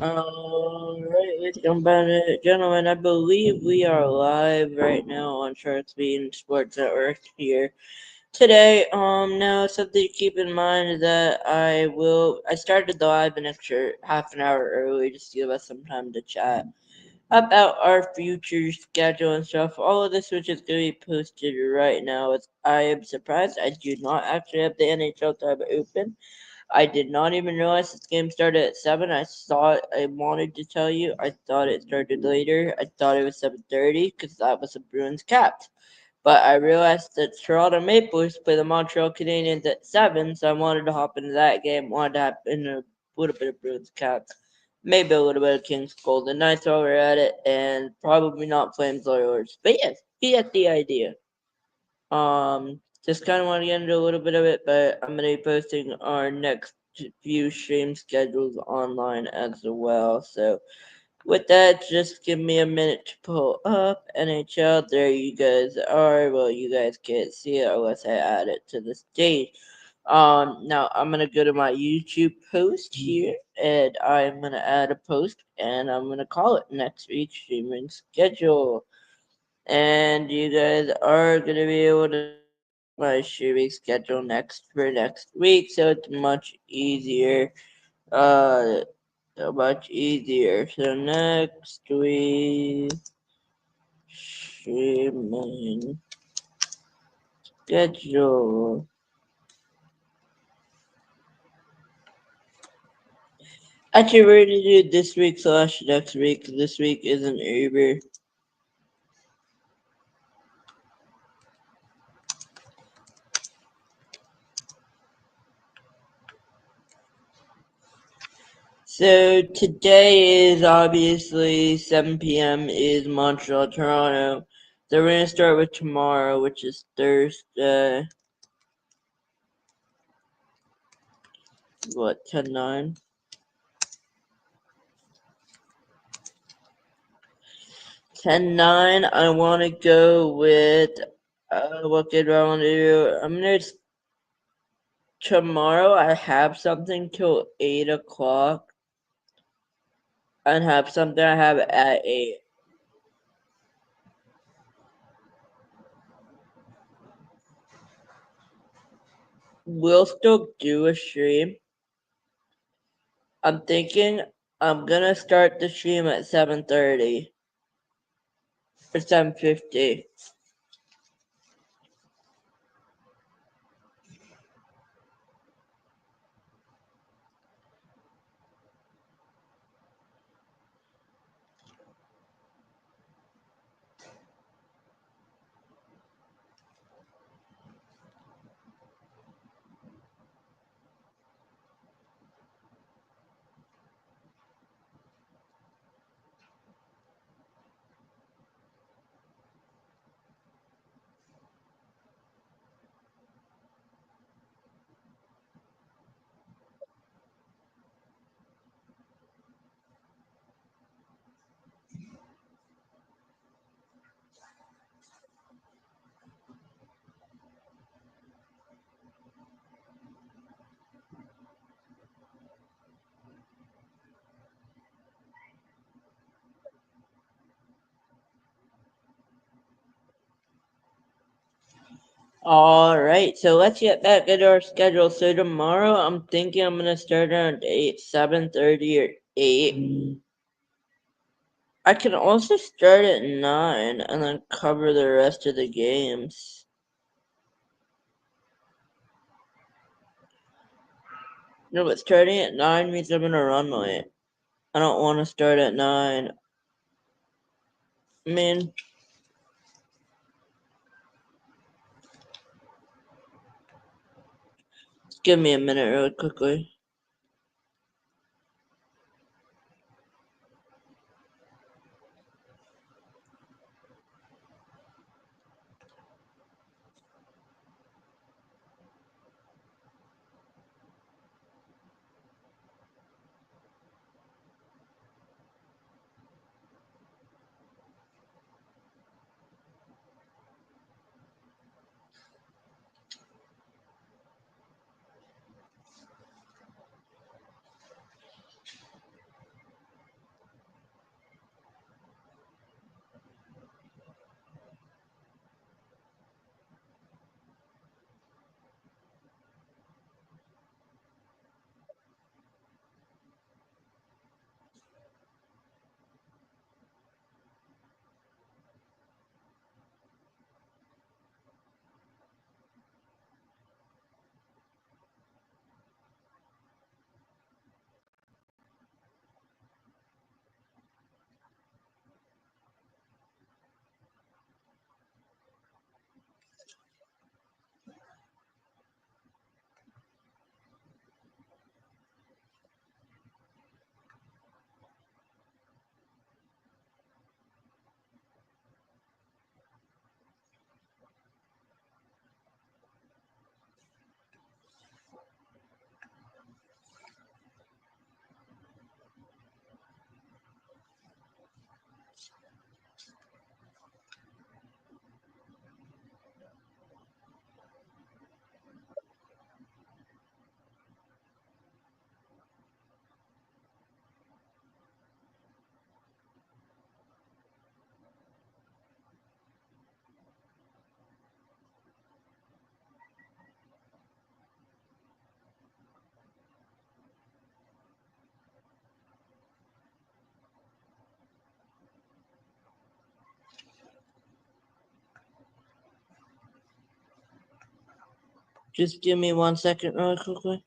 Alright, let's jump on it. Gentlemen, I believe we are live right now on Sharks Beat Sports Network here. Today, now something to keep in mind is that I started the live an extra half an hour early just to give us some time to chat about our future schedule and stuff. All of this which is going to be posted right now. I am surprised I do not actually have the NHL tab open. I did not even realize this game started at 7. I wanted to tell you. I thought it started later. I thought it was 7:30 because that was the Bruins Caps. But I realized that Toronto Maple Leafs play the Montreal Canadiens at 7, so I wanted to hop into that game. Wanted to have in a little bit of Bruins Caps, maybe a little bit of Kings Golden Knights while we're at it, and probably not Flames Oilers. But yes, you get the idea. Just kind of want to get into a little bit of it, but I'm going to be posting our next few stream schedules online as well. So, with that, just give me a minute to pull up NHL. There you guys are. Well, you guys can't see it unless I add it to the stage. Now I'm gonna go to my YouTube post here, and I'm gonna add a post, and I'm gonna call it next week's streaming schedule. And you guys are gonna be able to my streaming schedule next week, so it's much easier. Uh, much easier. So next week streaming schedule. Actually, we're gonna do this week slash next week. This week isn't Uber. So today is obviously 7 p.m. is Montreal, Toronto. So we're gonna start with tomorrow, which is Thursday. What 10-9? 10-9. I want to go with what good do I want to do? Tomorrow. I have something till 8 o'clock, and have something I have at 8. We'll still do a stream. I'm thinking I'm gonna start the stream at 7:30 or 7:50. All right, so let's get back into our schedule. So tomorrow, I'm thinking I'm gonna start around 8, 7:30 or 8. I can also start at 9 and then cover the rest of the games. No, but starting at 9 means I'm gonna run late. I don't want to start at 9. I mean, just give me a minute really quickly. Just give me 1 second really quickly.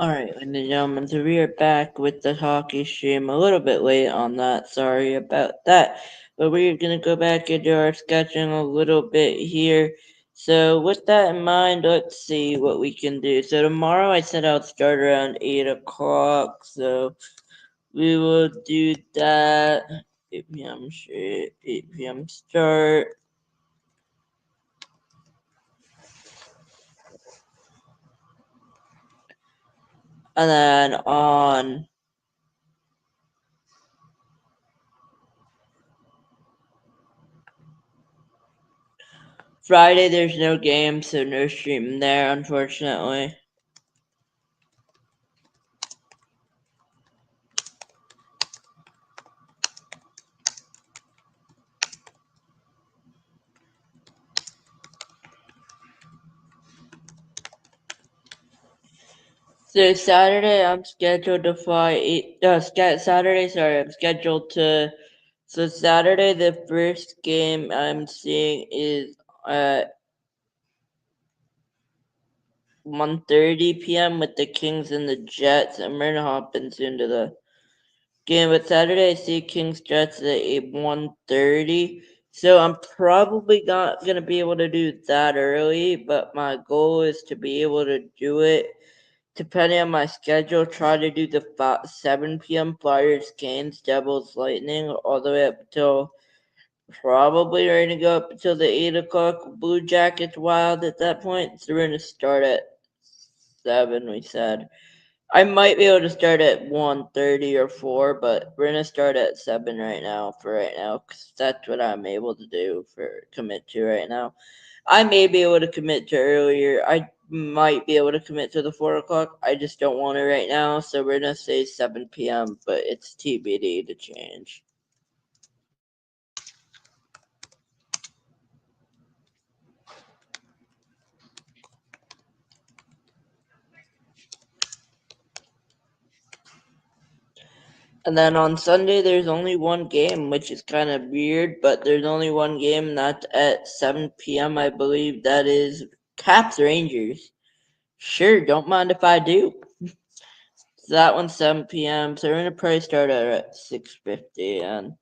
Alright, ladies and gentlemen, so we are back with the hockey stream. A little bit late on that, sorry about that. But we're going to go back into our sketching a little bit here. So with that in mind, let's see what we can do. So tomorrow I said I'll start around 8 o'clock, so we will do that. 8 p.m. 8 p.m. start. And then on Friday, there's no game, so no stream there, unfortunately. So Saturday, I'm scheduled to fly. Saturday, sorry, I'm scheduled to. So Saturday, the first game I'm seeing is at 1:30 p.m. with the Kings and the Jets. I'm gonna hop into the game, but Saturday I see Kings Jets at 1:30. So I'm probably not gonna be able to do that early, but my goal is to be able to do it. Depending on my schedule, try to do the 7 p.m. Flyers, Canes, Devils, Lightning, all the way up until probably ready to go up until the 8 o'clock Blue Jackets Wild at that point. So we're going to start at 7, we said. I might be able to start at 1:30 or 4, but we're going to start at 7 right now because that's what I'm able to do for commit to right now. I may be able to commit to earlier. I might be able to commit to the 4 o'clock. I just don't want to right now. So we're going to say 7 p.m., but it's TBD to change. And then on Sunday, there's only one game, which is kind of weird, but there's only one game, and that's at 7 p.m., I believe. That is Caps Rangers. Sure, don't mind if I do. So that one's 7 p.m., so we're going to probably start at 6:50, and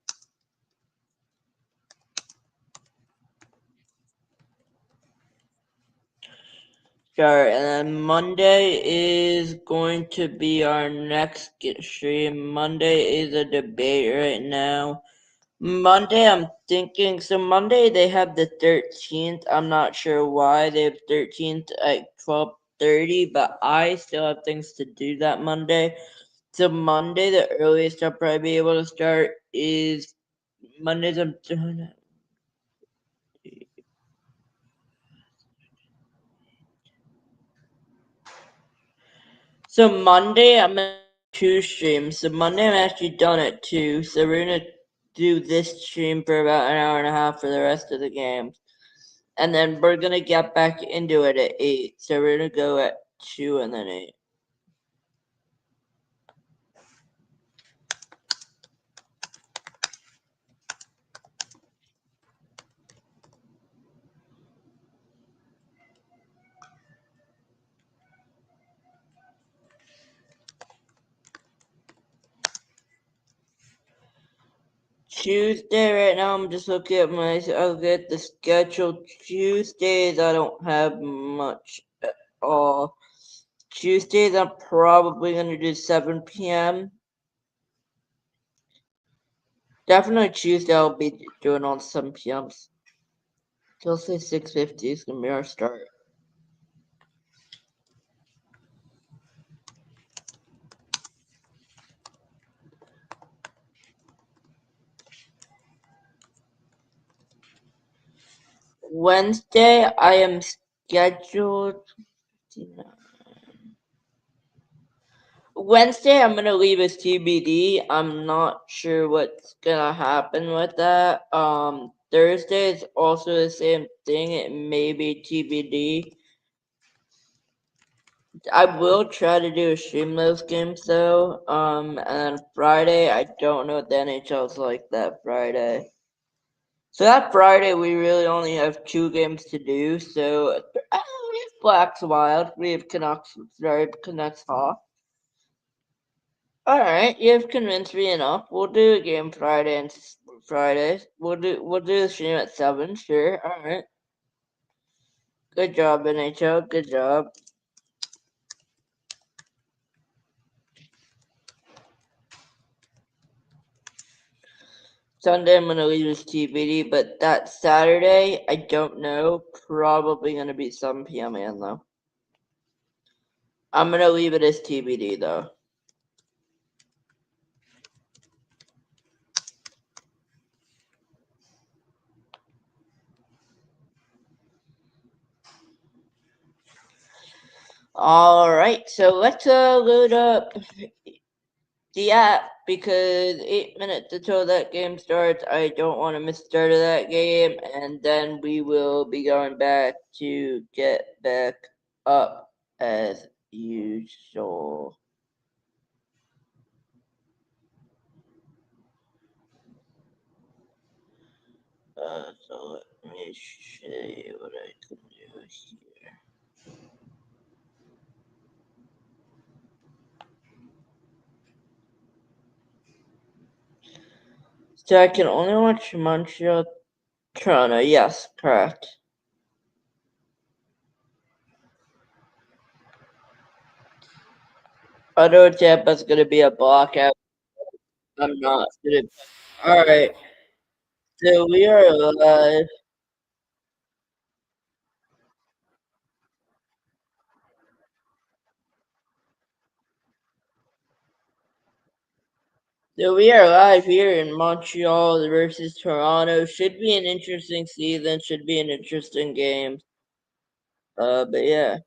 sure, and then Monday is going to be our next stream. Monday is a debate right now. Monday, I'm thinking. So Monday they have the 13th. I'm not sure why they have 13th at 12:30, but I still have things to do that Monday. So Monday, the earliest I'll probably be able to start is Mondays. I'm doing. So Monday, I'm gonna do 2 streams. So Monday, I'm actually done at 2. So we're gonna do this stream for about an hour and a half for the rest of the games. And then we're gonna get back into it at 8. So we're gonna go at 2 and then 8. Tuesday right now, I'm just looking at the schedule. Tuesdays I don't have much at all. Tuesdays I'm probably gonna do 7 p.m. Definitely Tuesday I'll be doing on 7 p.m.s. I'll say 6:50 is gonna be our start. Wednesday I am scheduled. Wednesday, I'm gonna leave as TBD. I'm not sure what's gonna happen with that. Thursday is also the same thing. It may be TBD. I will try to do a stream those games though. And Friday, I don't know what the NHL's like that Friday. So that Friday, we really only have 2 games to do. So we have Blacks Wild, we have Canucks Hawks. All right, you've convinced me enough. We'll do a game Friday and Friday. We'll do the stream at 7. Sure. All right. Good job, NHL. Good job. Sunday I'm gonna leave as TBD, but that Saturday I don't know. Probably gonna be 7 p.m. in though. I'm gonna leave it as TBD though. All right, so let's load up the app because 8 minutes until that game starts. I don't want to miss the start of that game, and then we will be going back to get back up as usual. So let me show you what I can do here. So I can only watch Montreal, Toronto. Yes, correct. I know Tampa's gonna be a blockout. I'm not gonna. All right. So we are live. So we are live here in Montreal versus Toronto. Should be an interesting season. Should be an interesting game. But yeah.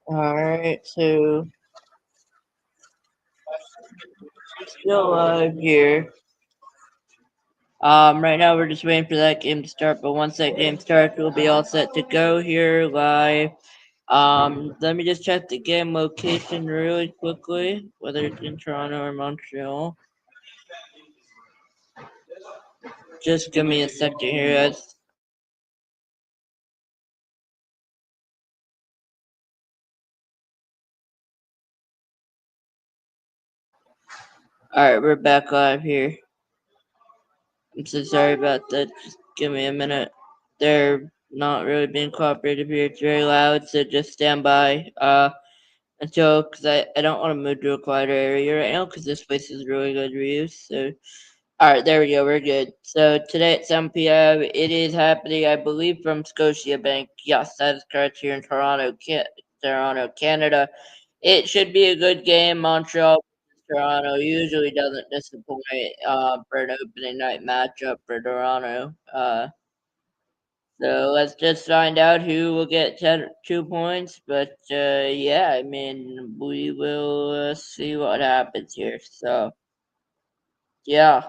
Alright, so still live here. Right now we're just waiting for that game to start, but once that game starts, we'll be all set to go here live. Let me just check the game location really quickly, whether it's in Toronto or Montreal. Just give me a second here, guys. Alright, we're back live here. I'm so sorry about that. Just give me a minute. They're not really being cooperative here. It's very loud, so just stand by. Until, because I don't want to move to a quieter area right now, because this place is really good reviews. So, alright, there we go. We're good. So, today at 7 p.m., it is happening, I believe, from Scotiabank. Yes, that is correct here in Toronto, Canada. It should be a good game. Montreal Toronto usually doesn't disappoint for an opening night matchup for Toronto. So let's just find out who will get 2 points. But yeah, I mean, we will see what happens here. So yeah.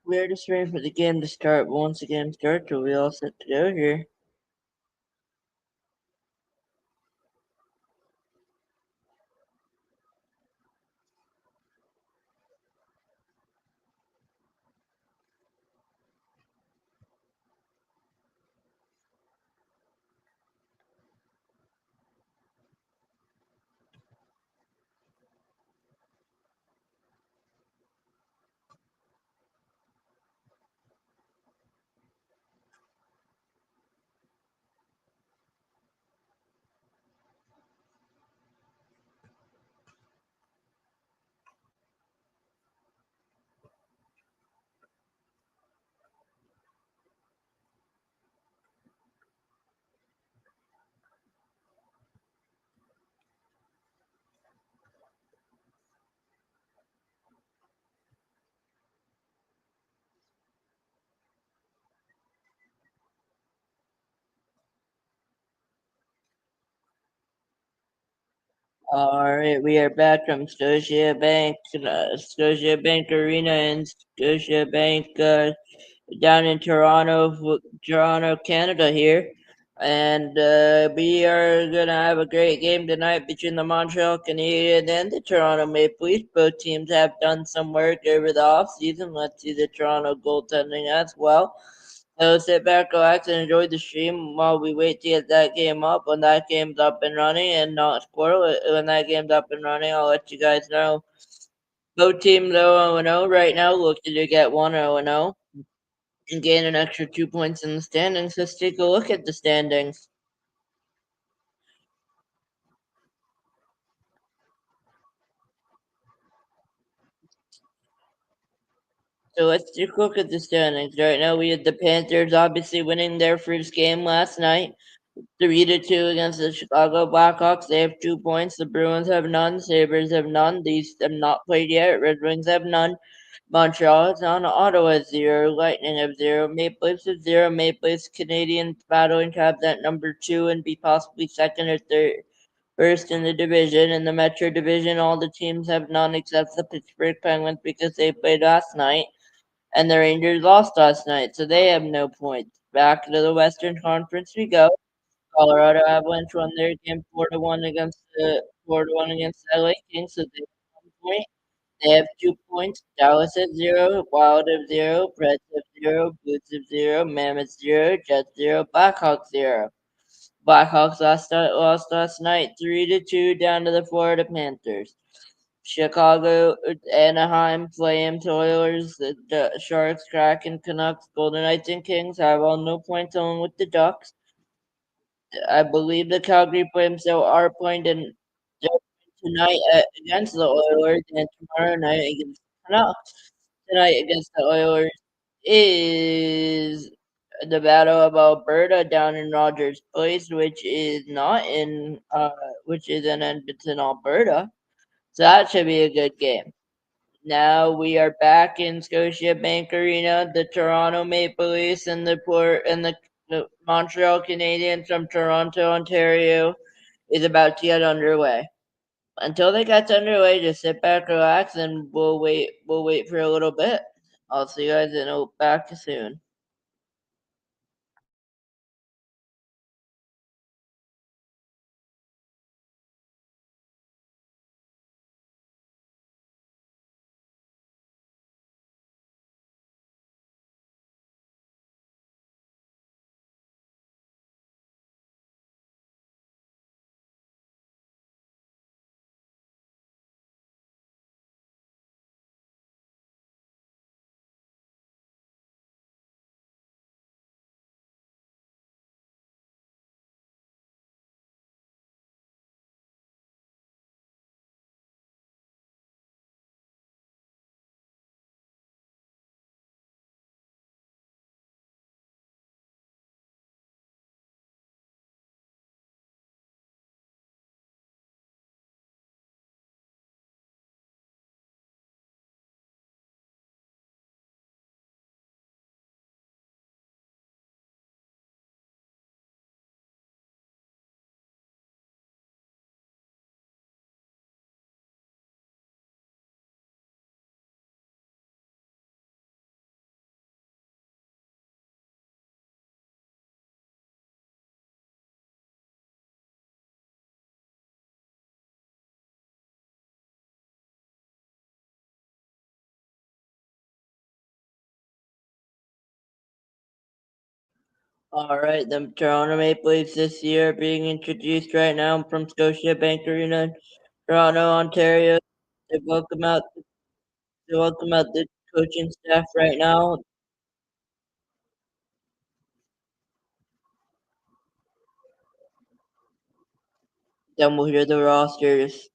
We're just waiting for the game to start. Once the game starts, we all set to go here. Alright, we are back from Scotia Bank Arena in Scotia Bank, down in Toronto, Canada here. And we are going to have a great game tonight between the Montreal Canadiens and the Toronto Maple Leafs. Both teams have done some work over the offseason. Let's see the Toronto goaltending as well. So sit back, relax, and enjoy the stream while we wait to get that game up. When that game's up and running and not score, when that game's up and running, I'll let you guys know. Both teams 0-0 right now, looking to get 1-0 and gain an extra 2 points in the standings. Let's take a look at the standings. So let's take a look at the standings. Right now, we had the Panthers obviously winning their first game last night, 3-2 against the Chicago Blackhawks. They have 2 points. The Bruins have none. Sabres have none. These have not played yet. Red Wings have none. Montreal is on. Ottawa has 0. Lightning have 0. Maple Leafs have 0. Maple Leafs Canadians battling to have that number 2 and be possibly second or third. First in the division. In the Metro Division, all the teams have none except the Pittsburgh Penguins because they played last night. And the Rangers lost last night, so they have no points. Back to the Western Conference we go. Colorado Avalanche won their game 4-1 against the LA Kings, so they have 1 point. They have 2 points. Dallas has 0, Wild have 0, Preds have 0, Blues have 0, Mammoth 0, Jets 0, Blackhawks 0. Blackhawks lost last night 3-2 down to the Florida Panthers. Chicago, Anaheim, Flames, Oilers, the Sharks, Kraken, Canucks, Golden Knights, and Kings have all no points along with the Ducks. I believe the Calgary Flames though are playing tonight against the Oilers and tomorrow night against the Canucks. Tonight against the Oilers is the Battle of Alberta down in Rogers Place, which is in Edmonton, Alberta. So that should be a good game. Now we are back in Scotiabank Arena. The Toronto Maple Leafs and the Montreal Canadiens from Toronto, Ontario, is about to get underway. Until they get underway, just sit back, relax, and we'll wait. We'll wait for a little bit. I'll see you guys back soon. All right, the Toronto Maple Leafs this year being introduced right now from Scotiabank Arena, in Toronto, Ontario. They welcome out. They welcome out the coaching staff right now. Then we'll hear the rosters.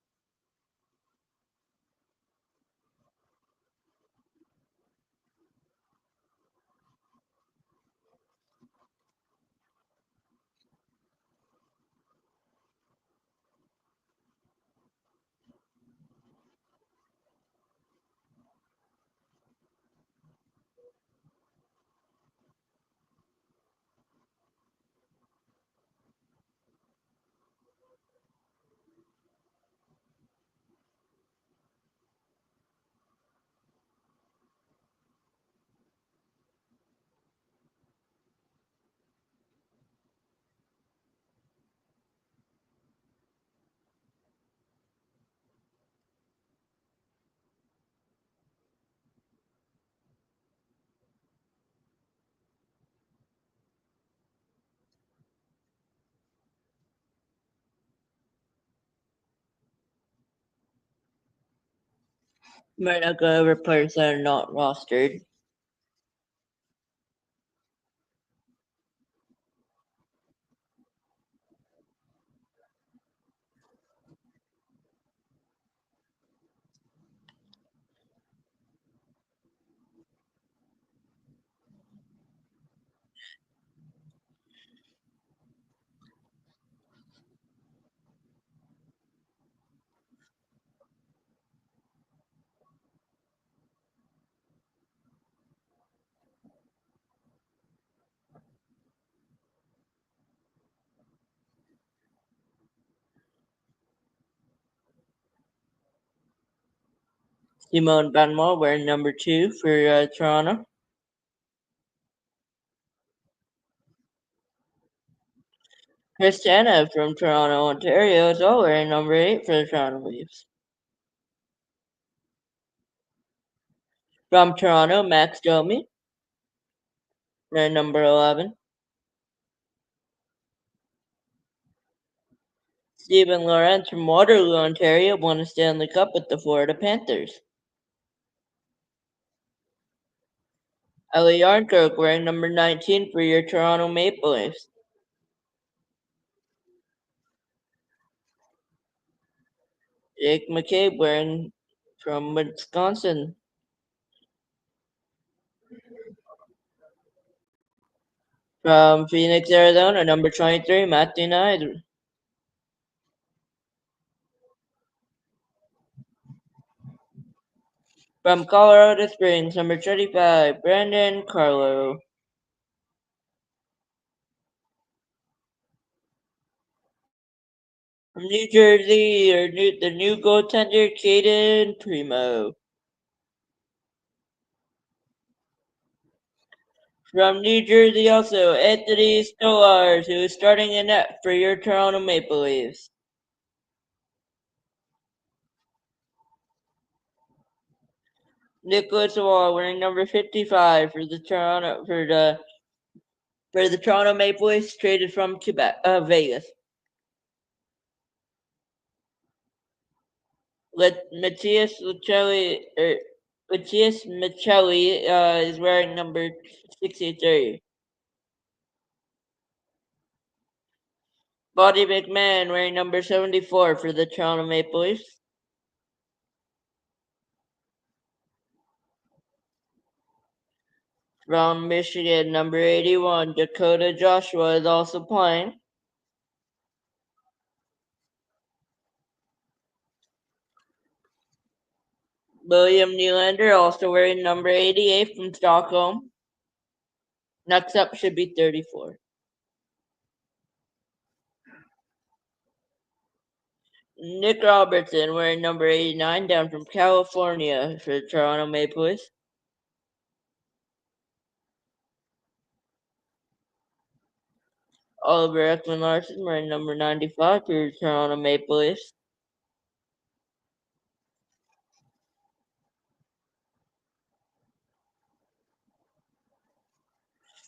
Might not go over players that are not rostered. Simone Banmore wearing number 2 for Toronto. Chris Tanev from Toronto, Ontario is all wearing number 8 for the Toronto Leafs. From Toronto, Max Domi wearing number 11. Stephen Lawrence from Waterloo, Ontario won a Stanley Cup with the Florida Panthers. Ellie Yarncroke wearing number 19 for your Toronto Maple Leafs. Jake McCabe wearing from Wisconsin. From Phoenix, Arizona, number 23, Matthew Knight. From Colorado Springs, number 35, Brandon Carlo. From New Jersey, the new goaltender, Caden Primo. From New Jersey also, Anthony Stolarz, who is starting in net for your Toronto Maple Leafs. Nicholas Wall wearing number 55 for the Toronto Maple Leafs, traded from Vegas. Matthias Michelli is wearing number 63. Bobby McMahon wearing number 74 for the Toronto Maple Leafs. From Michigan, number 81, Dakota Joshua is also playing. William Nylander also wearing number 88 from Stockholm. Next up should be 34. Nick Robertson wearing number 89 down from California for the Toronto Maple Leafs. Oliver Ekman-Larsson wearing number 95 for the Toronto Maple Leafs.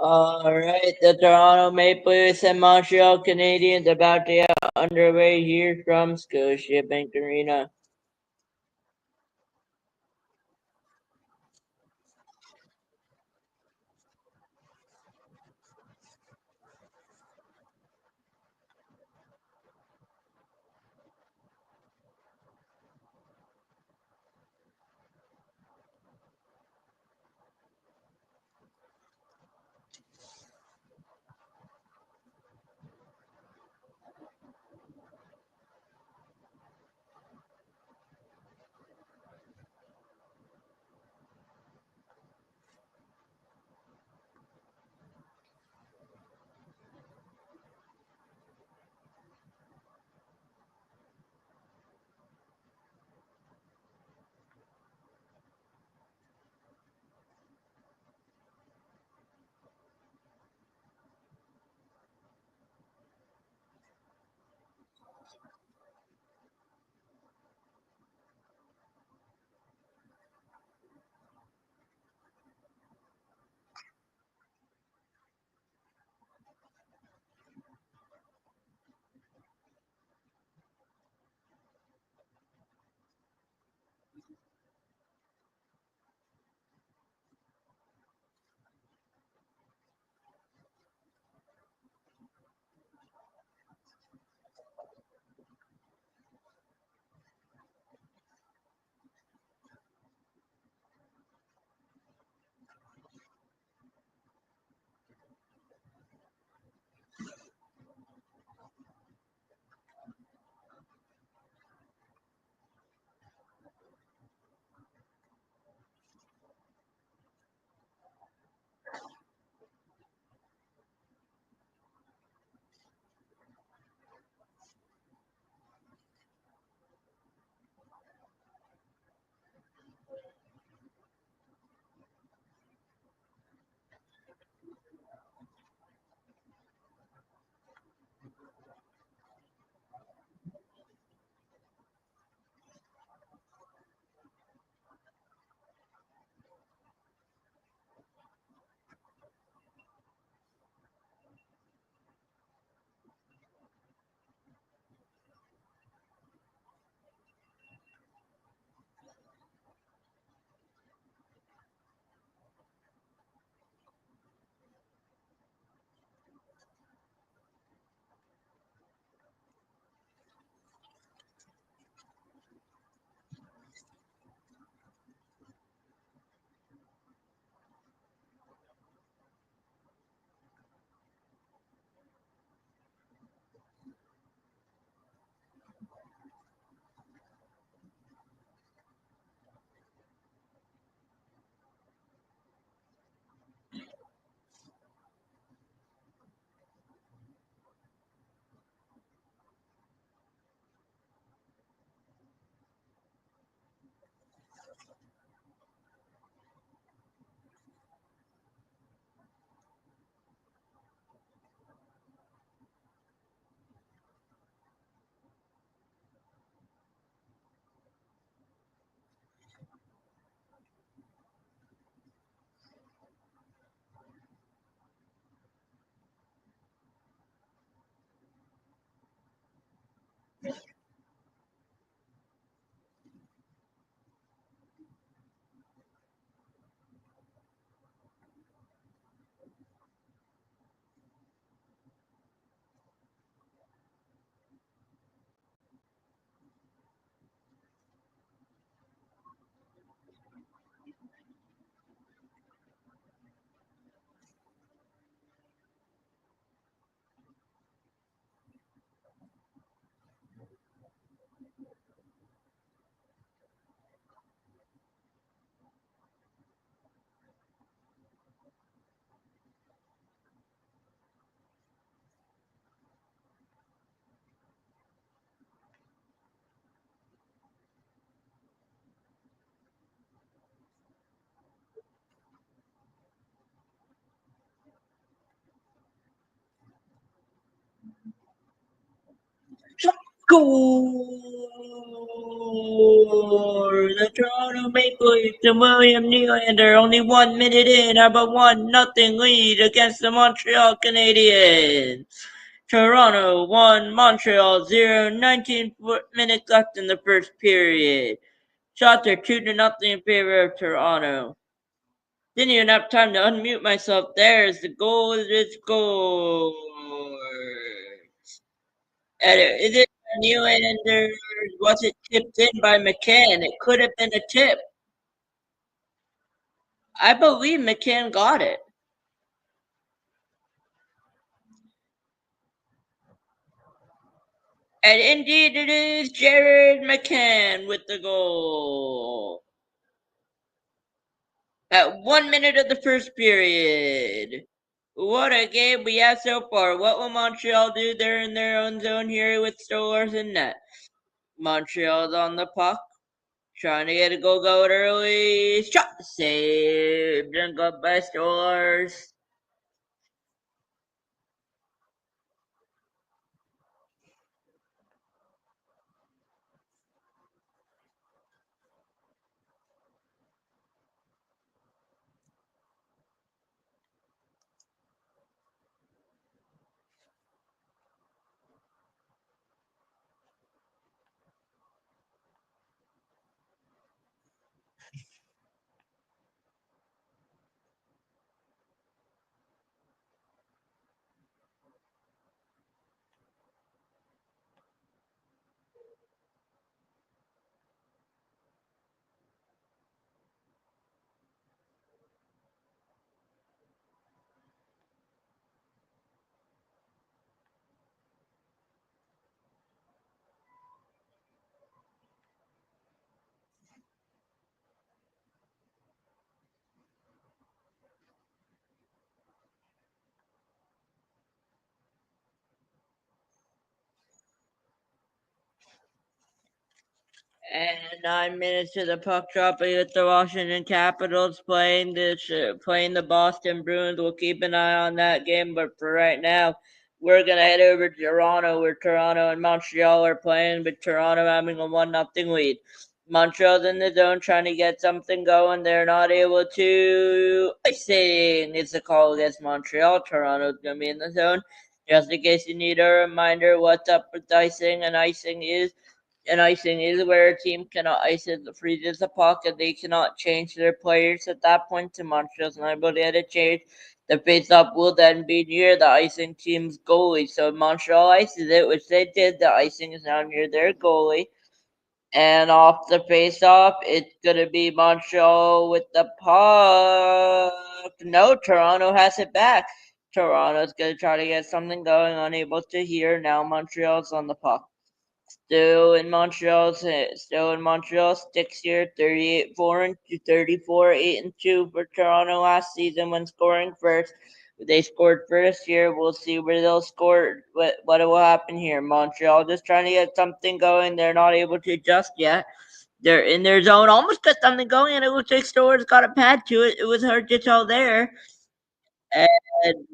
All right, the Toronto Maple Leafs and Montreal Canadiens about to get underway here from Scotiabank Arena. Score! The Toronto Maple Leafs and William Nylander only 1 minute in have a 1-0 lead against the Montreal Canadiens. Toronto 1, Montreal 0, 19 minutes left in the first period. Shots are 2-0 in favor of Toronto. Didn't even have time to unmute myself. There's the goal. It's goal. And is it Nylander? Was it tipped in by McCann? It could have been a tip. I believe McCann got it. And indeed it is Jared McCann with the goal. At 1 minute of the first period. What a game we have so far. What will Montreal do? They're in their own zone here with Stolarz in net. Montreal's on the puck. Trying to get a goal going early. Shot saved and got by Stolarz. And 9 minutes to the puck drop with the Washington Capitals playing the Boston Bruins. We'll keep an eye on that game, but for right now, we're gonna head over to Toronto, where Toronto and Montreal are playing, with Toronto having a 1-0 lead. Montreal's in the zone trying to get something going. They're not able to. Icing is the call against Montreal. Toronto's gonna be in the zone. Just in case you need a reminder, what's up with icing? And icing is where a team cannot ice it, freezes the puck, and they cannot change their players at that point to Montreal's not able to get a change. The face-off will then be near the icing team's goalie. So if Montreal ices it, which they did, the icing is now near their goalie. And off the face-off, it's gonna be Montreal with the puck. No, Toronto has it back. Toronto's gonna try to get something going, unable to hear. Now Montreal's on the puck. Still in Montreal, sticks here, 38-4 and 34, 8-2 for Toronto last season when scoring first. They scored first here. We'll see where they'll score. What will happen here? Montreal just trying to get something going. They're not able to just yet. They're in their zone, almost got something going, and it looks like Stolarz got a pad to it. It was hard to tell there. And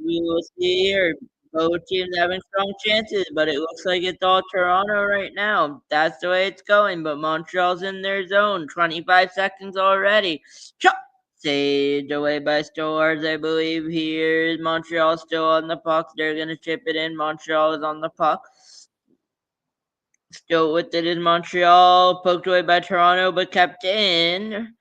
we will see here. Both teams having strong chances, but it looks like it's all Toronto right now. That's the way it's going. But Montreal's in their zone. 25 seconds already. Shot saved away by Stolarz, I believe. Here's Montreal still on the puck. They're gonna chip it in. Montreal is on the puck. Still with it is Montreal. Poked away by Toronto, but kept in.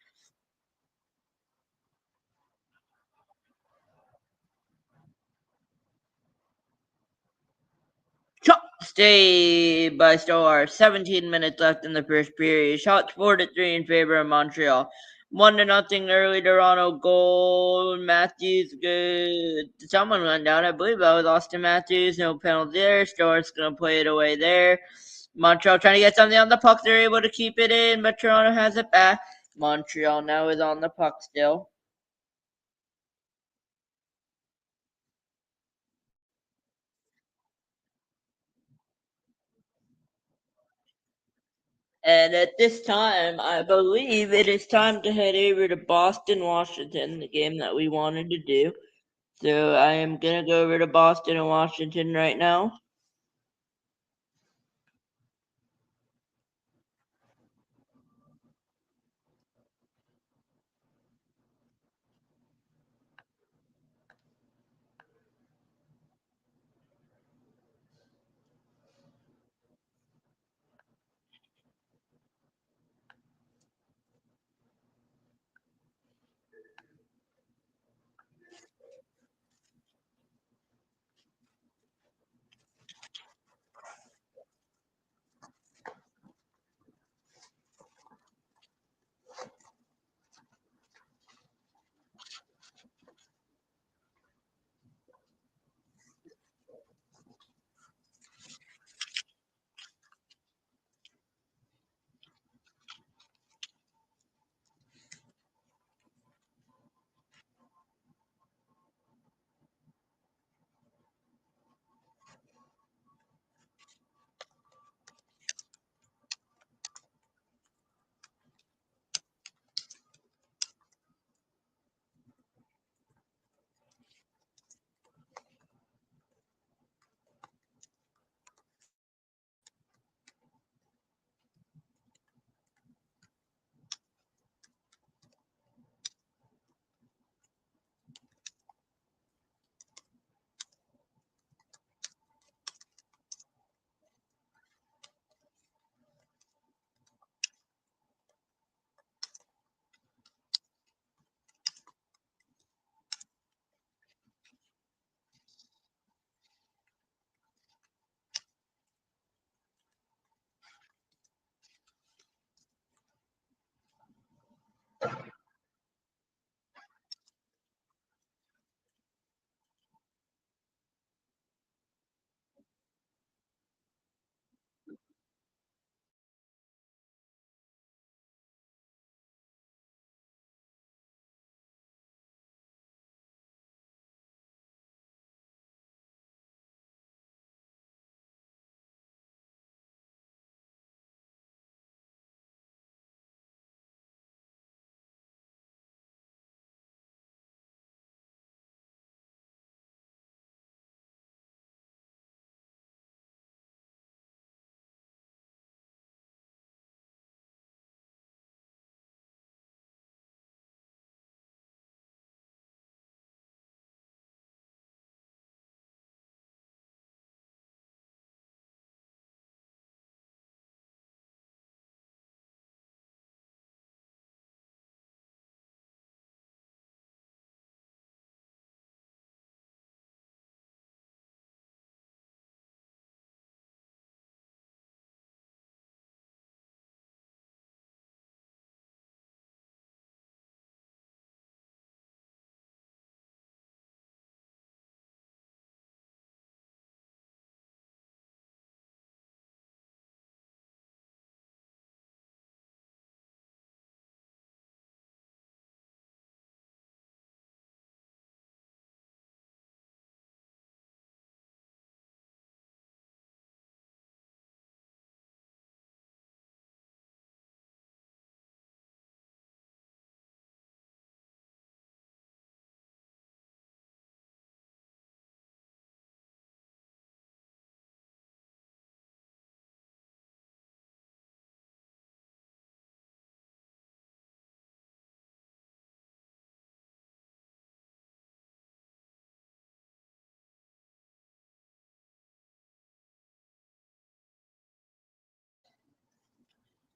Shot stayed by Stolarz. 17 minutes left in the first period. Shots 4-3 in favor of Montreal. 1-0 early Toronto goal. Matthews good. Someone went down. I believe that was Austin Matthews. No penalty there. Stolarz gonna play it away there. Montreal trying to get something on the puck. They're able to keep it in, but Toronto has it back. Montreal now is on the puck still. And at this time, I believe it is time to head over to Boston, Washington, the game that we wanted to do. So I am going to go over to Boston and Washington right now.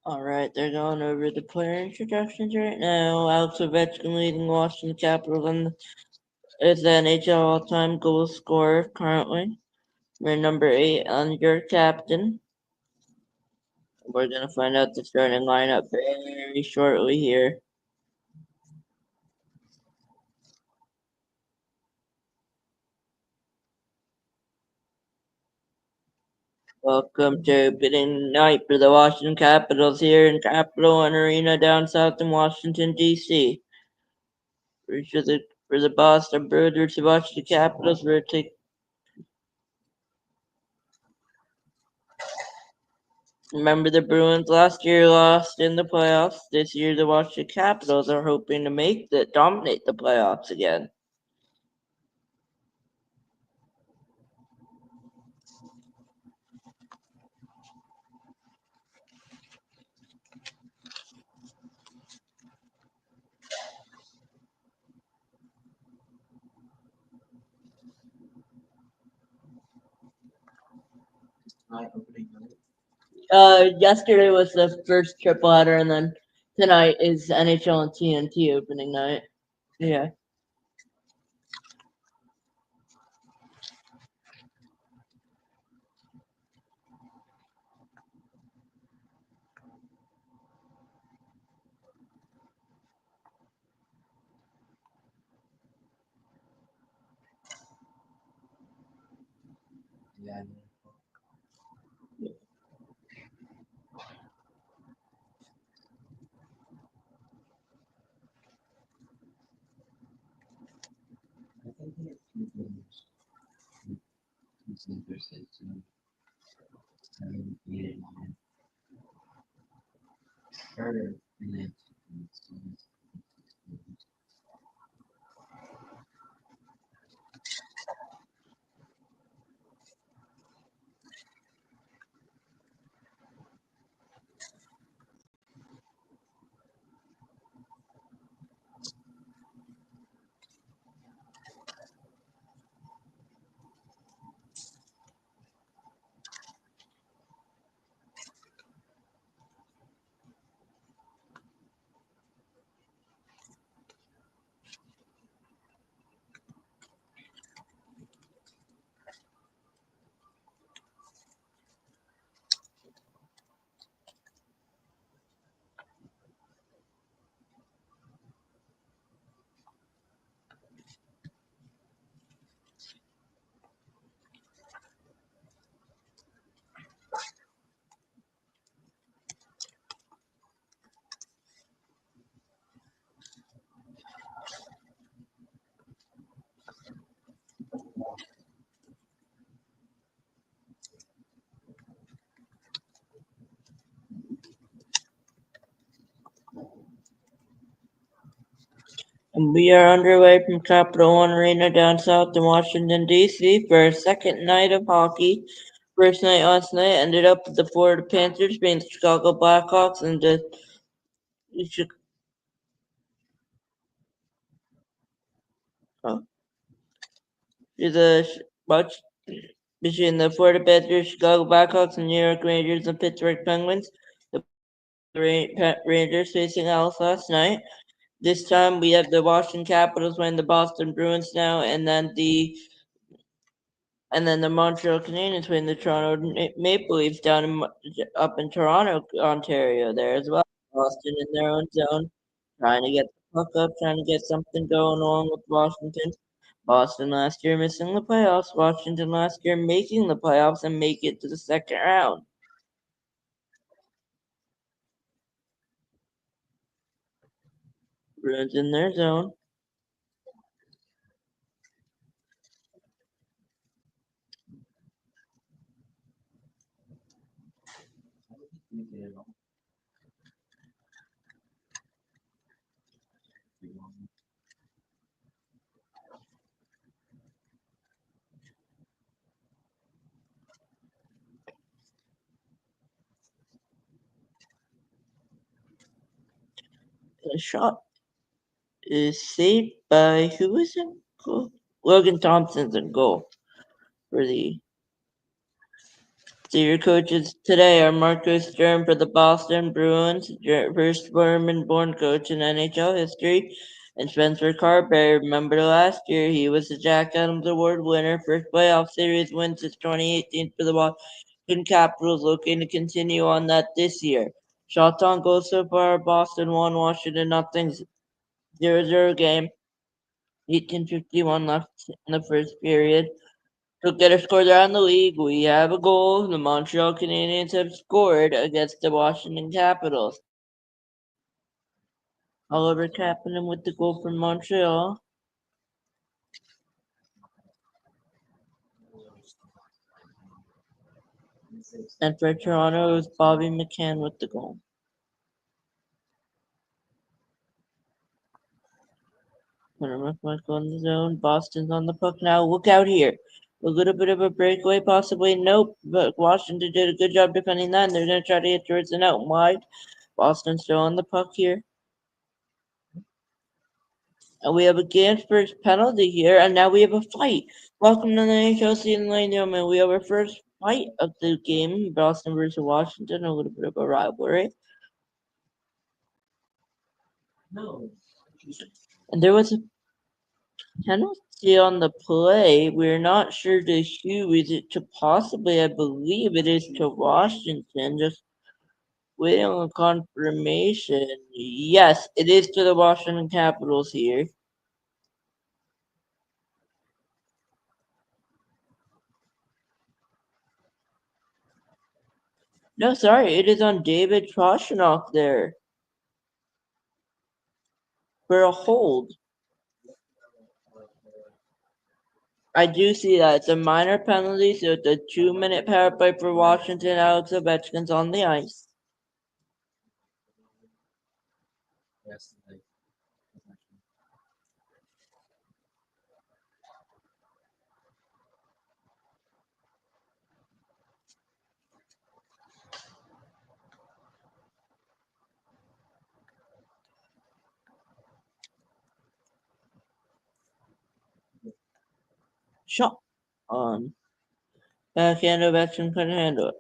All right, they're going over the player introductions right now. Alex Ovechkin leading Washington Capitals and is the NHL all-time goal scorer currently. We're number 8 on your captain. We're gonna find out the starting lineup very shortly here. Welcome to opening night for the Washington Capitals here in Capital One Arena down south in Washington, D.C. For the Boston Bruins to watch the Capitals. Remember the Bruins last year lost in the playoffs. This year the Washington Capitals are hoping to dominate the playoffs again. Yesterday was the first triple header, and then tonight is NHL and TNT opening night. Yeah. And we are underway from Capital One Arena down south in Washington, D.C. for a second night of hockey. First night last night ended up with the Florida Panthers being the Chicago Blackhawks and uh, the much between the Florida Panthers, Chicago Blackhawks, and New York Rangers and Pittsburgh Penguins. The Rangers facing Alice last night. This time we have the Washington Capitals playing the Boston Bruins now, and then the Montreal Canadiens playing the Toronto Maple Leafs up in Toronto, Ontario there as well. Boston in their own zone, trying to get the puck up, trying to get something going on with Washington. Boston last year missing the playoffs. Washington last year making the playoffs and make it to the second round. Bruins in their zone. The shot is saved by who is in goal? Logan Thompson's in goal for the So your coaches today are Marcus Sturm for the Boston Bruins, first German-born coach in NHL history, and Spencer Carberry. Remember last year, he was the Jack Adams Award winner, first playoff series win since 2018 for the Washington Capitals, looking to continue on that this year. Shots on goal so far, Boston won, Washington nothing, 0-0 game, 18:51 left in the first period. To get a score around the league, we have a goal. The Montreal Canadiens have scored against the Washington Capitals. Oliver Kapanen with the goal from Montreal. And for Toronto, it was Bobby McCann with the goal. Michael in the zone. Boston's on the puck now. Look out here. A little bit of a breakaway, possibly. Nope. But Washington did a good job defending that, and they're going to try to get towards the net wide. Boston's still on the puck here. And we have a Gansberg's penalty here, and now we have a fight. Welcome to the NHL season, ladies and gentlemen. We have our first fight of the game, Boston versus Washington, a little bit of a rivalry. And there was a penalty on the play. We're not sure to who. Is it to possibly, I believe it is to Washington. Just waiting on confirmation. Yes, it is to the Washington Capitals here. No, sorry, it is on David Troshinok there for a hold. I do see that. It's a minor penalty, so it's a 2-minute power play for Washington. Alex Ovechkin's on the ice. Shot on. Backhand Ovechkin couldn't handle it.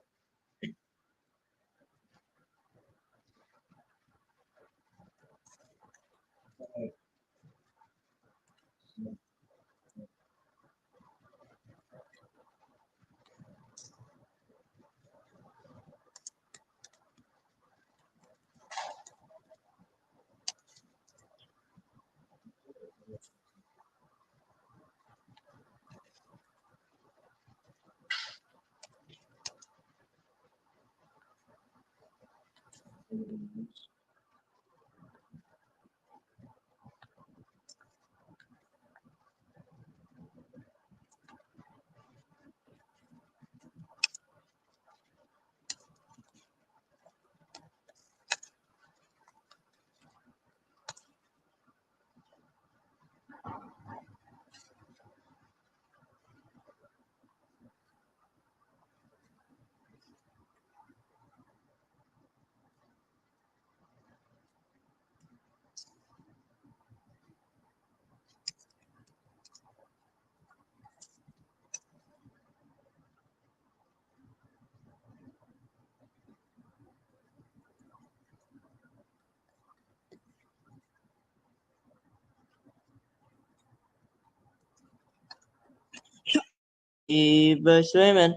Eva Swayman.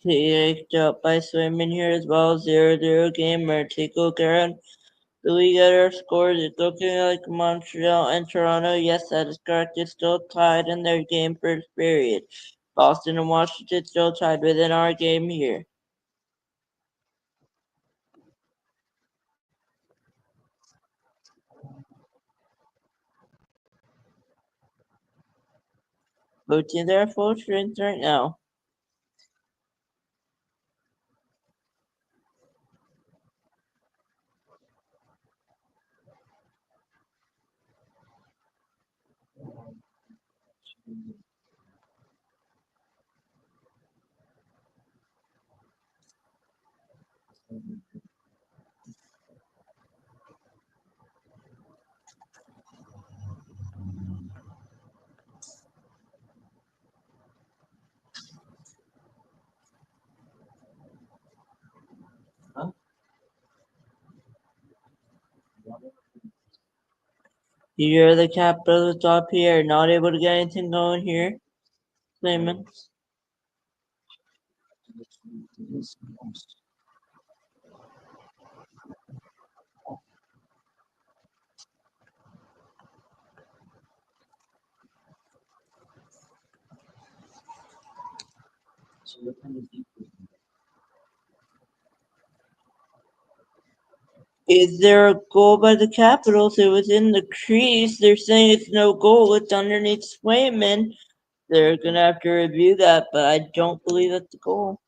Taked up by Swayman here as well. 0-0 game. Martico Garan. The league editor scores. It's looking like Montreal and Toronto. Yes, that is correct. It's still tied in their game first period. Boston and Washington still tied within our game here. Both teams are full strength right now. Here are the Capitals top here. Not able to get anything going here. Swayman. Is there a goal by the Capitals? It was in the crease. They're saying it's no goal. It's underneath Swayman. They're gonna have to review that, but I don't believe it's a goal.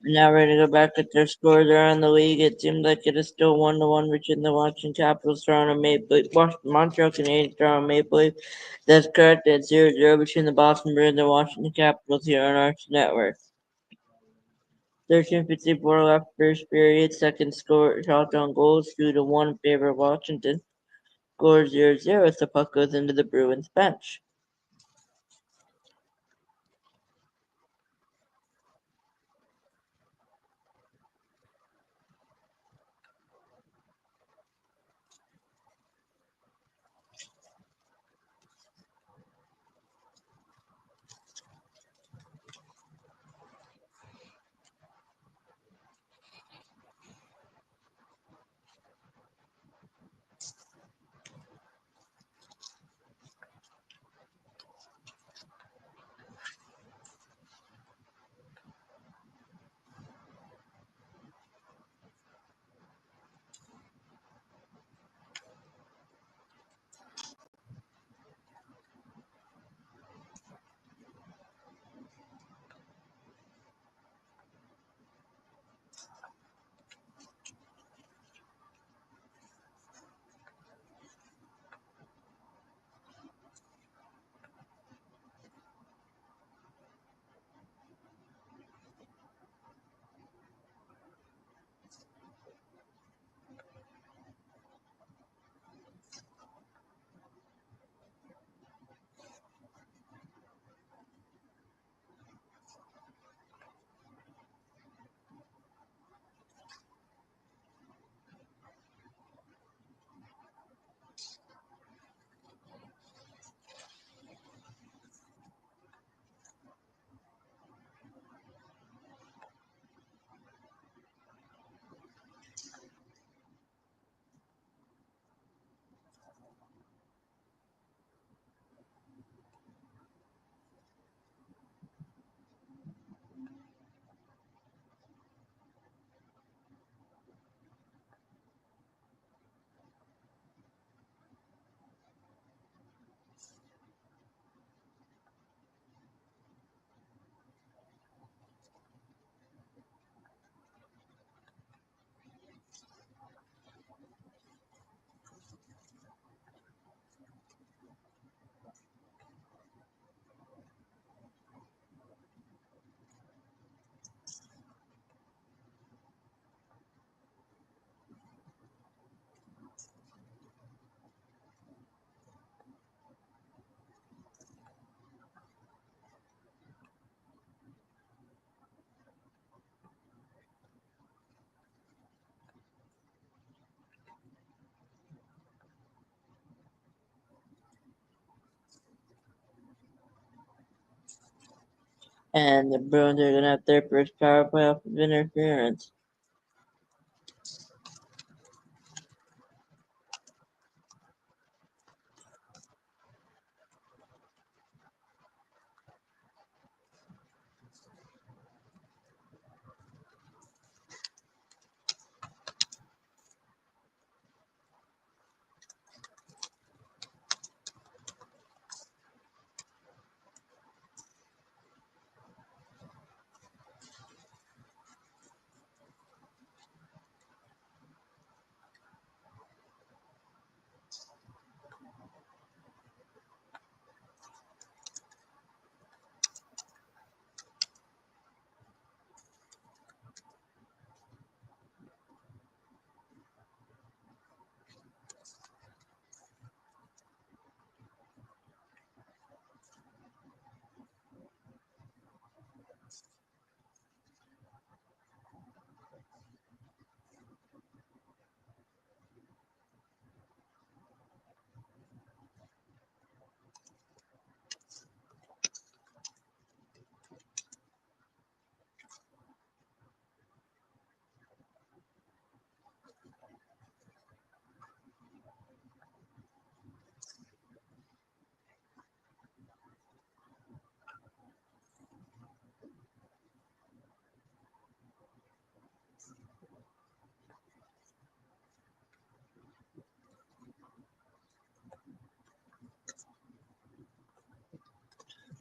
Now ready to go back at their scores around the league. It seems like it is still 1-1 between the Washington Capitals, Toronto Maple Leafs, Montreal Canadiens, Toronto Maple Leafs. That's correct. At 0-0 between the Boston Bruins and Washington Capitals here on our network. 13:54 left first period. Second score shot on goals 2-1 in favor of Washington. Score 0-0 as the puck goes into the Bruins bench. And the Bruins are going to have their first power play off of interference.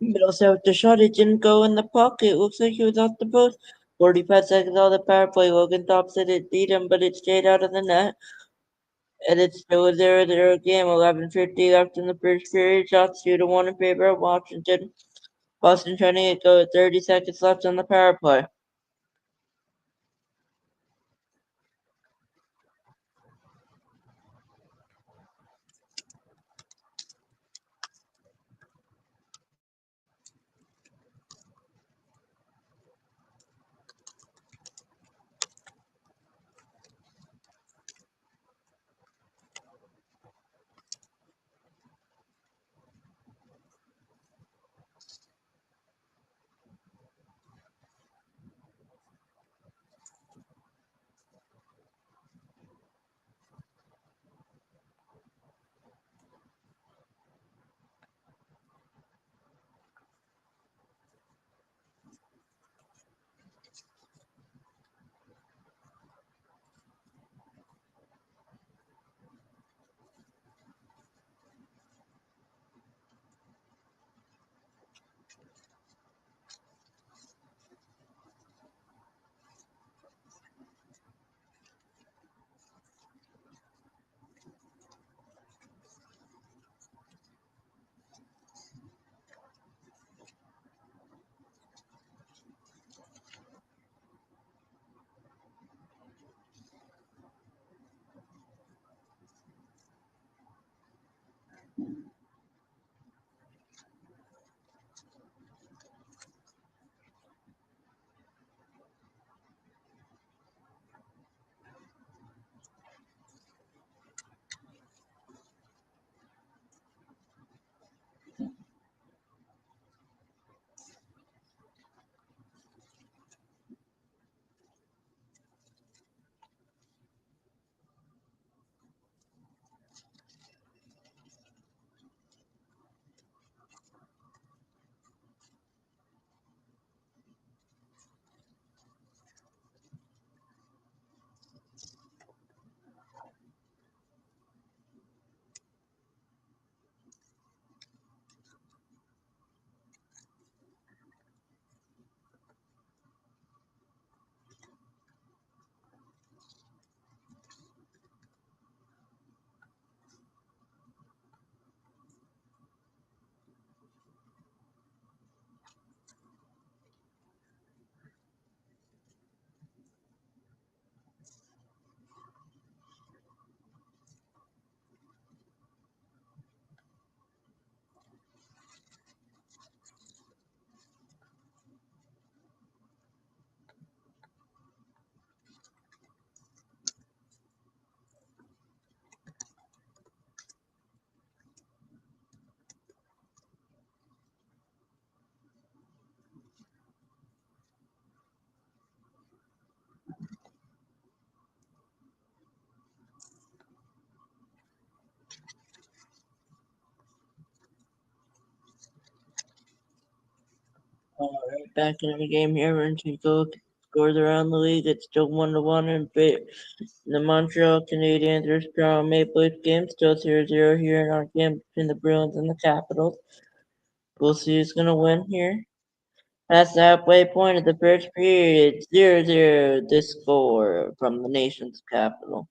Middle South the shot, it didn't go in the pocket. Looks like he was off the post. 45 seconds on the power play. Logan Thompson it beat him, but it stayed out of the net. And it's still a 0-0 game. 11:50 left in the first period. Shots 2-1 in favor of Washington. Boston trying to get go with 30 seconds left on the power play. Alright, back in the game here. We're going to go scores around the league. It's still 1-1 the Montreal Canadiens are Toronto Maple Leafs game. Still 0-0 here in our game between the Bruins and the Capitals. We'll see who's going to win here. That's the halfway point of the first period. 0-0 the score from the nation's capital.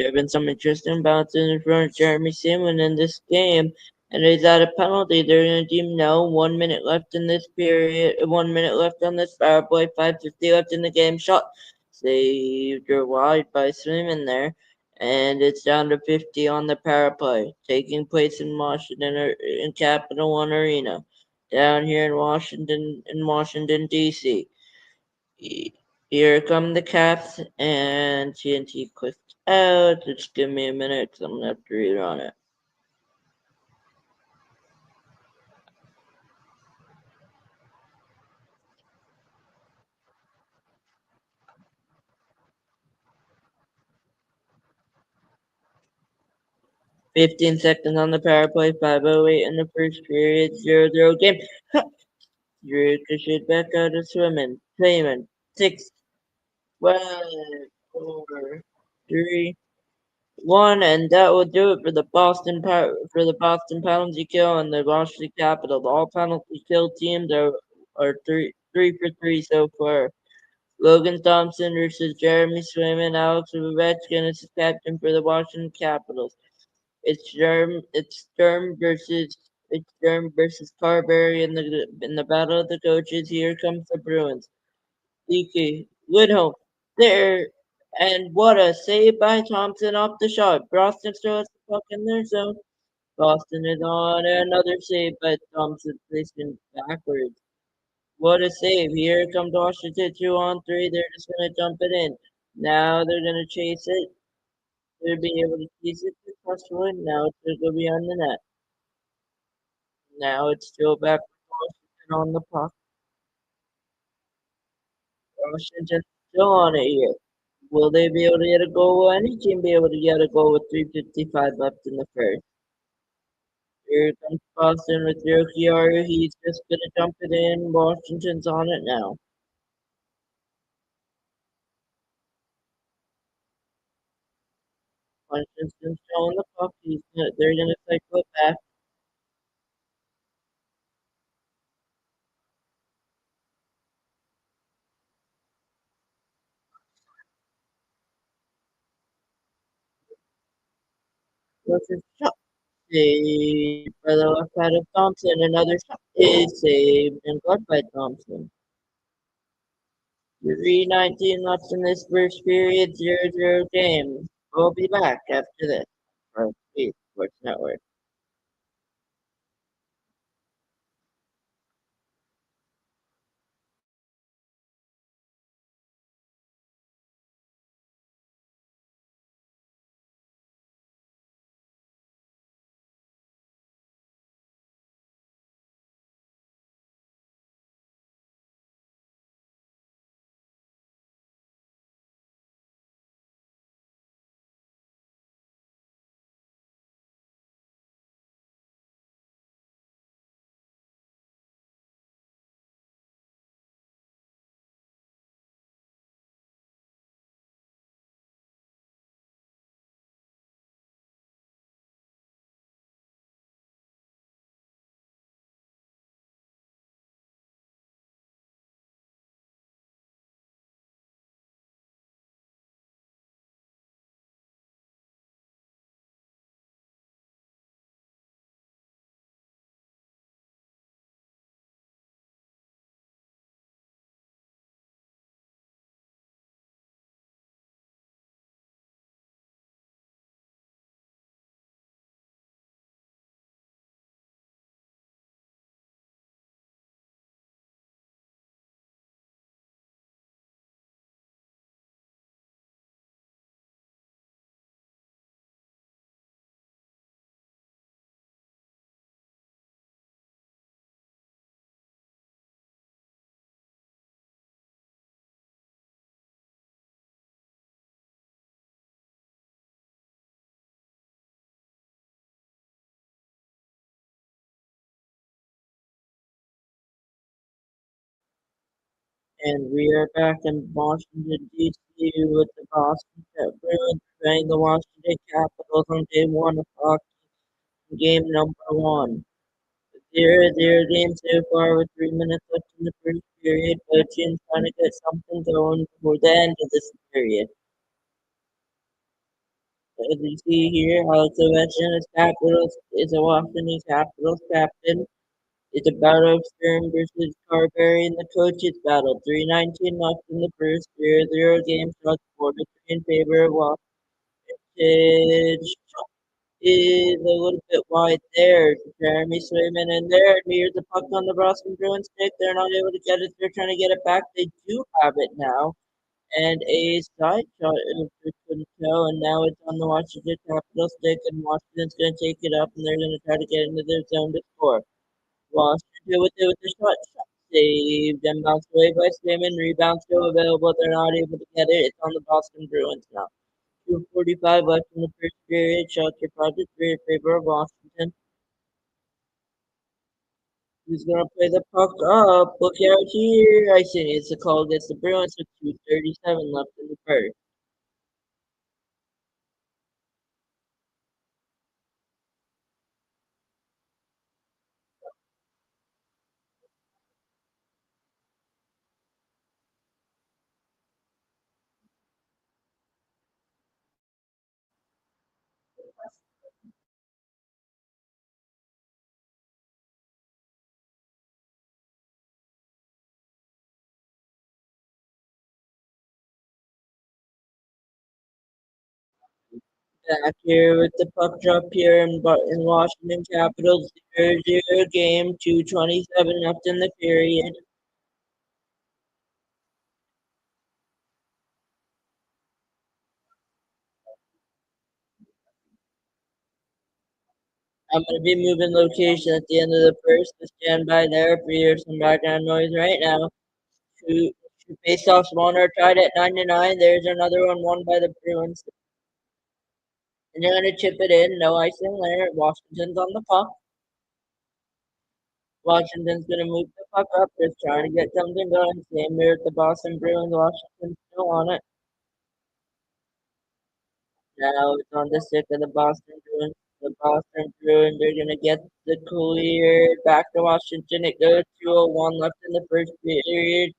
There have been some interesting bounces in front of Jeremy Seaman in this game, and is that a penalty? They're going to deem no. 1 minute left in this period. 1 minute left on this power play. 5:50 left in the game. Shot saved or wide by Seaman there, and it's down to 50 on the power play, taking place in Washington in Capital One Arena, down here in Washington D.C. Here come the Caps, and TNT clicked out. Just give me a minute because I'm going to have to read on it. Fifteen seconds on the power play, 5:08 in the first period, 0-0 game. Ricocheted back out of swimming. Payment. 6, 12, 4, 3, 1, and that will do it for the Boston penalty kill and the Washington Capitals. All penalty kill teams are three for three so far. Logan Thompson versus Jeremy Swayman. Alex Ovechkin is the captain for the Washington Capitals. It's Germ versus Carberry in the battle of the coaches. Here comes the Bruins. DK Lidholm there, and what a save by Thompson off the shot. Boston still has the puck in their zone. Boston is on another save by Thompson, placing backwards. What a save. Here comes Washington 2-on-3. They're just going to dump it in. Now they're going to chase it. They'll be able to chase it successfully. Now it's going to be on the net. Now it's still back to Washington on the puck. Washington still on it here. Will they be able to get a goal? Will any team be able to get a goal with 3:55 left in the first? Here comes Boston with Yokiaru. He's just going to dump it in. Washington's on it now. Washington's still on the puck. They're going to cycle it back. Washington shot. Saved by the left side of Thompson. Another shot is saved and got by Thompson. 3:19 left in this first period. 0-0 game. We'll be back after this. From Speed Sports Network. And we are back in Washington, D.C. with the Boston Bruins playing the Washington Capitals on day one of hockey, game number one. 0-0 game so far with 3 minutes left in the first period. Both teams trying to get something going before the end of this period. As you see here, Alex Ovechkin is a Washington Capitals captain. It's a battle of Stern versus Carberry in the coaches battle. 3:19 left in the first. 0-0 game shots 4-3 in favor of Washington. Is a little bit wide there. Jeremy Swayman in there. Here's the puck on the Boston Bruins stick. They're not able to get it. They're trying to get it back. They do have it now. And a side shot if couldn't tell, and now it's on the Washington Capitals stick, and Washington's going to take it up, and they're going to try to get into their zone to score. Washington with the shot saved and bounced away by Swayman. Rebound still available. They're not able to get it. It's on the Boston Bruins now. 2:45 left in the first period. Shots are 5-3 in favor of Washington. Who's gonna play the puck up? Look out here! I see it's a call against the Bruins with 2:37 left in the first. Back here with the puck drop here in Washington Capitals 0-0 game. 2:27 left in the period. I'm going to be moving location at the end of the first. So stand by there if you hear some background noise right now. Two face-offs, one are tied at 99. There's another one won by the Bruins. And they're going to chip it in. No icing there. Washington's on the puck. Washington's going to move the puck up. Just trying to get something going. Same here at the Boston Bruins. Washington's still on it. Now it's on the stick of the Boston Bruins. The Boston Bruins are going to get the clear back to Washington. It goes 2:01 left in the first period.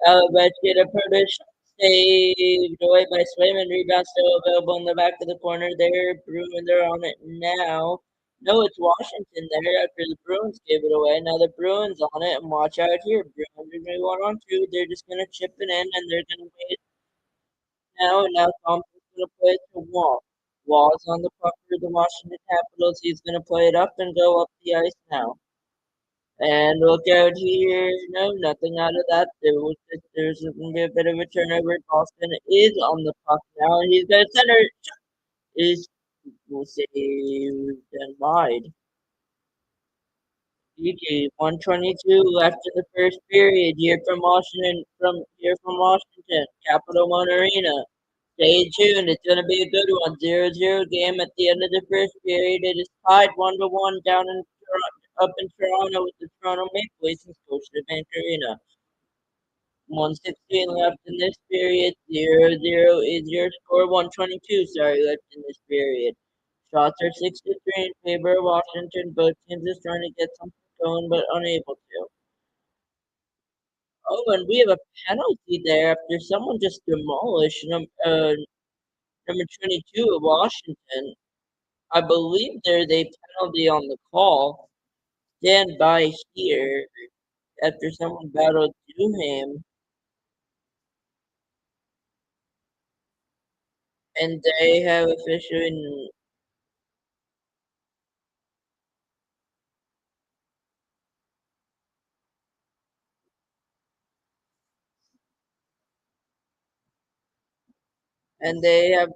Ovechkin a produce saved away by Swayman. Rebound still available in the back of the corner there. Bruins are on it now. No, it's Washington there after the Bruins gave it away. Now the Bruins on it, and watch out here. Bruins are going to be 1-on-2. They're just going to chip it in, and they're going to wait now. And now Thompson's going to play it to Wall. Wall's on the puck for the Washington Capitals. He's going to play it up and go up the ice now. And look out here. No, nothing out of that. There's going to be a bit of a turnover. Boston is on the puck now, and he's going to center. Is will save and wide. DJ 122 left in the first period. Here from Washington, Capital One Arena. Stay tuned. It's going to be a good one. 0-0 game at the end of the first period. It is tied 1-1 down in up in Toronto with the Toronto Maple Leafs and Scotiabank Arena. 1:16 left in this period. 0-0 is your score. 1:22, sorry, left in this period. Shots are 6-3 in favor of Washington. Both teams are trying to get something going, but unable to. Oh, and we have a penalty there after someone just demolished number 22 of Washington. I believe there's a penalty on the call. Stand by here after someone battled Duham, and they have officially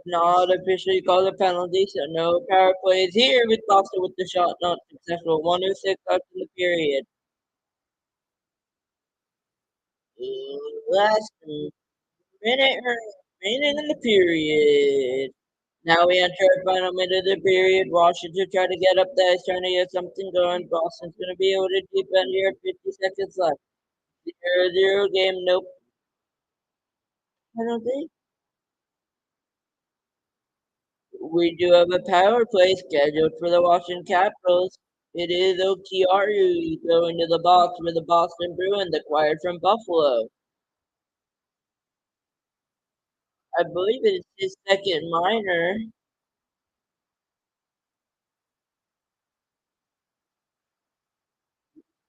not officially called a penalty, so no power plays here with Boston with the shot not successful. 1:06 left in the period. Last minute, minute in the period. Now we enter our final minute of the period. Washington trying to get up the ice, trying to get something going. Boston's going to be able to defend here. 50 seconds left. 0-0 game, no penalty. We do have a power play scheduled for the Washington Capitals. It is Okiaru going to the box for the Boston Bruins, acquired from Buffalo. I believe it is his second minor.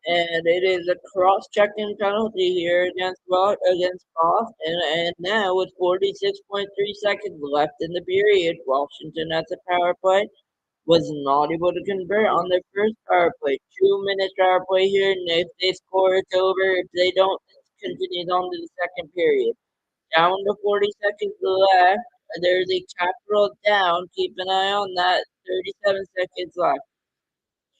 And it is a cross-checking penalty here against Boston. And now with 46.3 seconds left in the period, Washington at the power play was not able to convert on their first power play. 2 minute power play here, and if they score, it's over. If they don't, it continues on to the second period. Down to 40 seconds left. There's a capital down. Keep an eye on that. 37 seconds left.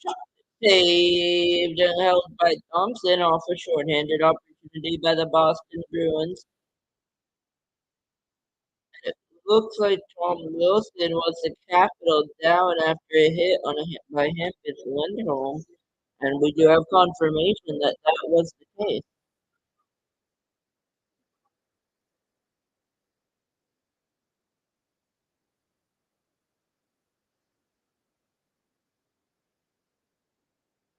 Shot saved and held by Thompson off a shorthanded opportunity by the Boston Bruins. It looks like Tom Wilson was the capital down after a hit on a hit by Hampus Lindholm. And we do have confirmation that that was the case.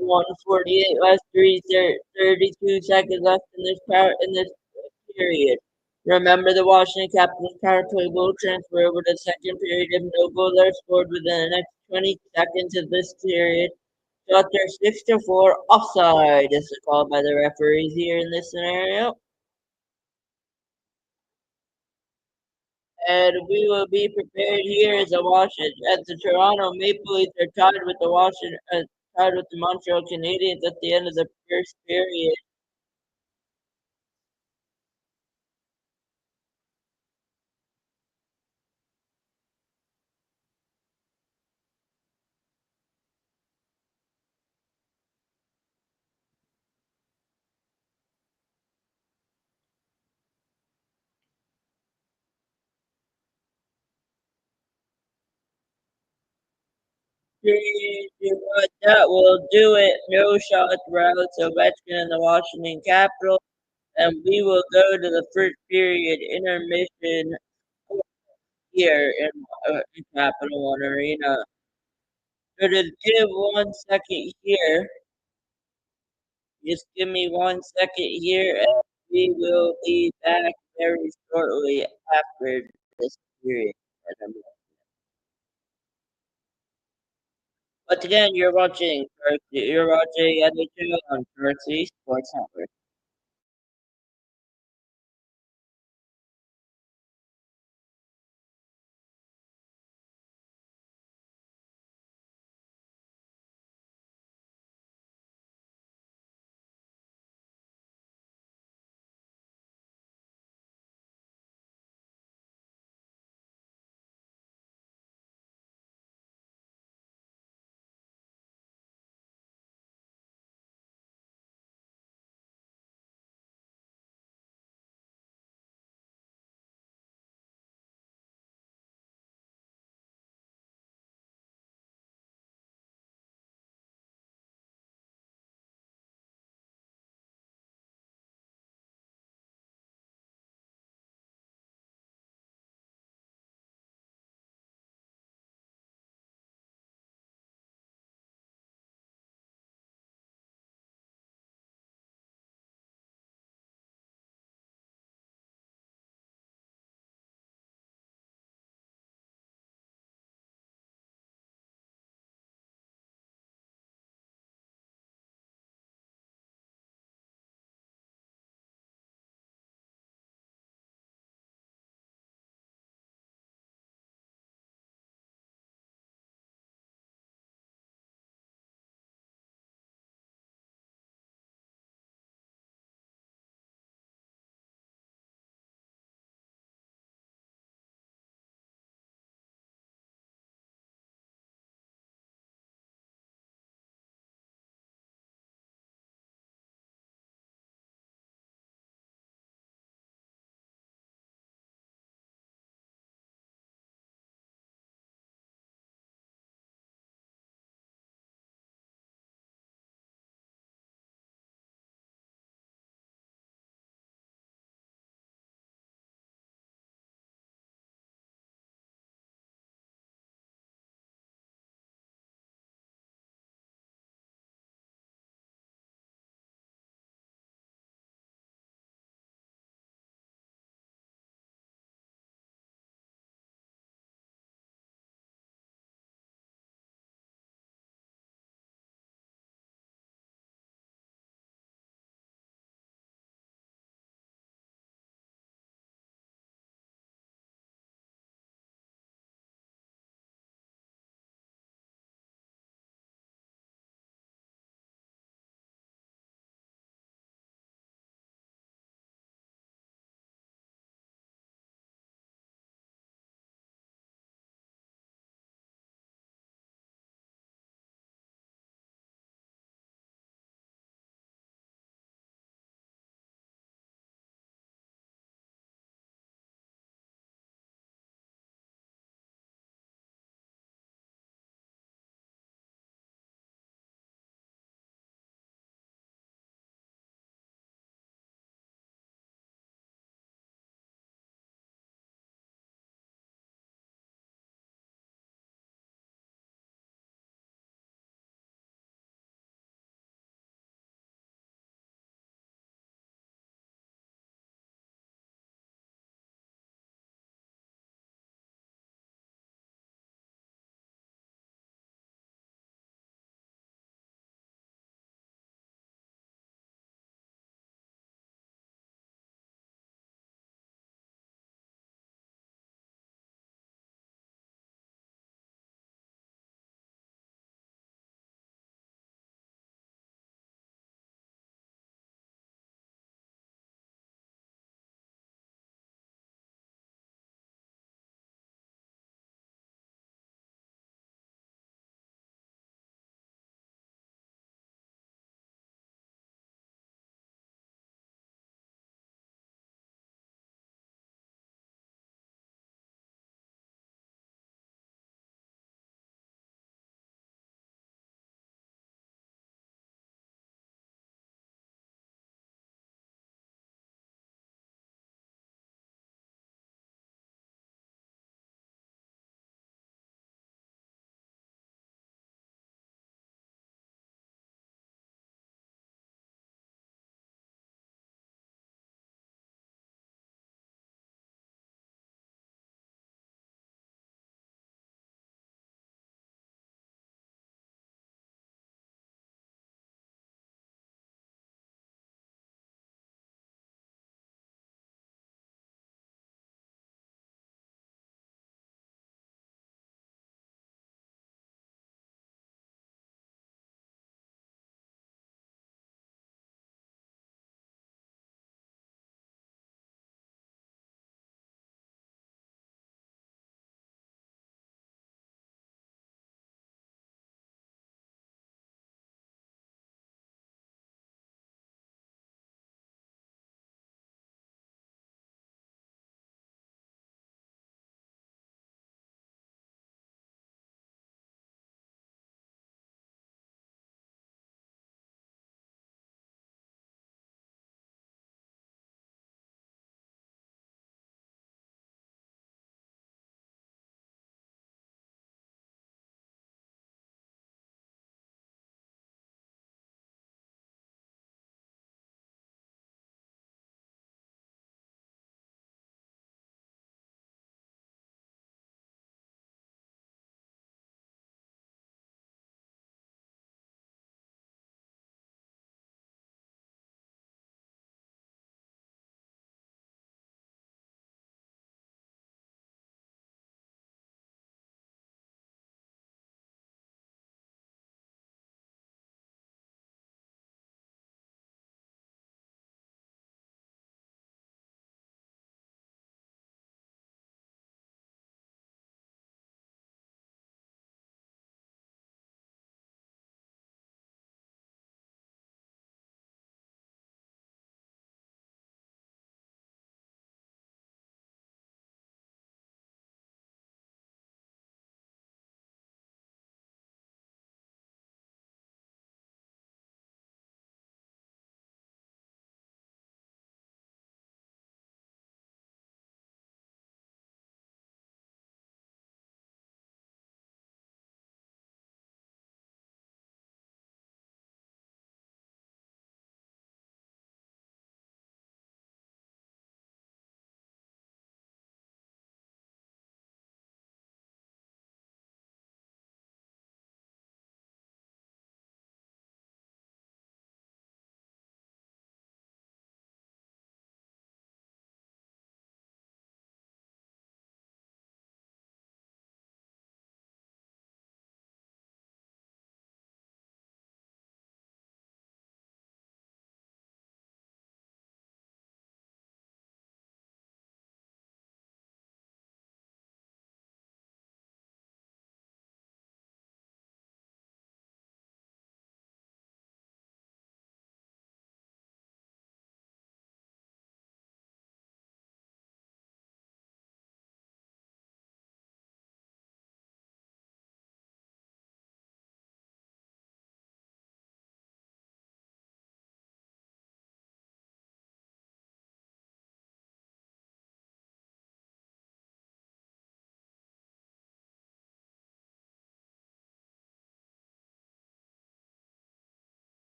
One 48 last 32 seconds left in this period. Remember, the Washington Capitals power play will transfer over to the second period if no goals are scored within the next 20 seconds of this period. So after 6-4, offside is the call by the referees here in this scenario. And we will be prepared here as the Toronto Maple Leafs are tied with the Montreal Canadiens at the end of the first period. But that will do it. No shot routes Ovechkin and the Washington Capitals, and we will go to the first period intermission here in Capital One Arena. So to give 1 second here, just give me 1 second here, and we will be back very shortly after this period. But again, you're watching NHL on Jersey Sports Network.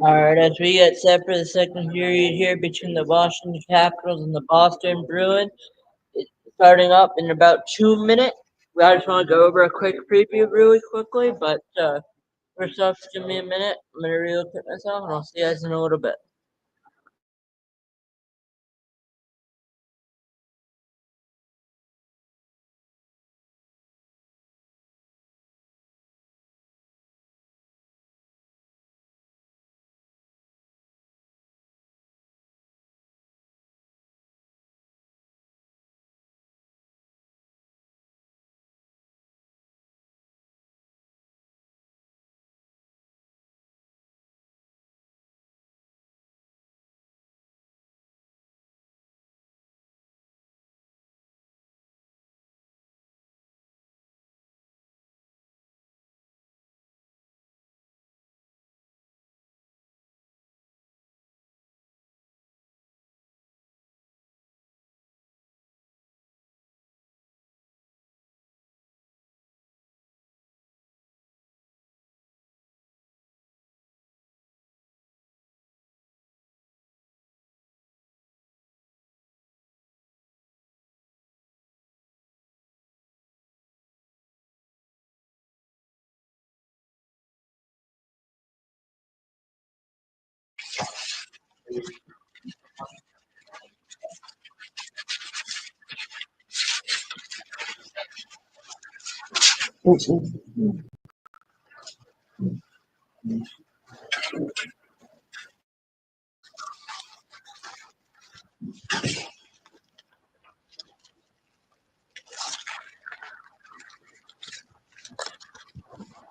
Alright, as we get set for the second period here between the Washington Capitals and the Boston Bruins, it's starting up in about 2 minutes. I just want to go over a quick preview really quickly, but first off, just give me a minute. I'm going to relook at myself, and I'll see you guys in a little bit.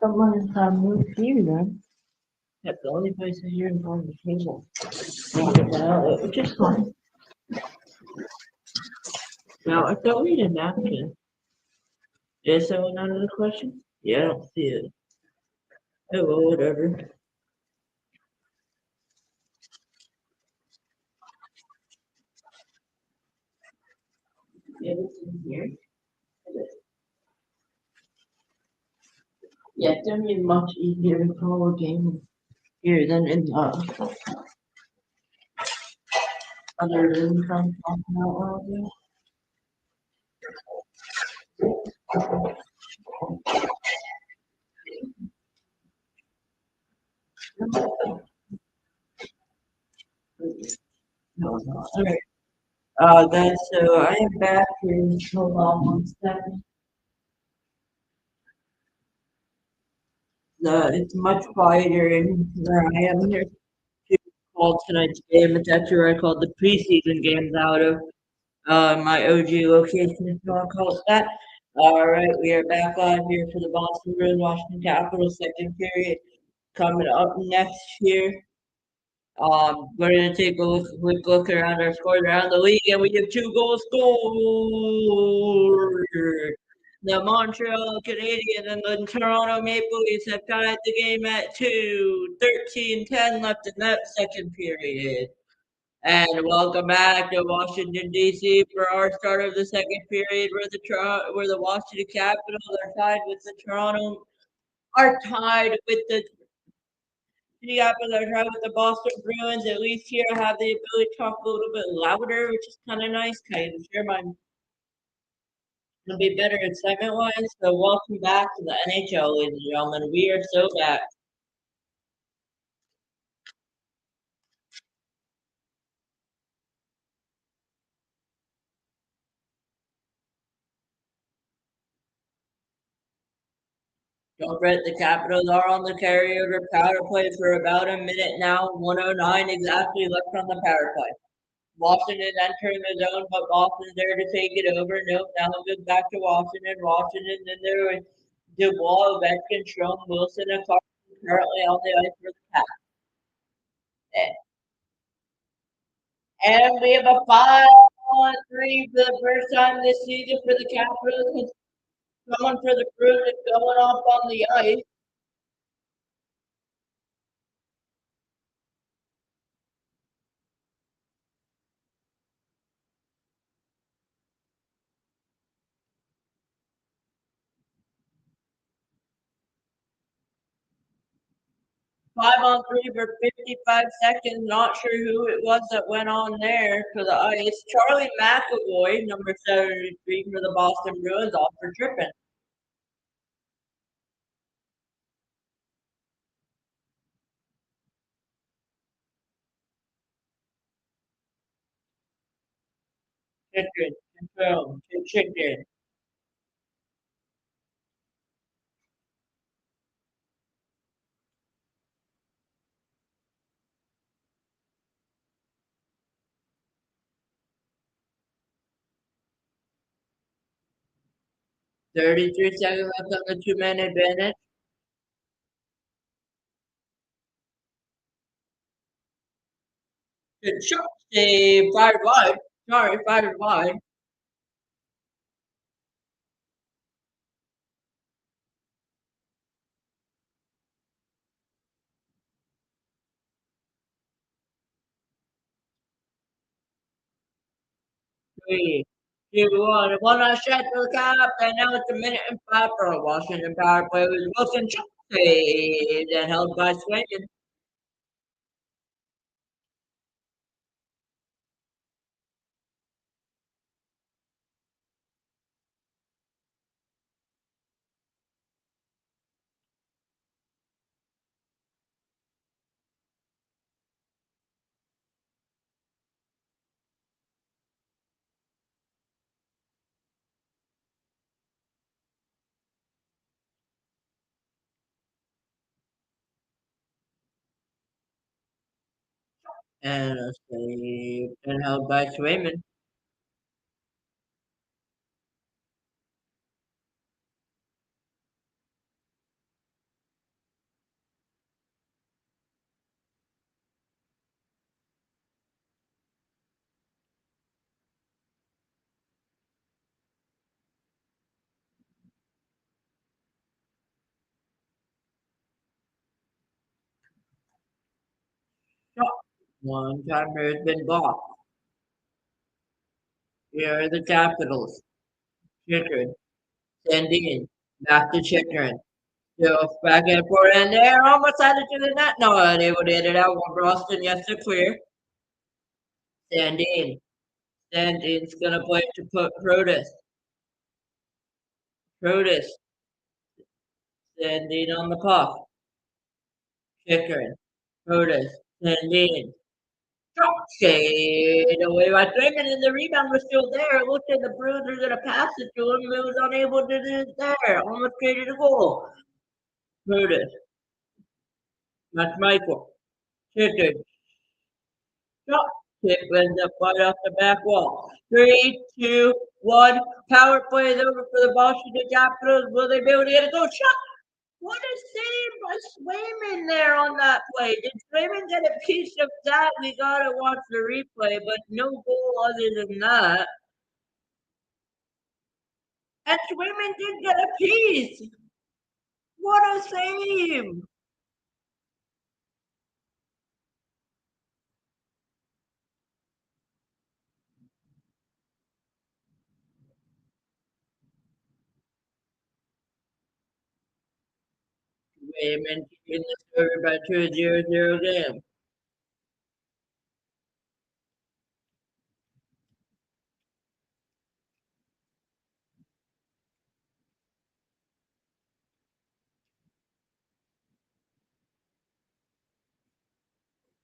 Someone moved here, man. That's the only place that you're on the table. Which is fine. Now, I thought we had a napkin. Is someone out of the question? Yeah, I don't see it. Oh, well, whatever. Yeah, this is here. Yeah, it's gonna be much easier to follow a game here than in other rooms I'm talking about earlier. No, no. Alright. Guys, so I am back here. Hold on 1 second. It's much quieter in where I am here. Called tonight's game. It's actually where I called the preseason games out of my OG location, if you want to call it that. All right, we are back live here for the Boston Bruins Washington Capitals second period. Coming up next here, we're going to take a quick look around our scores around the league, and we have 2 goals scored. The Montreal Canadiens and the Toronto Maple Leafs have tied the game at 2. 13-10 left in that second period. And welcome back to Washington D.C. for our start of the second period, where the Washington Capitals are tied with the Boston Bruins. At least here I have the ability to talk a little bit louder, which is kind of nice. Kind of sure mine gonna be better excitement wise. So welcome back to the NHL, ladies and gentlemen. We are so back. Don't forget the Capitals are on the carryover power play for about a minute now. 109 exactly left on the power play. Washington entering the zone, but Boston's there to take it over. Nope, now it goes back to Washington. Washington, then there was Dubois, Ovechkin, Strom, Wilson, and Carson currently on the ice for the Caps. And we have a 5-on-3 for the first time this season for the Capitals. Someone for the Bruins is going off on the ice. 5-on-3 for 55 seconds. Not sure who it was that went on there for the ice. Charlie McAvoy, number 73 for the Boston Bruins, off for tripping. Chicken. 33 seconds left on the two-man advantage. Good shot. Save. Fired wide. Sorry, fired wide. Three, two, one. One last shot to the cap, and now it's a minute and 5 for a Washington power play with Wilson shot saved and held by Swayman. And a save and held by Swayman. Shot. One timer has been blocked. Here are the Capitals. Chicken. Sandin. Back to Chicken. Still back and forth, and they're almost had it to the net. No, unable to hit it out. Boston, yes, to clear. Sandin. Sandin's gonna play to put Protus. Protus. Sandin on the puck. Chicken. Protus. Sandin. Shot shade away by Swayman, and the rebound was still there. It looked like the Bruins were gonna pass it to him, but was unable to do it there. Almost created a goal. Protus. That's Michael. Chicken. Shot. Tip ends up right off the back wall. 3, 2, 1. Power play is over for the Washington Capitals. Will they be able to get a goal? Shot. What a save by Swayman there on that play. Did Swayman get a piece of that? We gotta watch the replay, but no goal other than that. And Swayman did get a piece. What a save! Swayman keeping the score by 2-0 game.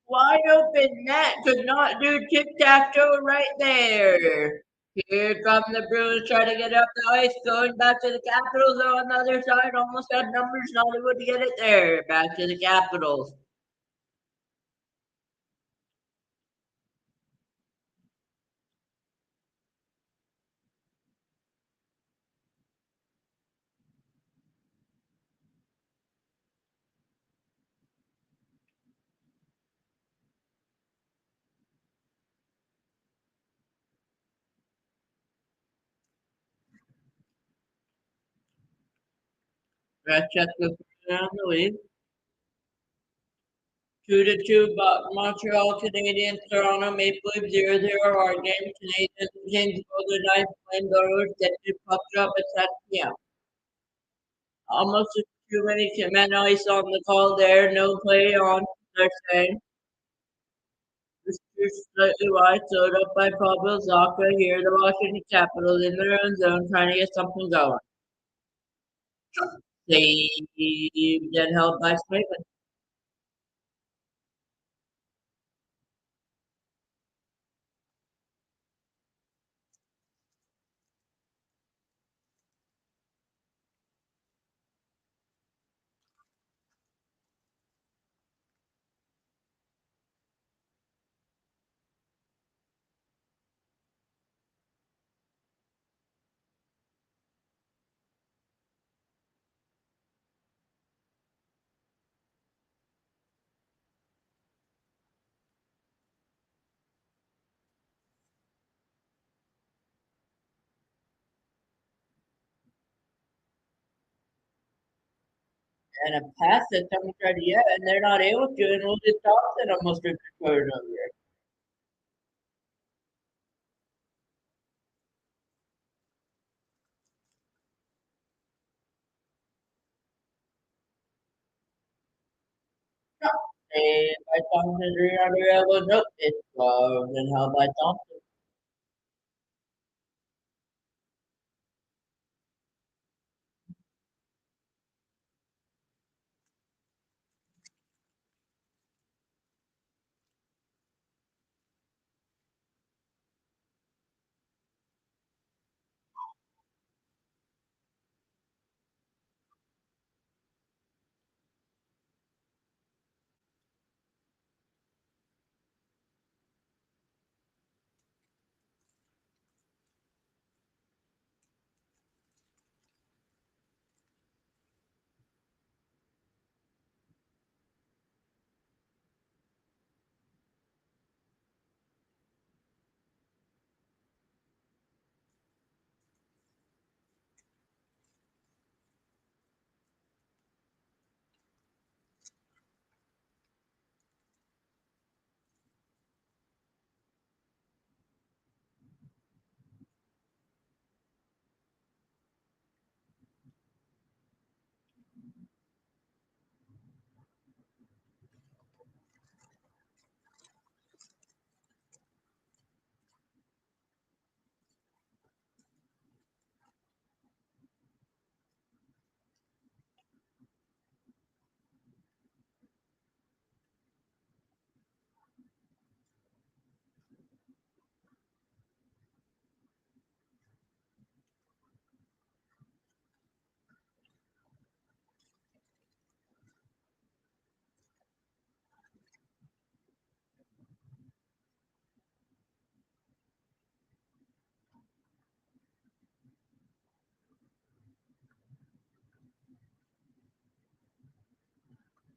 Wide open net, could not do tic-tac-toe right there. Here come the Bruins trying to get up the ice, going back to the Capitals on the other side. Almost had numbers, not able to get it there. Back to the Capitals. Red check the on the lead. 2-2, but Montreal Canadiens, Toronto Maple Leafs 0-0 our game. Canadiens, James Golden Knights, Flame Goers, get to puck drop at 7 p.m. Almost a too many men ice on the call there. No play on. They're saying. This is slightly wide, slowed up by Pablo Zaka here. The Washington Capitals in their own zone trying to get something going. Saved and held by Smith. And a pass that someone tried to get, and they're not able to, and we'll get Thompson almost recorded over here. Saved by Thompson, under elbow. Nope, it's gloved and held by Thompson.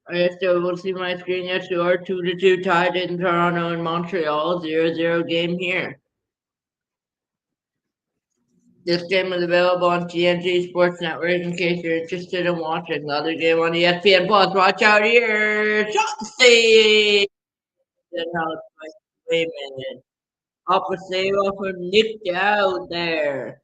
I still able to see my screen. Yes, you are 2-2 tied in Toronto and Montreal. 0-0 game here. This game is available on TNT Sports Network in case you're interested in watching. The other game on ESPN Plus. Watch out here. Shot save. Then wait a minute. Up a save off of Nick out there.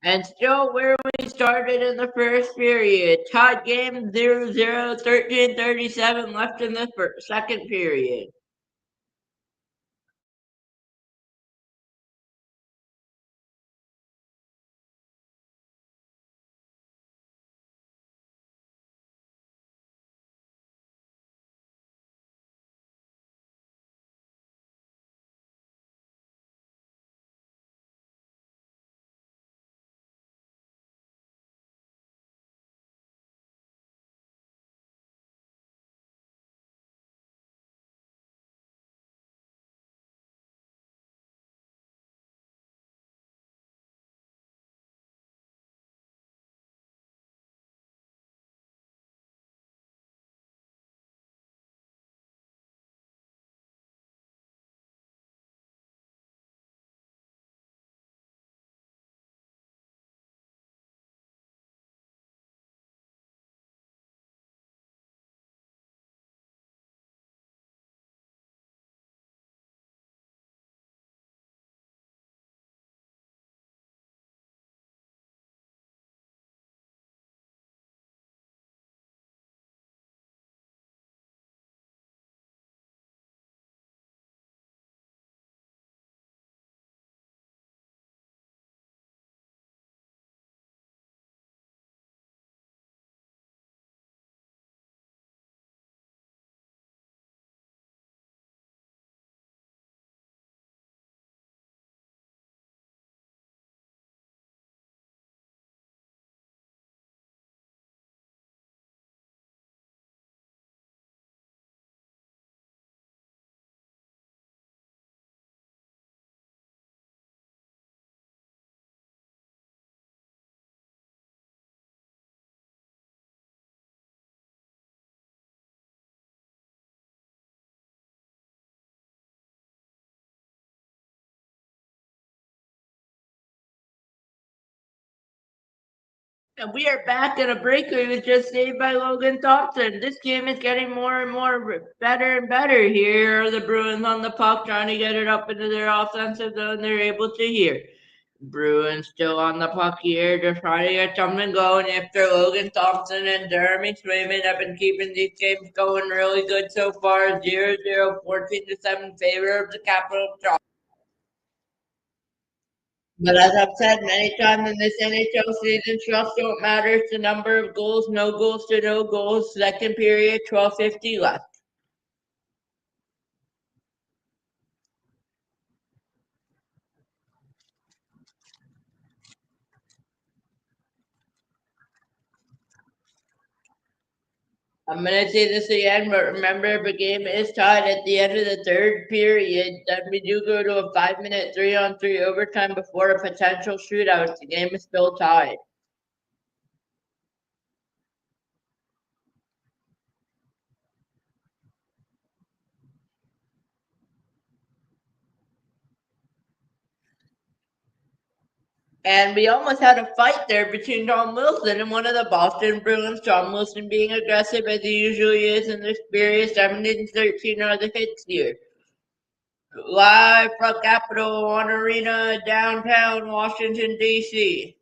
And still where we started in the first period. Tied game 0-0, 13:37 left in the second period. And we are back in a breakaway was just saved by Logan Thompson. This game is getting more and more better and better. Here are the Bruins on the puck trying to get it up into their offensive zone. They're able to here. Bruins still on the puck here, just trying to get something going after Logan Thompson and Jeremy Swayman have been keeping these games going really good so far. 0-0, 14-7 favor of the Capitals. But as I've said many times in this NHL season, shots don't matter. It's the number of goals, no goals to no goals. Second period, 12:50 left. I'm going to say this again, but remember, if a game is tied at the end of the third period, then we do go to a 5-minute 3-on-3 overtime before a potential shootout. The game is still tied. And we almost had a fight there between Tom Wilson and one of the Boston Bruins. Tom Wilson being aggressive as he usually is in this period. 17-13 are the hits here. Live from Capital One Arena, downtown Washington, D.C.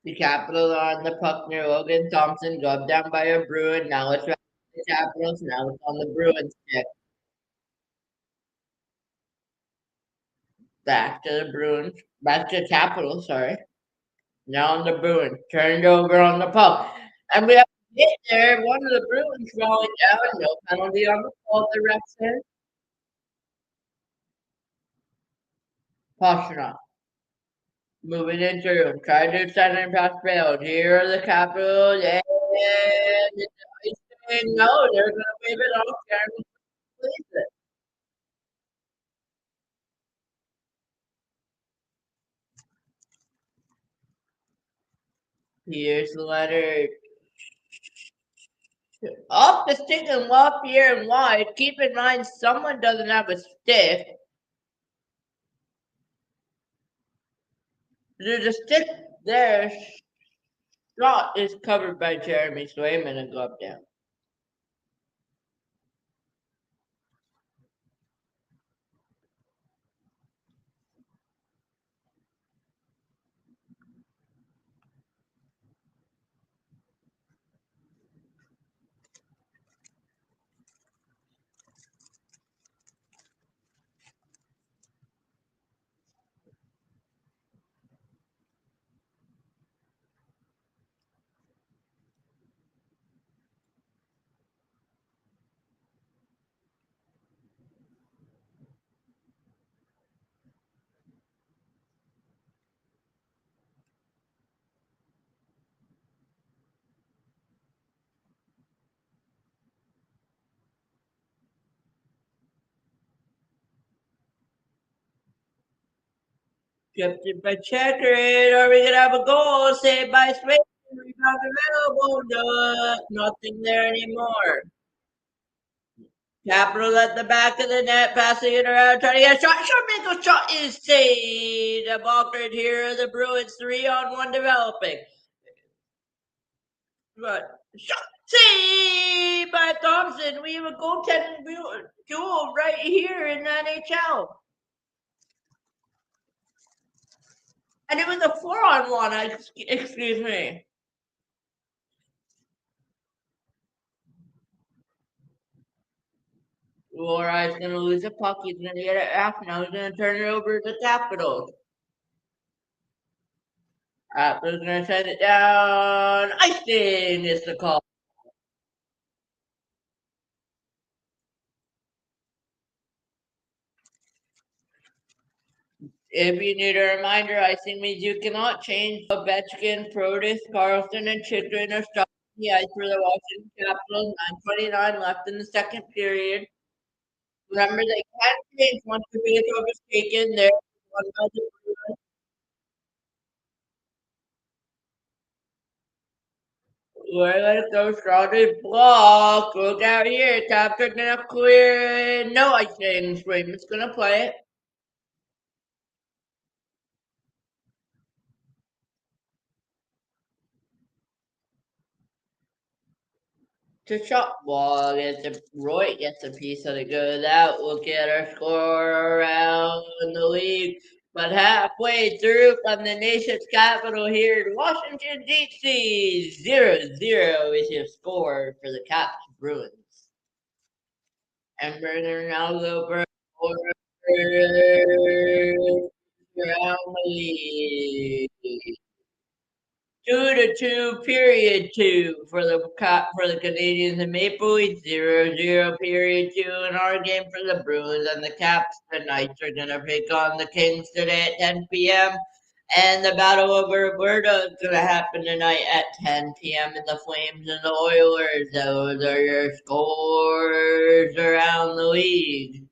The Capitals are on the puck near Logan Thompson, gloved down by a Bruin. Now it's back to the Capitals. Now it's on the Bruins stick. Back to the Bruins. Back to the Capitals, sorry. Now on the Bruins. Turned over on the puck. And we have a hit there. One of the Bruins falling down. No penalty on the call. The ref said. Pastrnak. Moving into room. Trying to send him past failed. Here are the Capitals. And it's saying no, they're going to wave it off. Jeremy plays it. Here's the letter. Off the stick and left here and wide. Keep in mind, someone doesn't have a stick. There's a stick there. Shot is covered by Jeremy Swayman and glove down. Captain by Chakrin. Are we going to have a goal? Saved by Swayman. Rebound available. No, nothing there anymore. Capital at the back of the net, passing it around, trying to get a shot. Sharpenko shot is saved. A ball right here. The Bruins 3-on-1 developing. But shot saved by Thompson. We have a goaltending duel right here in the NHL. And it was a 4-on-1, excuse me. Lori's going to lose a puck. He's going to get it back. Now he's going to turn it over to the Capitals. Capitals going to send it down. Icing is the call. If you need a reminder, icing means you cannot change. Ovechkin, Protis, Carlson, and Chitrin are stuck on the ice for the Washington Capitals. 9:29 left in the second period. Remember, they can't change once the vehicle was taken. There, one by the we're gonna go started block. Look out here. Captain gonna clear it. No icing. Raymond's gonna play it. To shot ball gets a Roy gets a piece of it goes out. We'll get our score around the league. But halfway through from the nation's capital here in Washington D.C. 0-0 is your score for the Caps Bruins. And Brenner now over around the league. 2-2, period two for the Canadians and Maple Leafs. 0-0, period two in our game for the Bruins and the Caps. The Knights are gonna pick on the Kings today at 10 p.m. And the battle over Alberta is gonna happen tonight at 10 p.m. And the Flames and the Oilers. Those are your scores around the league.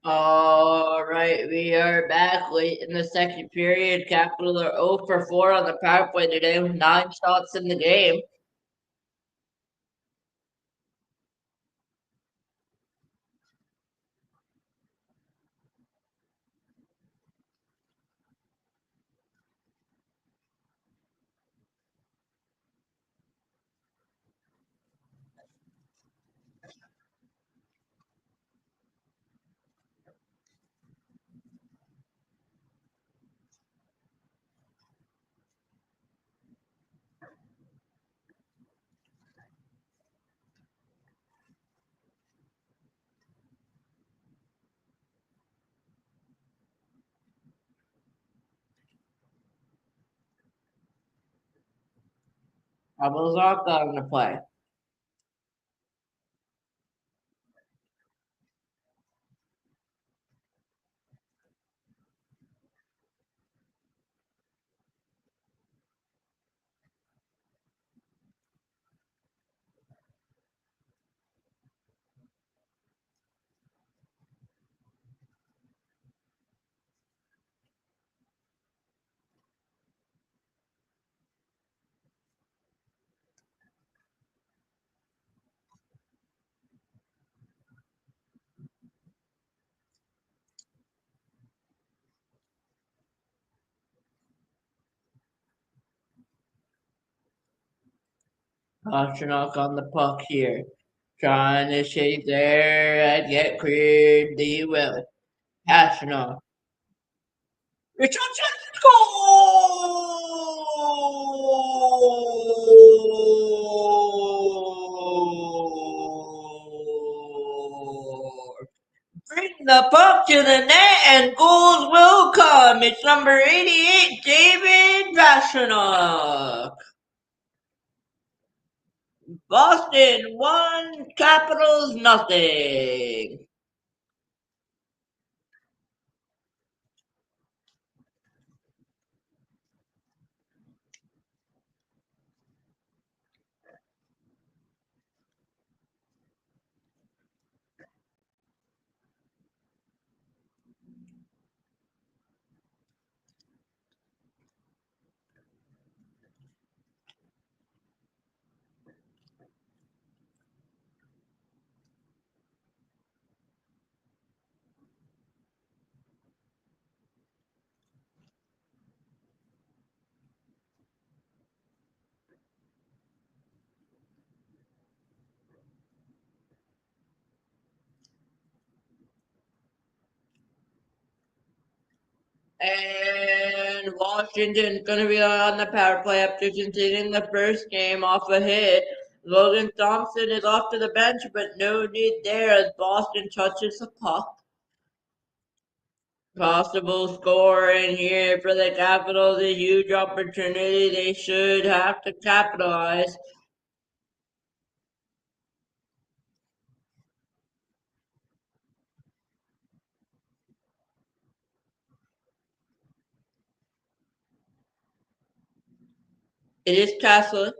All right, we are back late in the second period. Capitals are 0 for 4 on the power play today with 9 shots in the game. Pavelzak on the play. Pastrnak on the puck here. Trying to shake there and get cleared. The will. Pastrnak. Richard goal! Bring the puck to the net and goals will come. It's number 88, David Pastrnak. Boston 1, Capitals nothing. And Washington's going to be on the power play after conceding the first game off a hit. Logan Thompson is off to the bench, but no need there as Boston touches the puck. Possible score in here for the Capitals, a huge opportunity they should have to capitalize. It is Catholic.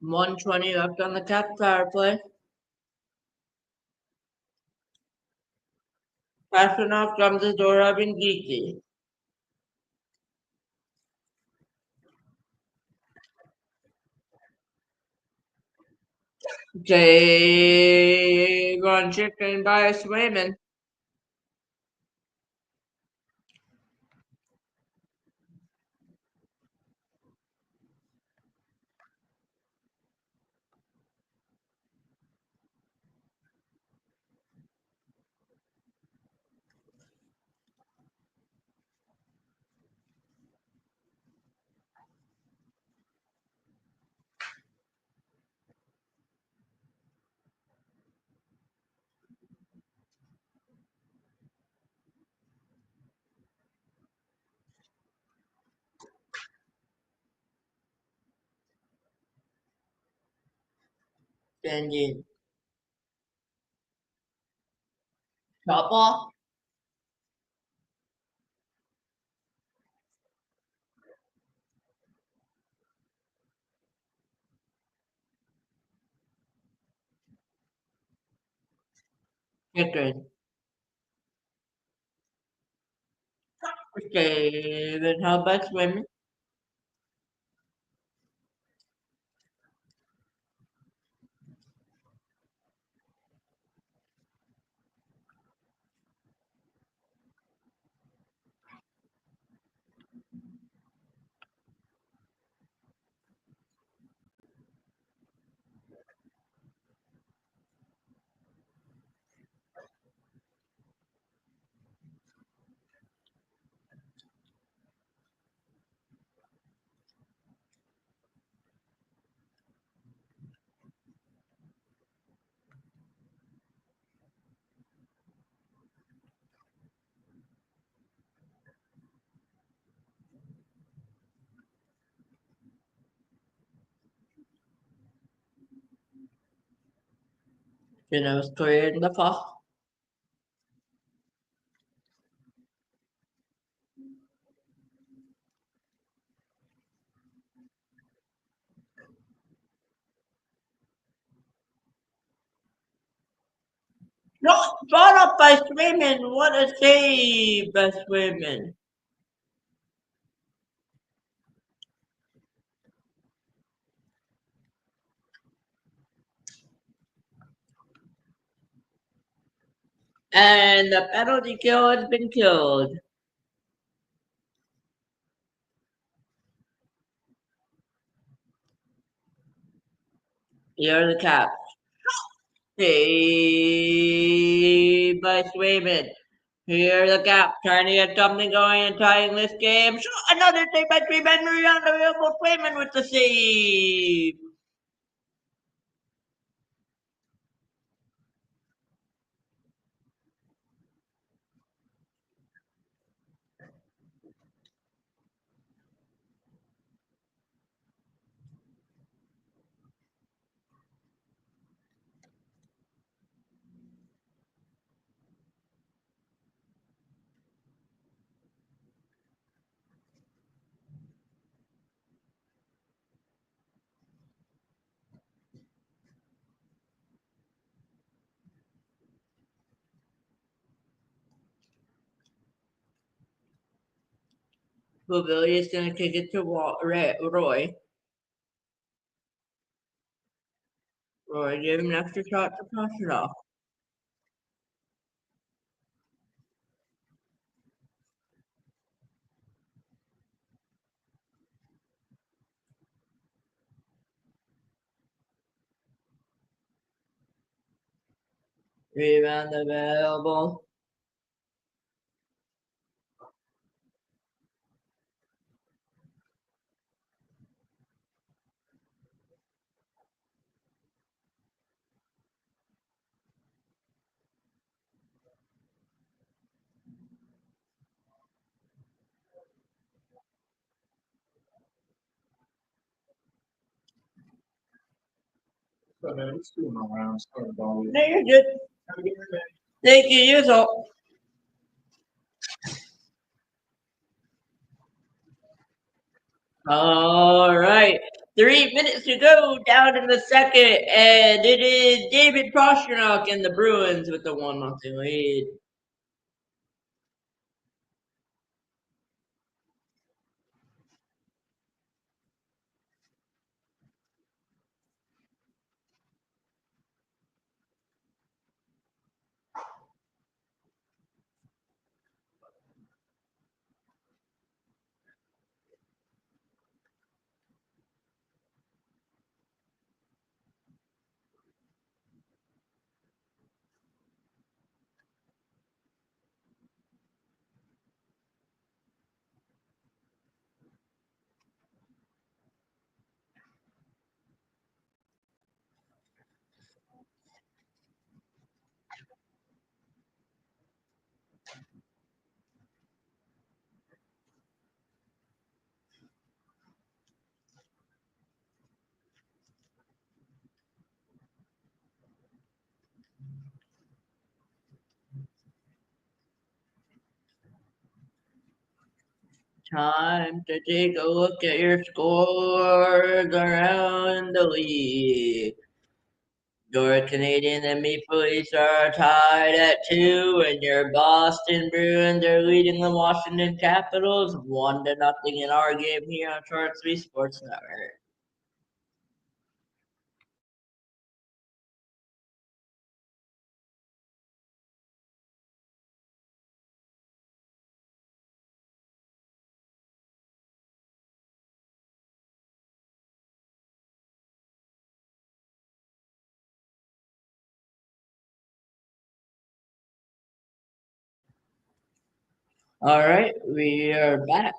.120 left on the Cap power play. Passing off comes the door of Geeky. Save on chicken by Swayman. Sending top off. Chicken. Save and how about Swayman? Was cleared in the fall. No, brought up by Swayman. What a save by Swayman. And the penalty kill has been killed. Here are the Caps. Saved by Swayman. Here are the Caps trying to get something going and tying this game. Another save by Swayman. Miranda Swayman with the save. Pavilion's gonna kick it to Roy. Roy, give him an extra shot to pass it off. Rebound available. No, you're good. Thank you, you're all. All right. 3 minutes to go down in the second, and it is David Pastrnak and the Bruins with the 1-0 lead. Time to take a look at your scores around the league. Your Canadian and Maple Leafs are tied at 2, and your Boston Bruins are leading the Washington Capitals 1-0 in our game here on Short Three Sports Network. All right, we are back.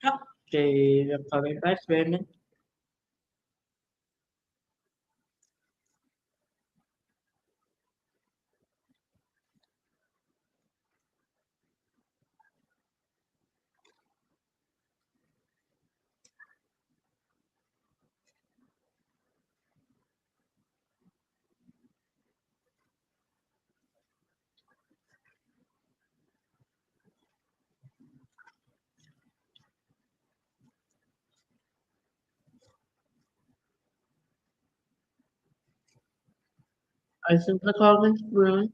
Top Dave, coming back, Brandon. I think the call is Bruins.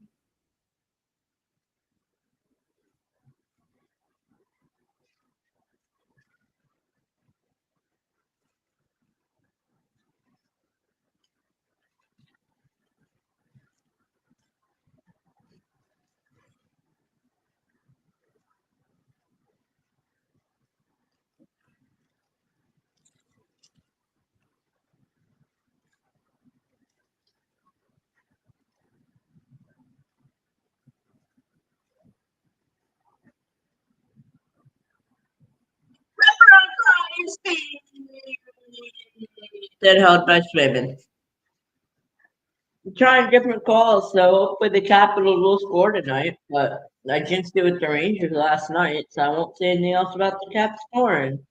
Then held by swimming. Trying different calls, so hopefully the Capitals will score tonight. But I jinxed it with the Rangers last night, so I won't say anything else about the Caps scoring.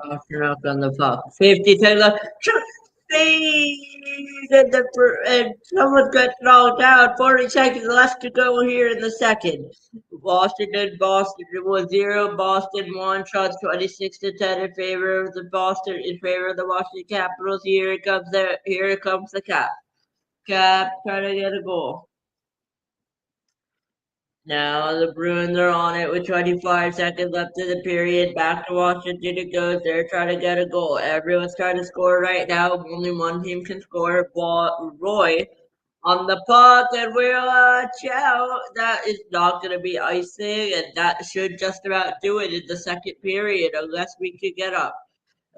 Crossing up on the puck. 50 left. Speed! And someone got knocked down. 40 seconds left to go here in the second. Boston it was 0. Boston 1. Shots 26-10 in favor of the Boston, in favor of the Washington Capitals. Here comes the Cap. Cap trying to get a goal. Now the Bruins are on it with 25 seconds left in the period. Back to Washington it goes. They're trying to get a goal. Everyone's trying to score right now. Only one team can score. Roy on the puck, and we'll watch out. That is not going to be icing, and that should just about do it in the second period, unless we can get up.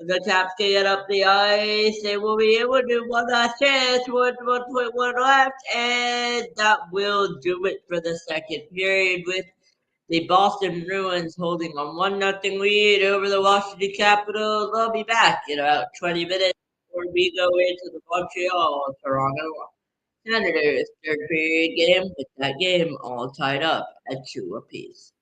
The Caps can get up the ice. They will be able to do one last chance. 1.1 left, and that will do it for the second period with the Boston Bruins holding a 1-0 lead over the Washington Capitals. They'll be back in about 20 minutes before we go into the Montreal Toronto Senators third period game, with that game all tied up at 2 apiece.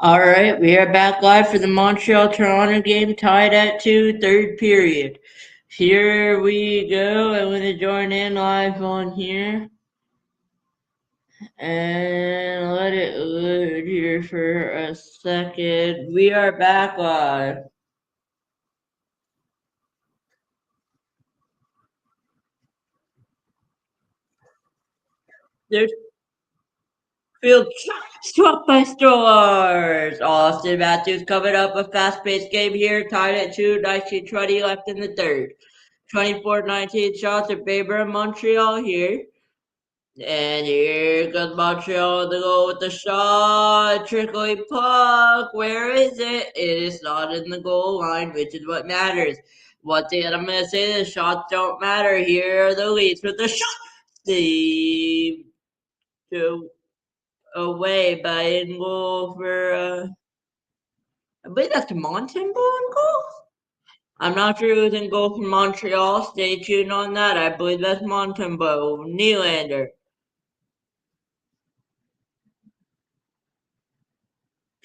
All right, we are back live for the Montreal Toronto game, tied at 2, third period. Here we go. I'm going to join in live on here and let it load here for a second. We are back live. There's field struck by Stars. Austin Matthews coming up a fast-paced game here, tied at 2, 19:20 left in the third. 24-19 shots of Faber and Montreal here. And here comes Montreal to go with the shot. Trickling puck. Where is it? It is not in the goal line, which is what matters. One thing that I'm going to say, the shots don't matter. Here are the Leafs with the shot. Steve to away by in goal for, I believe that's Montembeau in goal. I'm not sure who's in goal for Montreal. Stay tuned on that. I believe that's Montembeau. Nylander.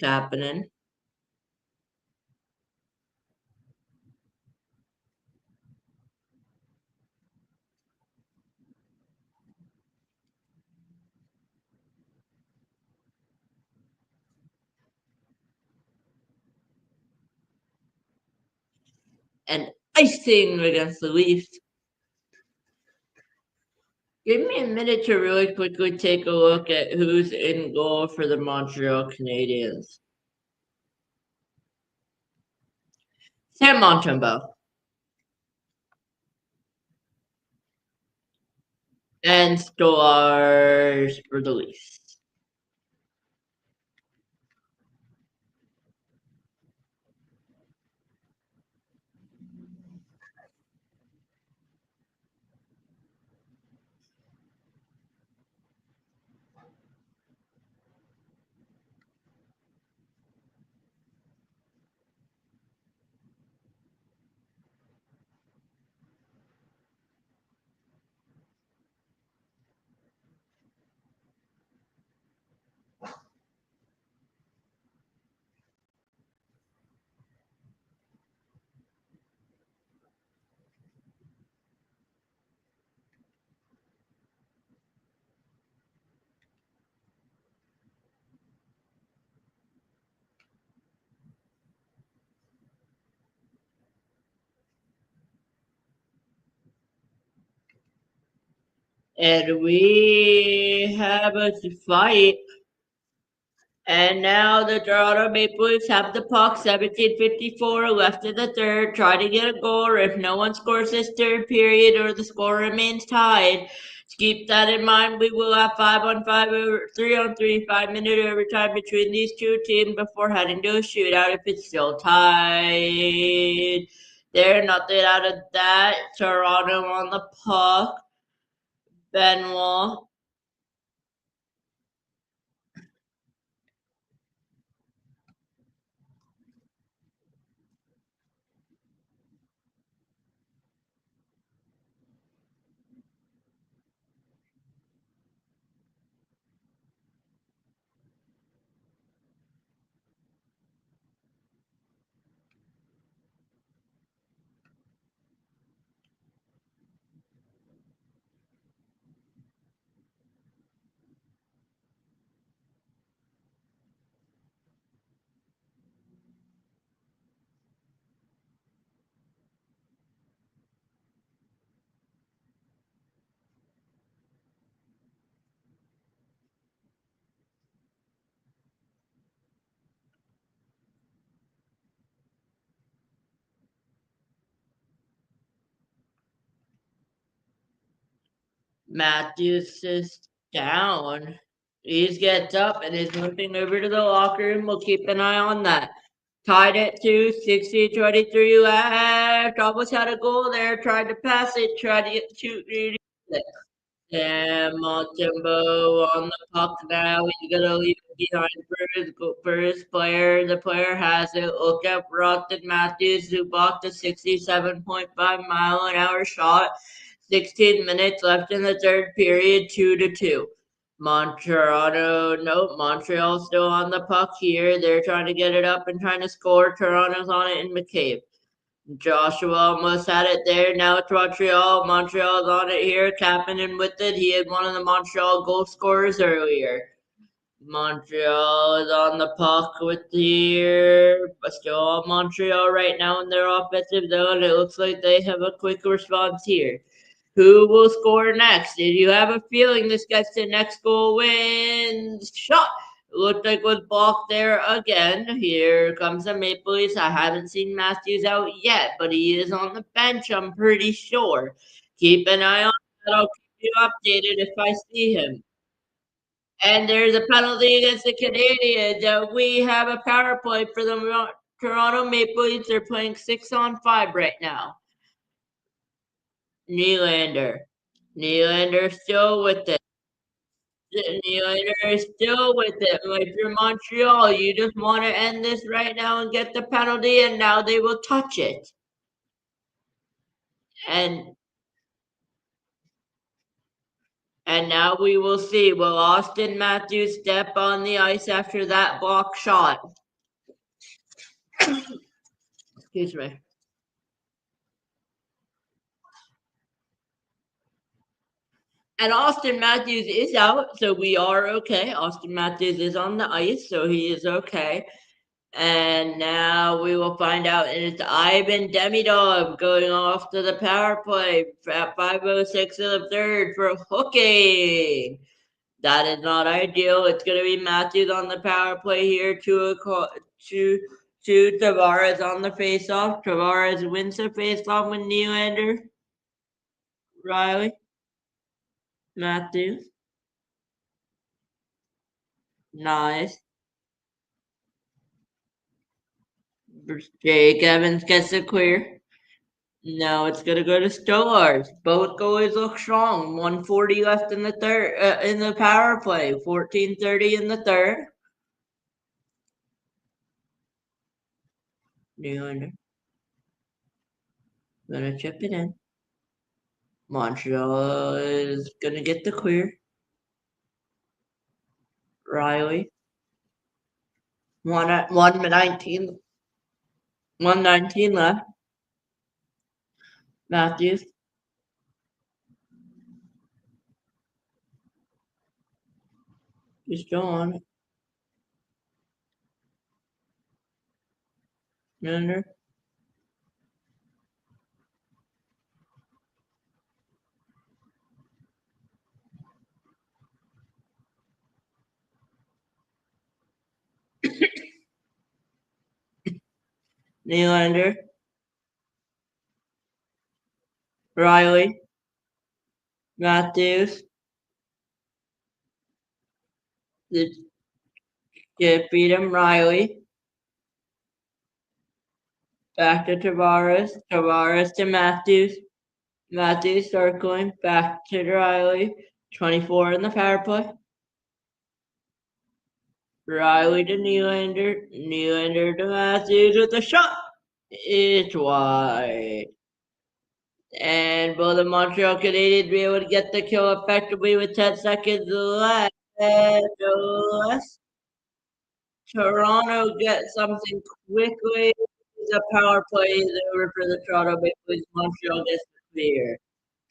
Happening. And icing against the Leafs. Give me a minute to really quickly take a look at who's in goal for the Montreal Canadiens. Sam Montembeau. And Stars for the Leafs. And we have a fight. And now the Toronto Maple Leafs have the puck, 17:54 left in the third. Try to get a goal. If no one scores this third period or the score remains tied, keep that in mind. We will have 5-on-5 or 3-on-3, 5-minute overtime between these two teams before heading to a shootout if it's still tied. There, nothing out of that. Toronto on the puck. Benoit. Matthews is down. He gets up and is limping over to the locker room. We'll keep an eye on that. Tied at 2, 60-23 left. Almost had a goal there. Tried to pass it. Tried to get shoot. And Montembeau on the puck now. He's going to leave it behind for his player. The player has it. Look at Rockton Matthews, who blocked a 67.5-mile-an-hour shot. 16 minutes left in the third period, 2-2. Montreal's still on the puck here. They're trying to get it up and trying to score. Toronto's on it in McCabe. Joshua almost had it there. Now it's Montreal. Montreal's on it here. Kapanen with it. He had one of the Montreal goal scorers earlier. Montreal is on the puck with here, but still on Montreal right now in their offensive zone. It looks like they have a quick response here. Who will score next? Did you have a feeling this gets the next goal wins? Shot! Looked like was blocked there again. Here comes the Maple Leafs. I haven't seen Matthews out yet, but he is on the bench, I'm pretty sure. Keep an eye on that. I'll keep you updated if I see him. And there's a penalty against the Canadiens. We have a power play for the Toronto Maple Leafs. They're playing 6-on-5 right now. Nylander. Nylander still with it. Nylander is still with it. If you're Montreal, you just want to end this right now and get the penalty, and now they will touch it. And now we will see. Will Austin Matthews step on the ice after that block shot? Excuse me. And Austin Matthews is out, so we are okay. Austin Matthews is on the ice, so he is okay. And now we will find out. And it's Ivan Demidov going off to the power play at 5:06 of the third for hooking. That is not ideal. It's going to be Matthews on the power play here. To Tavares on the faceoff. Tavares wins the faceoff with Nylander. Riley. Matthews. Nice. Jake Evans gets the clear. No, it's gonna go to Stars. Both goalies look strong. 140 left in the third, in the power play. 14:30 in the third. Nylander gonna chip it in. Montreal is gonna get the clear. Riley. 119. 119 left. Matthews. He's still on it. Nylander. Nylander. Riley. Matthews. Get beat him. Riley. Back to Tavares. Tavares to Matthews. Matthews circling. Back to Riley. 24 in the power play. Riley to Nylander. Nylander to Matthews with a shot. It's wide. And will the Montreal Canadiens be able to get the kill effectively with 10 seconds left? Toronto gets something quickly. The power play is over for the Toronto Maple Leafs. Montreal gets the clear.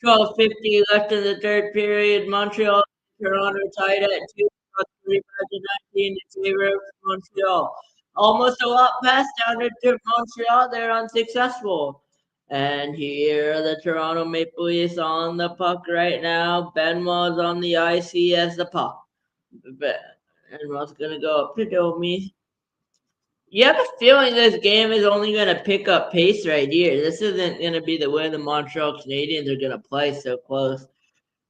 12:50 left in the third period. Montreal and Toronto tied at 2, 35-19 in favor of Montreal. Almost a lot passed down to Montreal. They're unsuccessful. And here are the Toronto Maple Leafs on the puck right now. Benoit's on the ice. He has the puck. Benoit's going to go up to Domi. You have a feeling this game is only going to pick up pace right here. This isn't going to be the way the Montreal Canadiens are going to play so close.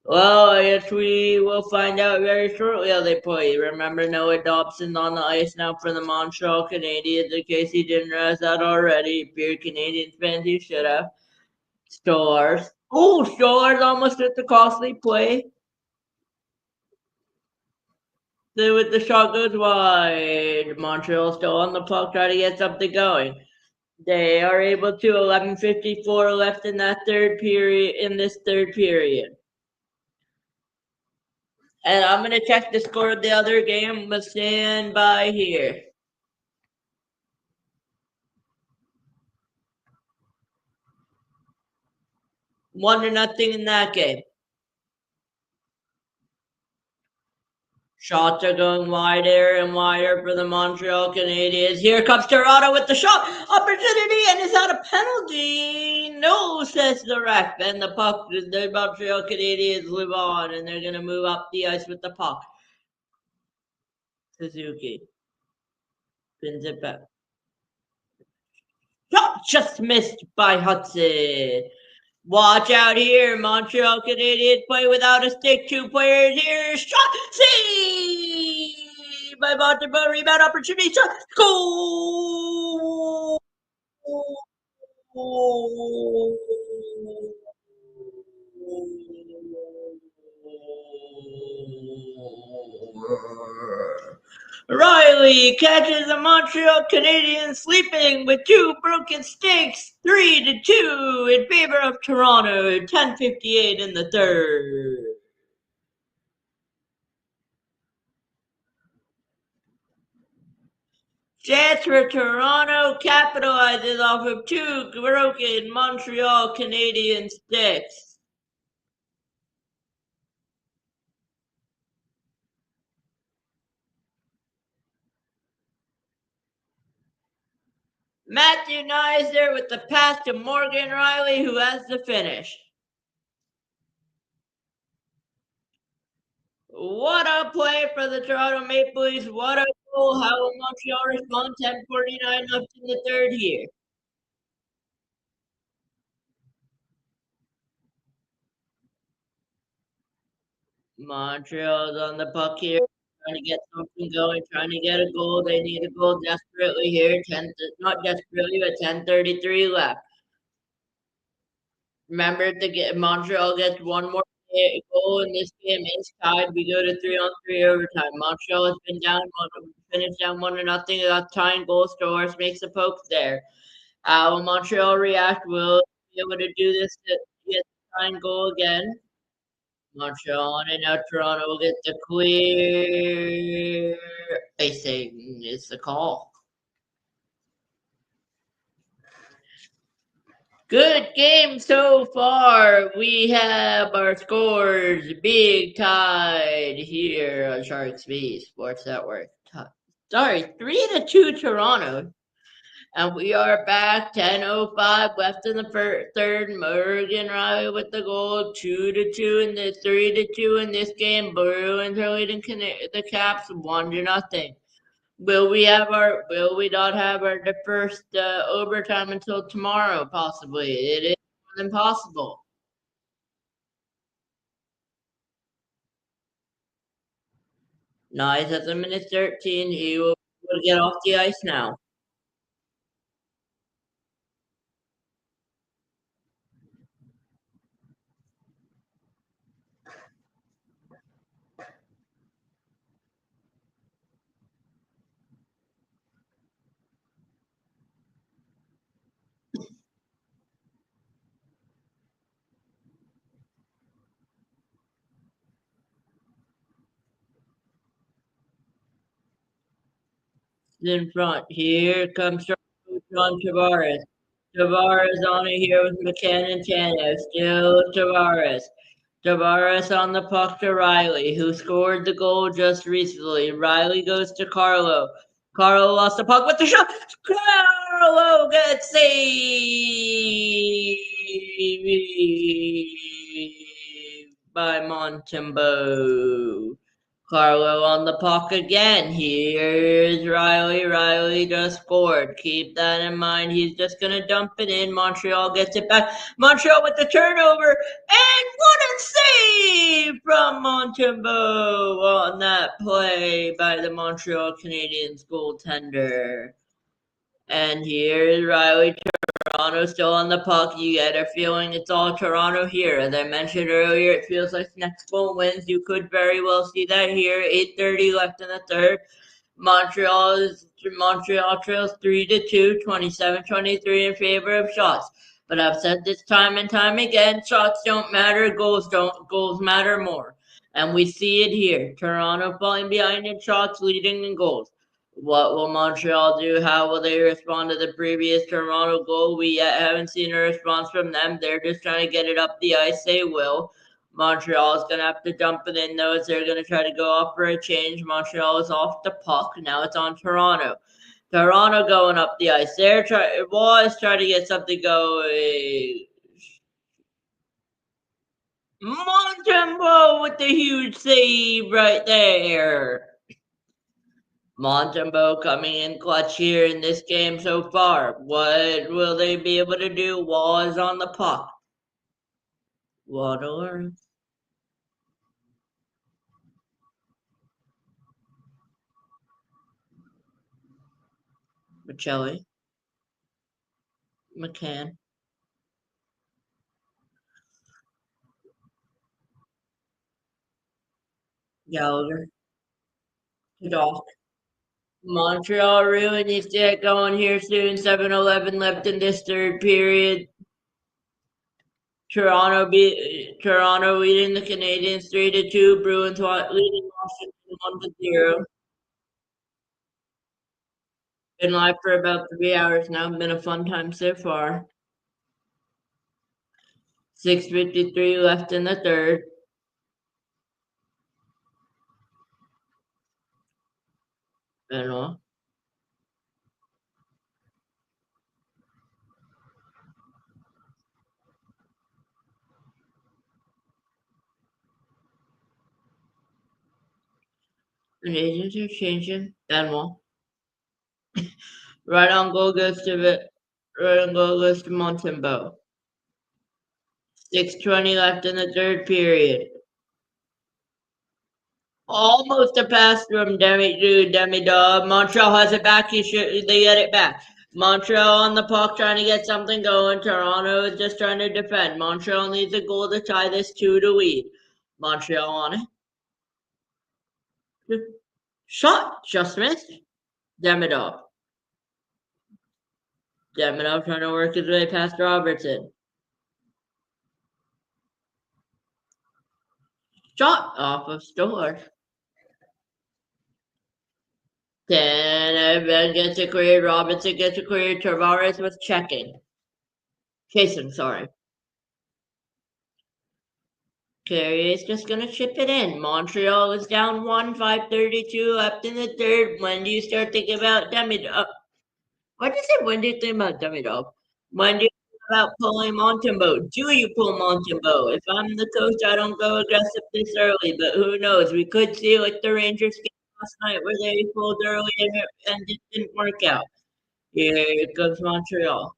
Well, I guess we will find out very shortly how they play. Remember, Noah Dobson on the ice now for the Montreal Canadiens, in case he didn't realize that already. If you're Canadiens fans, you should have. Stars. Oh, Stars almost hit the costly play. Then with the shot goes wide. Montreal still on the puck, trying to get something going. They are able to. 11:54 left in that third period. In this third period. And I'm going to check the score of the other game, but stand by here. 1-0 in that game. Shots are going wider and wider for the Montreal Canadiens. Here comes Toronto with the shot opportunity, and is that a penalty? No, says the ref. And the puck, the Montreal Canadiens live on, and they're going to move up the ice with the puck. Suzuki pins it back. Shot just missed by Hudson. Watch out here. Montreal Canadiens play without a stick. 2 players here. Shot. Save by Montreal. Rebound opportunity. Shot. Goal. Riley catches the Montreal Canadiens sleeping with 2 broken sticks, 3-2 in favor of Toronto. 10:58 in the third. Chance for Toronto capitalizes off of 2 broken Montreal Canadiens sticks. Matthew Nizer with the pass to Morgan Riley, who has the finish. What a play for the Toronto Maple Leafs. What a goal. How will Montreal respond? 10:49 left in the third here. Montreal's on the puck here, trying to get something going, trying to get a goal. They need a goal desperately here. Not desperately, but 10:33 left. Remember, Montreal gets one more goal in this game is tied. We go to 3-on-3 overtime. Montreal has been down, finished down 1-0. That tying goal. Stores makes the poke there. How will Montreal react? Will be able to do this to get the tying goal again? Montreal on it now. Toronto will get the clear. Icing is the call. Good game so far. We have our scores big tied here on Sharks V Sports Network. Sorry, 3-2 Toronto. And we are back. 10:05 left in the third. Morgan Riley with the goal. 2-2 in the 3-2 in this game. Bruins are leading the Caps 1-0. Will we not have the first overtime until tomorrow? Possibly. It is more than possible. Nice at the minute 13. He will get off the ice now. In front. Here comes John Tavares. Tavares on it here with McCann and Tanev. Still Tavares. Tavares on the puck to Riley, who scored the goal just recently. Riley goes to Carlo. Carlo lost the puck with the shot. Carlo gets saved by Montembeault. Carlo on the puck again. Here's Riley. Riley just scored. Keep that in mind. He's just going to dump it in. Montreal gets it back. Montreal with the turnover. And what a save from Montembeault on that play by the Montreal Canadiens goaltender. And here's Riley. Toronto still on the puck. You get a feeling it's all Toronto here. As I mentioned earlier, it feels like next goal wins. You could very well see that here. 8:30 left in the third. Montreal trails 3-2, 27-23 in favor of shots. But I've said this time and time again, shots don't matter, goals matter more. And we see it here. Toronto falling behind in shots, leading in goals. What will Montreal do? How will they respond to the previous Toronto goal? We yet haven't seen a response from them. They're just trying to get it up the ice. They will. Montreal is going to have to dump it in, though, as they're going to try to go off for a change. Montreal is off the puck. Now it's on Toronto. Toronto going up the ice. They're trying to get something going. Montembeault with the huge save right there. Montembeault coming in clutch here in this game so far. What will they be able to do? Wall is on the puck. Waddler. Michelli. McCann. Gallagher. Dawk. Montreal really needs to get going here soon. 7:11 left in this third period. Toronto leading the Canadiens 3-2. Bruins leading Washington 1-0. Been live for about 3 hours now. Been a fun time so far. 6:53 left in the third. Benoit. Canadians are changing. Benoit. Right on goal goes to Montembeault. 6:20 left in the third period. Almost a pass from Demi Dub. Montreal has it back. They get it back. Montreal on the puck trying to get something going. Toronto is just trying to defend. Montreal needs a goal to tie this 2 to lead. Montreal on it. Shot just missed. Demidov. Demidov trying to work his way past Robertson. Shot off of Stoller. Then Evan gets it cleared. Robinson gets it cleared. Tavares was checking. Chasing, sorry. Carey is just going to chip it in. Montreal is down 1, 5:32 left in the third. When do you start thinking about Demidov? What is it? When do you think about Demidov? When do you think about pulling Montembeault? Do you pull Montembeault? If I'm the coach, I don't go aggressive this early, but who knows? We could see like the Rangers game last night where they pulled early and it didn't work out. Here comes Montreal.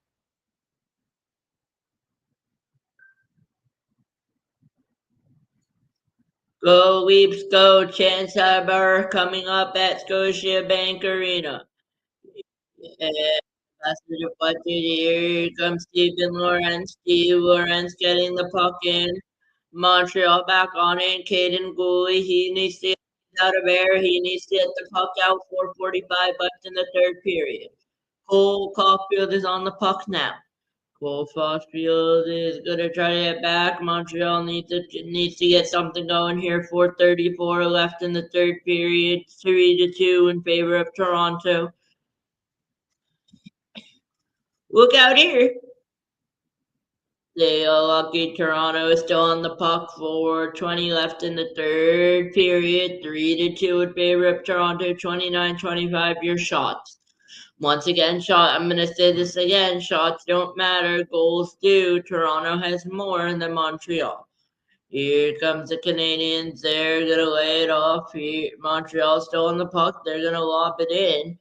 Go Leafs, go! Chance Haber coming up at Scotiabank Arena. And that's the deflected. Here comes Stephen Lawrence. Steve Lawrence getting the puck in. Montreal back on it. Caden Gooley. He needs to get out of air. He needs to get the puck out. 4:45 left in the third period. Cole Caulfield is on the puck now. Cole Caulfield is gonna try to get back. Montreal needs to get something going here. 4:34 left in the third period. 3-2 in favor of Toronto. Look out here. They are lucky. Toronto is still on the puck. 4:20 left in the third period. 3-2 in favor of Toronto. 29-25 your shots. Once again, I'm going to say this again. Shots don't matter. Goals do. Toronto has more than Montreal. Here comes the Canadiens. They're going to lay it off. Here, Montreal still on the puck. They're going to lob it in.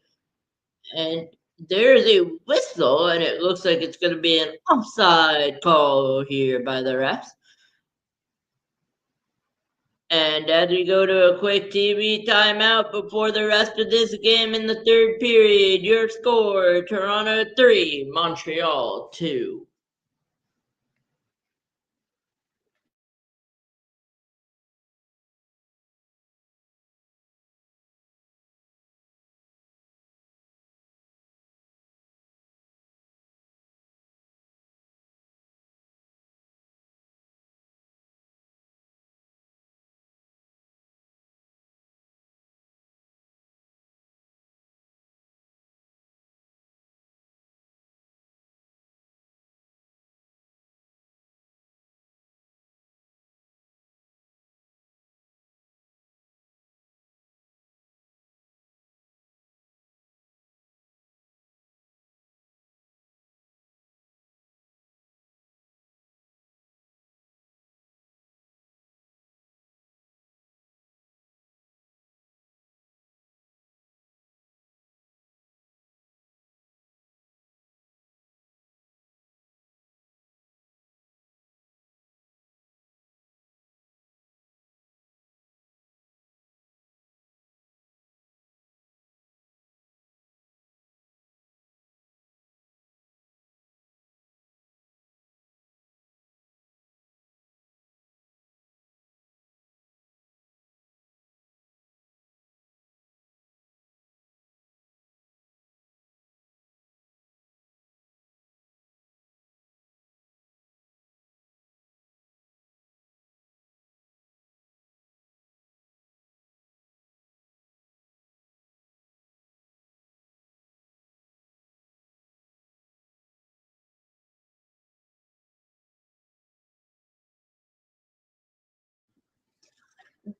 And there's a whistle, and it looks like it's going to be an offside call here by the refs. And as we go to a quick TV timeout before the rest of this game in the third period, your score Toronto 3, Montreal 2.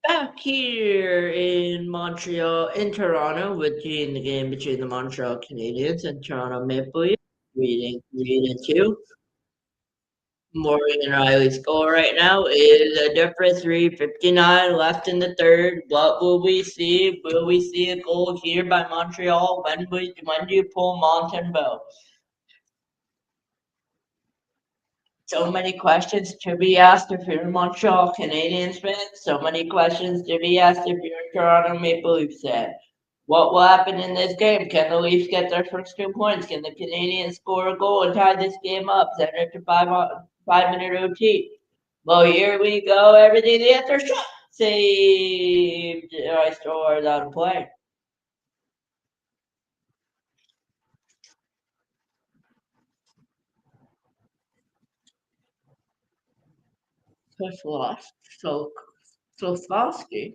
Back here in Montreal, in Toronto, watching the game between the Montreal Canadiens and Toronto Maple Leafs, reading 3-2. Morgan Riley's goal right now is a difference 3:59 left in the third. What will we see? Will we see a goal here by Montreal? When do you pull Montembeault? So many questions to be asked if you're a Montreal Canadiens fan. So many questions to be asked if you're a Toronto Maple Leafs fan. What will happen in this game? Can the Leafs get their first 2 points? Can the Canadiens score a goal and tie this game up? Send it to 5 minute OT. Well, here we go. Everything the answer shot. Saved. I scored out of play. Slosky.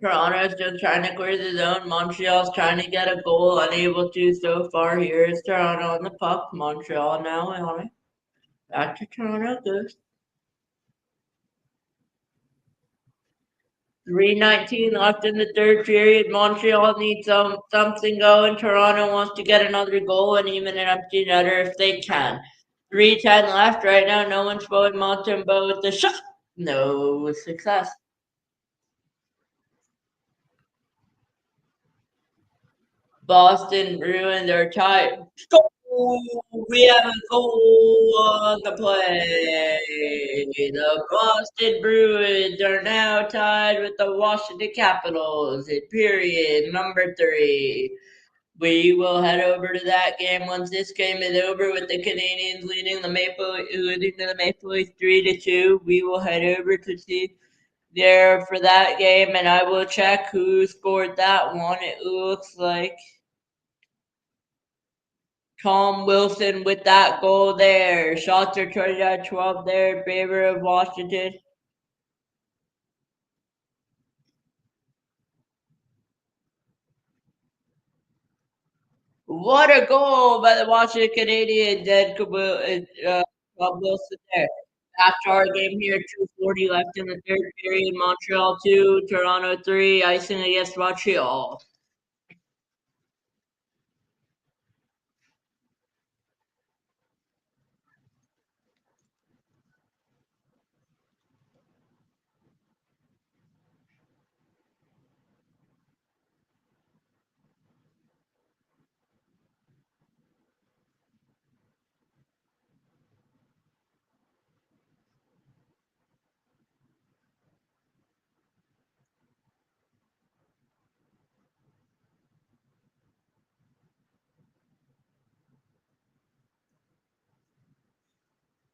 Toronto's just trying to clear the zone. Montreal's trying to get a goal, unable to so far. Here is Toronto on the puck. Montreal now on it. Back to Toronto goes. 3:19 left in the third period. Montreal needs something going. Toronto wants to get another goal and even an empty netter if they can. 3:10 left right now. No one's going Montembeault with the shot. No success. Boston Bruins are tied. We have a goal on the play. The Boston Bruins are now tied with the Washington Capitals in period number 3. We will head over to that game once this game is over with the Canadiens leading to the Maple Leafs 3-2. We will head over to see there for that game, and I will check who scored that one. It looks like Tom Wilson with that goal there. Shots are 20-12 there in favor of Washington. What a goal by the Washington Canadiens and Tom Wilson there. After our game here, 2:40 left in the third period. Montreal 2, Toronto 3, icing against Montreal.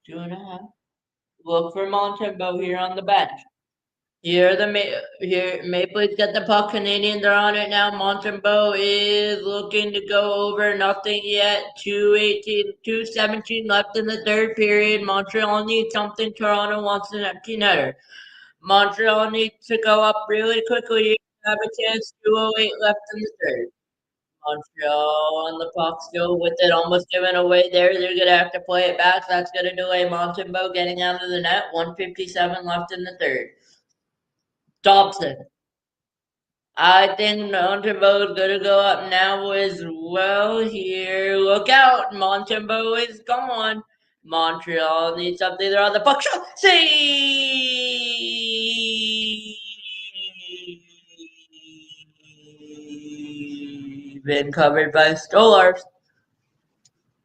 Two and a half. Look for Montembeault here on the bench. Here Maple Leafs got the puck. Canadians are on it now. Montembeault is looking to go over. Nothing yet. 2:17 left in the third period. Montreal needs something. Toronto wants an empty netter. Montreal needs to go up really quickly. Have a chance. 2:08 left in the third. Montreal on the puck still with it, almost given away there. They're gonna have to play it back. That's gonna delay Montembeault getting out of the net. 1:57 left in the third. Dobson. I think Montembeau is gonna go up now as well here. Look out! Montembeau is gone. Montreal needs something. They're on the puck shot. Save! Been covered by Stolars.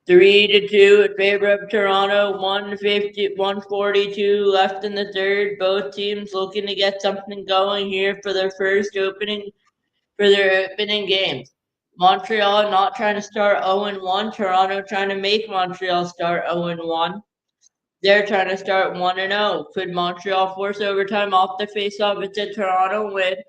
3-2 in favor of Toronto. 142 left in the third. Both teams looking to get something going here for their opening games. Montreal not trying to start 0-1. Toronto trying to make Montreal start 0-1. They're trying to start 1-0. Could Montreal force overtime off the faceoff? It's a Toronto win.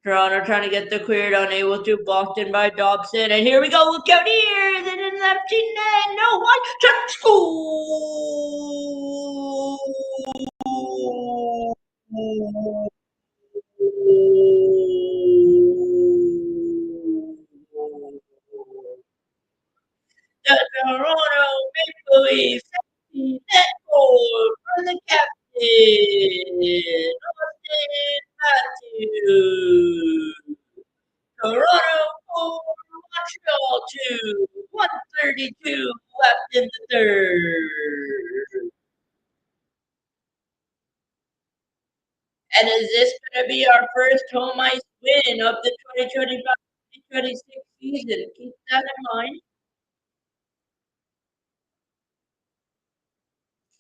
Toronto trying to get the cleared, unable to. Blocked in by Dobson. And here we go. Look out here. Then in left net. No one. Shot. School. The Toronto Maple Leafs net goal for the captain, Austin Matthews. Toronto 4, Montreal 2, 132 left in the third. And is this going to be our first home ice win of the 2025-2026 season? Keep that in mind.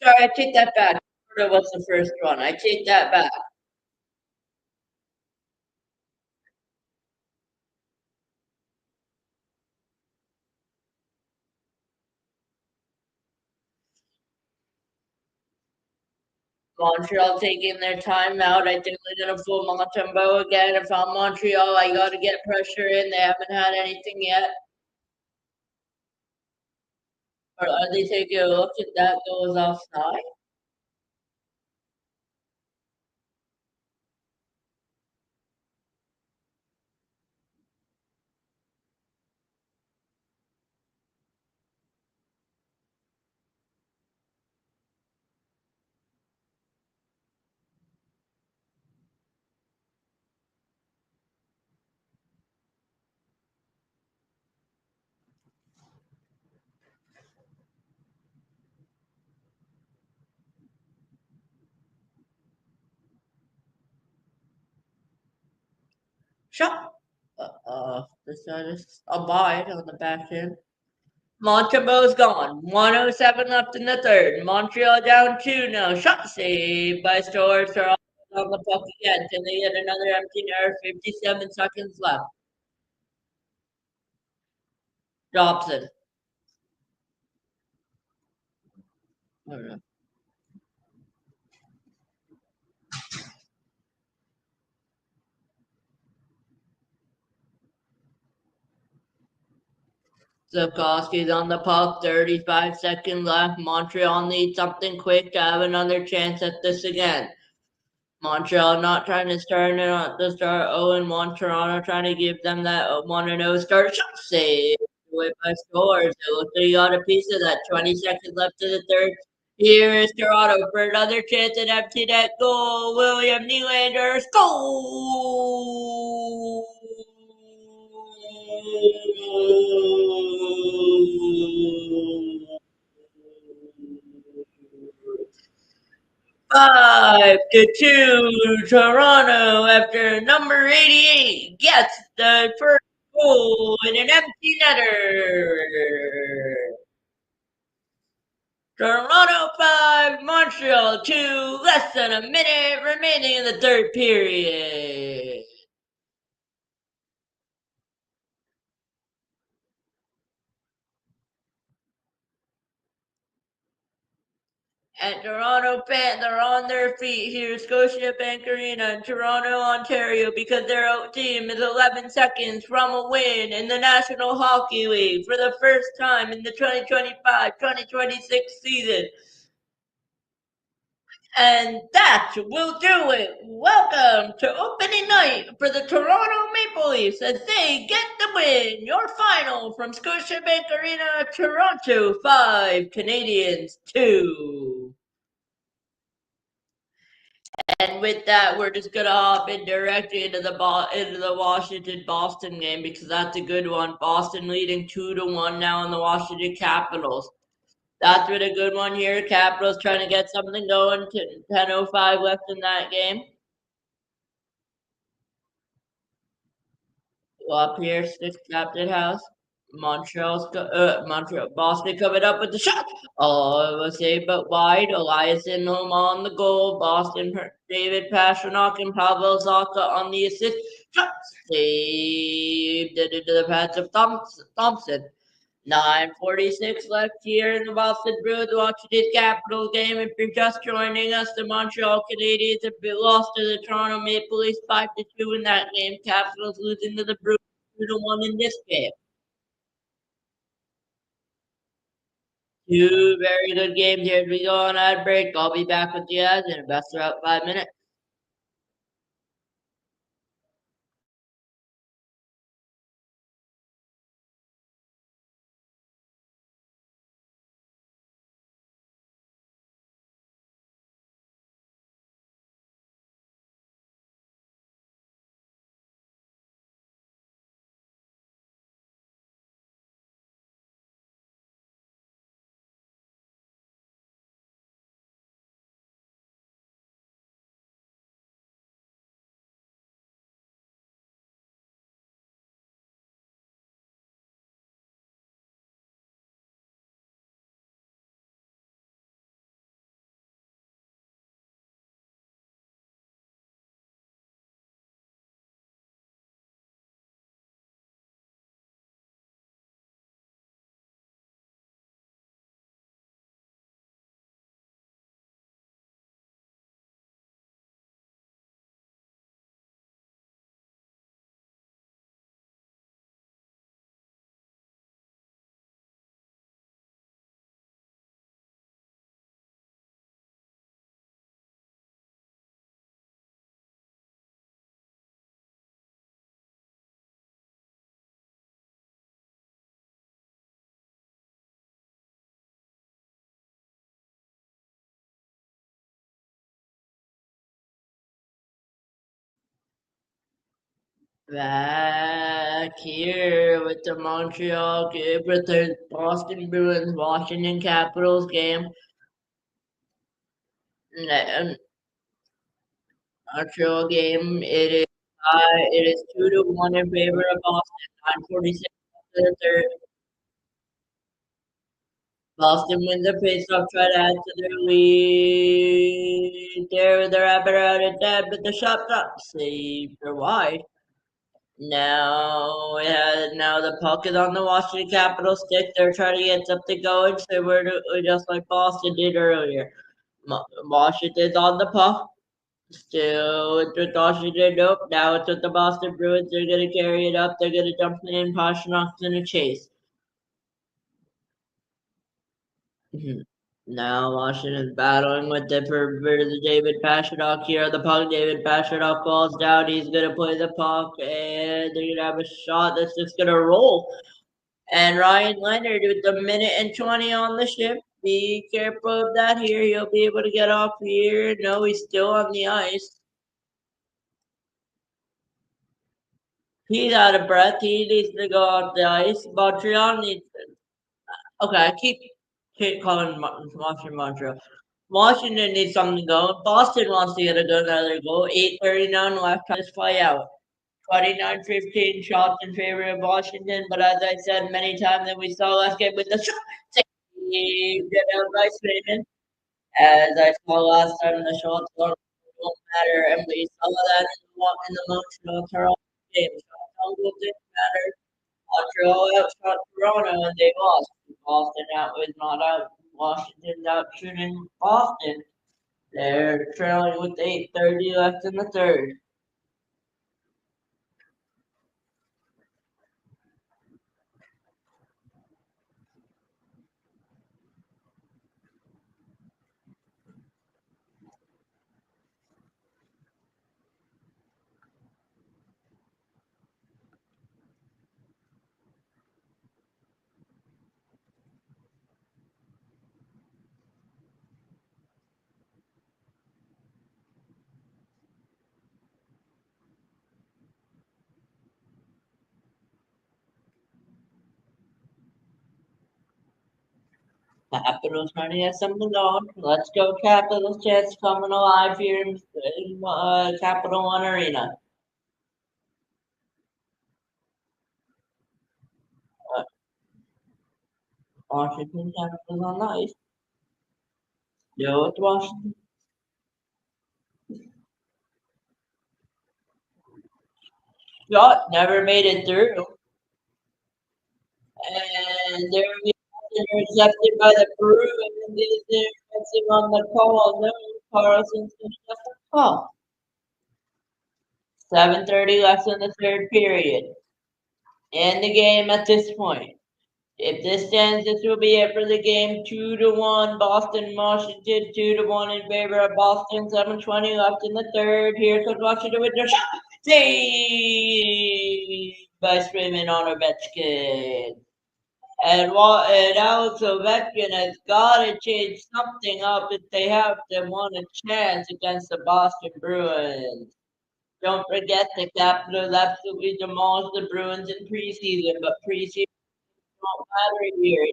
Sorry, I take that back. Florida was the first one. I take that back. Montreal taking their time out. I think they're going to pull Montembeau again. If I'm Montreal, I got to get pressure in. They haven't had anything yet. Or are they taking a look at that goes offside? Shot. This is a bite on the back end. Montembeau's gone. 107 left in the third. Montreal down 2 now. Shot saved by Stores. They're on the puck again. Can they get another empty net? 57 seconds left. Dobson. Zukowski's on the puck, 35 seconds left. Montreal needs something quick to have another chance at this again. Montreal not trying to start it on the start 0-1. Toronto trying to give them that 1-0 start. Shot save away by Scores. It looks like you got a piece of that. 20 seconds left in the third. Here is Toronto for another chance at empty net goal. William Nylander goal. 5-2, Toronto after number 88 gets the first goal in an empty netter. Toronto 5, Montreal 2, less than a minute remaining in the third period. And Toronto fans are on their feet here, Scotiabank Arena in Toronto, Ontario, because their team is 11 seconds from a win in the National Hockey League for the first time in the 2025-2026 season. And that will do it. Welcome to opening night for the Toronto Maple Leafs as they get the win. Your final from Scotiabank Arena, Toronto 5, Canadians 2. And with that, we're just gonna hop in directly into the Washington-Boston game because that's a good one. Boston leading 2-1 now in the Washington Capitals. That's been a good one here. Capitals trying to get something going. 10:05 left in that game. Go up here, six Captain House. Montreal, Boston coming up with the shot. Oh, it was saved but wide. Eliason home on the goal. Boston, David Pastrnak and Pavel Zacha on the assist. Shot saved into the pads of Thompson. 9:46 left here in the Boston Bruins Washington Capitals game. If you're just joining us, the Montreal Canadiens have been lost to the Toronto Maple Leafs 5-2 in that game. Capitals losing to the Bruins 2-1 in this game. Two very good games here as we go on ad break. I'll be back with you guys in about 5 minutes. Back here with the with the Boston Bruins Washington Capitals game. Montreal game. It is 2-1 in favor of Boston. 9:46 after the third. Boston wins the faceoff, try to add to their lead. They're out of that, but the shot got saved for wide. Now the puck is on the Washington Capitals stick. They're trying to get something going, so just like Boston did earlier. Washington's on the puck. Still with Washington, nope. Now it's with the Boston Bruins. They're going to carry it up. They're going to jump in. Pashnock's going to chase. Now Washington's battling with the David Pastrnak here. The puck, David Pastrnak falls down. He's going to play the puck, and they're going to have a shot that's just going to roll. And Ryan Leonard with a minute and 20 on the ship. Be careful of that here. He'll be able to get off here. No, he's still on the ice. He's out of breath. He needs to go off the ice. Montreal needs to. Okay, I keep calling Montreal. Washington needs something going. Boston wants to get another goal. 8:39 left. Try this play out. 29-15 shots in favor of Washington. But as I said many times that we saw last game with the shot, get out by Swayman. As I saw last time, the shots don't matter. And we saw that in the Montreal Toronto game. Shots didn't matter. Montreal outshot Toronto and they lost. Boston out was not out. Washington's out shooting Boston. They're trailing with 8:30 left in the third. Capitals trying to get something going. Let's go Capitals. Chance coming alive here in Capital One Arena. Uh, Washington Capitals on the ice. Still with Washington. Shot never made it through. And there we go, intercepted by the Bruins. And this intercepted on the call. No, Carlson's going to get the call. 7:30 left in the third period. And the game at this point. If this stands, this will be it for the game. 2-1, Boston, Washington. 2-1 in favor of Boston. 7:20 left in the third. Here comes Washington with their shot. Saved by Swayman on Ovechkin. And Alex Ovechkin has got to change something up if they have to want a chance against the Boston Bruins. Don't forget the Capitals absolutely demolished the Bruins in preseason, but preseason don't matter here.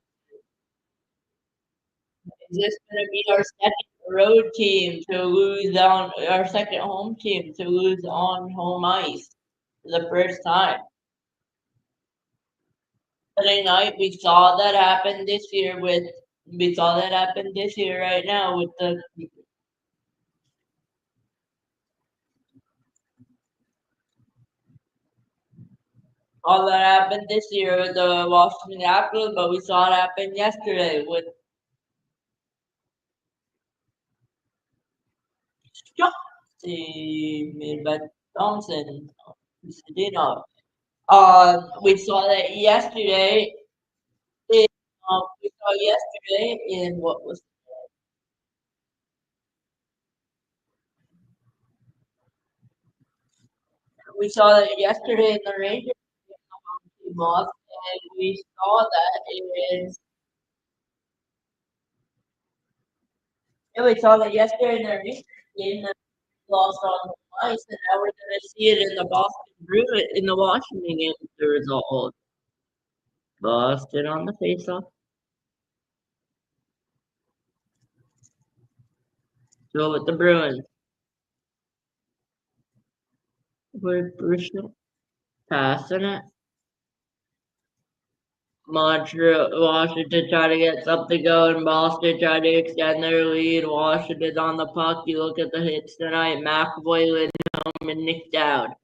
Is this going to be our second road team to lose on our second home team to lose on home ice for the first time? Saturday night, we saw that happen this year right now with the all that happened this year with the Washington Capitals, but we saw it happen yesterday with made by Thompson. We saw that yesterday. We saw yesterday in what was we saw that yesterday in the Rangers came off, and we saw that we saw that yesterday in the Rangers game that lost on the ice, and now we're going to see it in the Boston Bruins in the Washington game. The result: Boston on the faceoff. Go with the Bruins. We're passing it. Montreal, Washington trying to get something going. Boston trying to extend their lead. Washington's on the puck. You look at the hits tonight. McAvoy, Lindholm, and Nick Dowd.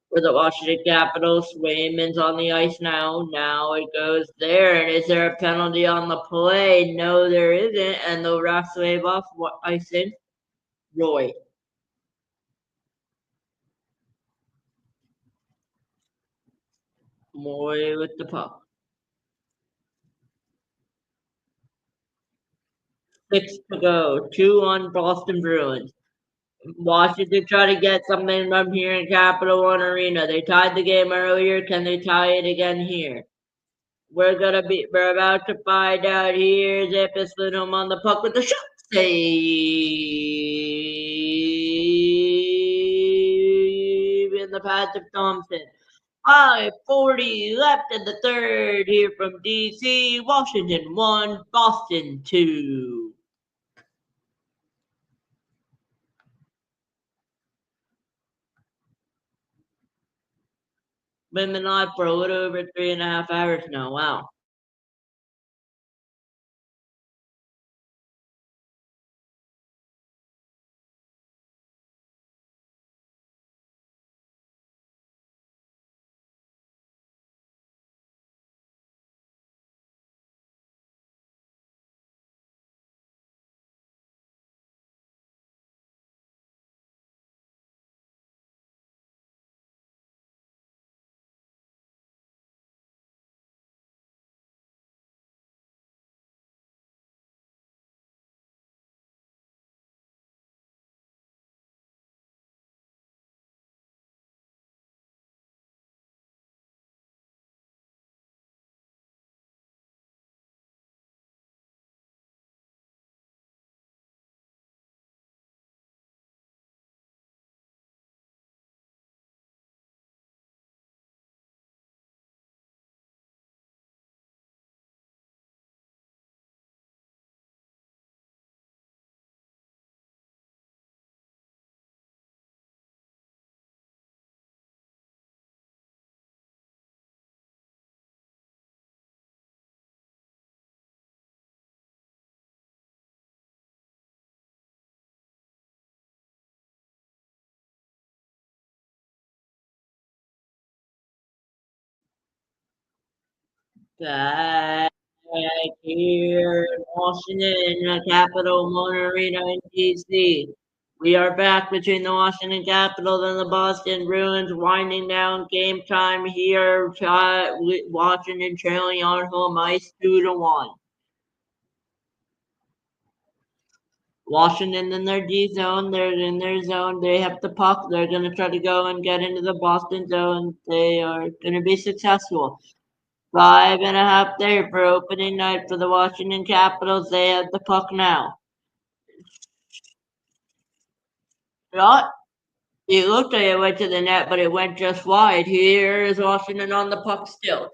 For the Washington Capitals, Swayman's on the ice now. Now it goes there. And is there a penalty on the play? No, there isn't. And the refs wave off icing. Roy. Roy with the puck. 6 to go. 2-1 Boston Bruins. Washington try to get something from here in Capital One Arena. They tied the game earlier. Can they tie it again here? We're about to find out here. Zippis Lindholm on the puck with the shot. Save in the pass of Thompson. 5:40 left in the third here from DC. Washington 1, Boston 2. Been live for a little over 3.5 hours now. Wow. Bye. back here in Washington, in the Capitol One Arena in DC. We are back between the Washington Capitals and the Boston Bruins, winding down game time here. Washington trailing on home ice 2-1. Washington in their D zone. They're in their zone. They have the puck. They're going to try to go and get into the Boston zone. They are going to be successful. 5.5 there for opening night for the Washington Capitals. They have the puck now. Shot. It looked like it went to the net, but it went just wide. Here is Washington on the puck still.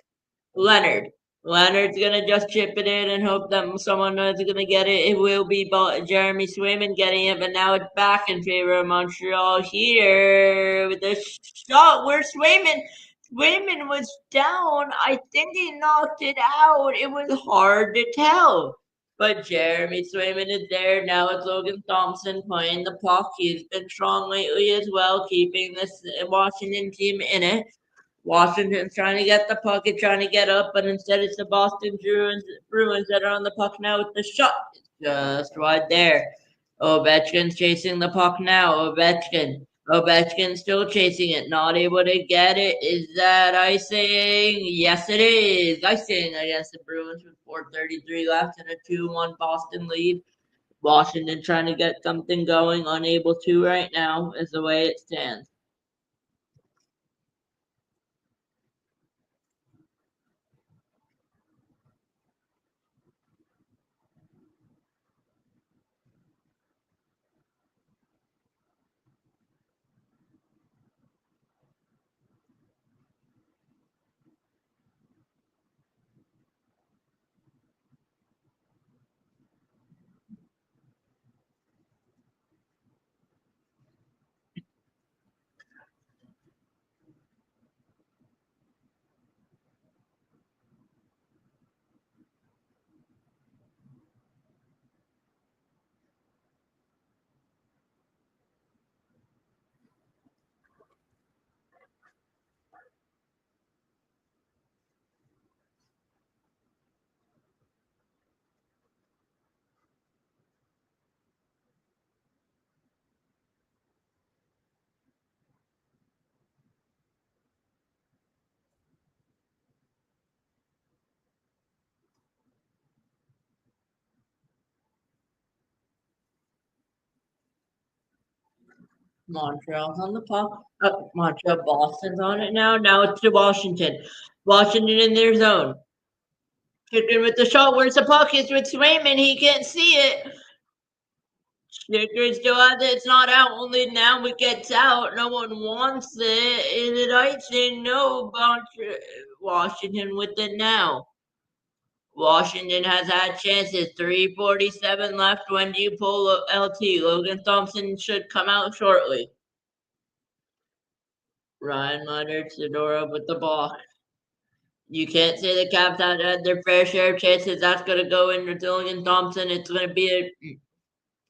Leonard. Leonard's gonna just chip it in and hope that someone is gonna get it. It will be Jeremy Swayman getting it, but now it's back in favor of Montreal here with the shot where Swayman was down. I think he knocked it out. It was hard to tell. But Jeremy Swayman is there. Now it's Logan Thompson playing the puck. He's been strong lately as well, keeping this Washington team in it. Washington's trying to get the puck and trying to get up, but instead it's the Boston Bruins that are on the puck now with the shot. Just right there. Ovechkin's chasing the puck now. Ovechkin still chasing it, not able to get it. Is that icing? Yes, it is. Icing against the Bruins with 4:33 left and a 2-1 Boston lead. Washington trying to get something going, unable to right now, is the way it stands. Montreal's on the puck. Montreal, Boston's on it now. Now it's to Washington. Washington in their zone. Chicken with the shot. Where's the puck? It's with Swayman. He can't see it. Chicken still has it. It's not out. Only now it gets out. No one wants it. Is it icing? No. Washington with it now. Washington has had chances. 3:47 left. When do you pull LT? Logan Thompson should come out shortly. Ryan Leonard, Sedora with the ball. You can't say the Caps had their fair share of chances. That's going to go in with Logan Thompson. It's going to be a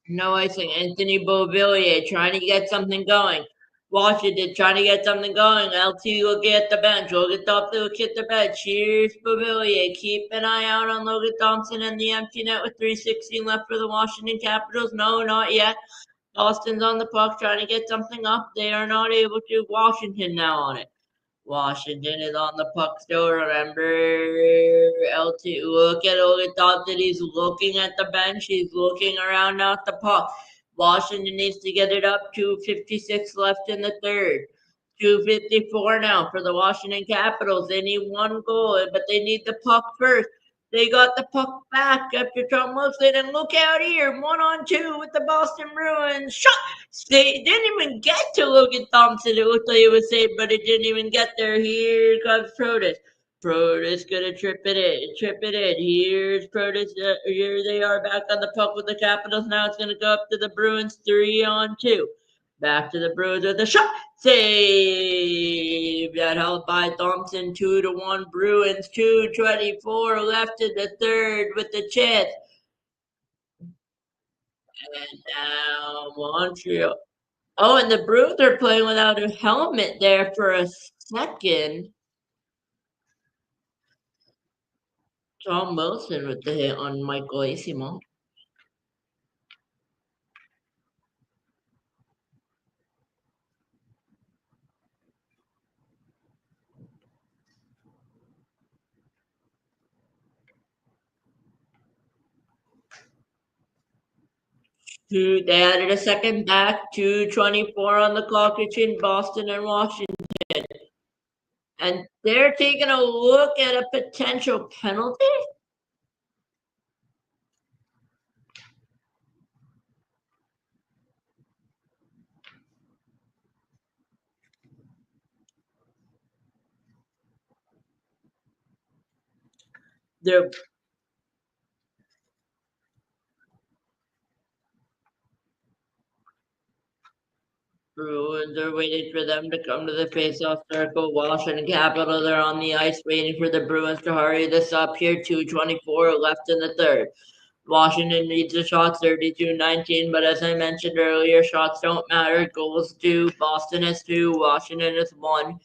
no icing. Anthony Beauvillier trying to get something going. Washington trying to get something going. LT looking at the bench. Logan Thompson looking at the bench. Here's Beauvillier. Keep an eye out on Logan Thompson and the empty net with 3:16 left for the Washington Capitals. No, not yet. Boston's on the puck trying to get something up. They are not able to. Washington now on it. Washington is on the puck still. Remember, LT. Look at Logan Thompson. He's looking at the bench. He's looking around now at the puck. Washington needs to get it up. 2:56 left in the third. 2:54 now for the Washington Capitals. They need one goal, but they need the puck first. They got the puck back after Tom Wilson, and look out here, 1-on-2 with the Boston Bruins. Shot! They didn't even get to Logan Thompson. It looked like it was safe, but it didn't even get there. Here comes Protus. Protus gonna trip it in. Here's Protus. Here they are back on the puck with the Capitals. Now it's gonna go up to the Bruins, 3-on-2. Back to the Bruins with a shot. Save that held by Thompson. 2-1 Bruins. 2:24 left in the third with the chance. And now Montreal. Oh, and the Bruins are playing without a helmet there for a second. Tom Wilson with the hit on Michael Asimo. They added a second back, 2:24 on the clock between Boston and Washington. And they're taking a look at a potential penalty. They're Bruins are waiting for them to come to the face-off circle. Washington Capitals are on the ice waiting for the Bruins to hurry this up here. 2:24 left in the third. Washington needs a shot 32-19, but as I mentioned earlier, shots don't matter. Goals do. Boston has 2, Washington has 1.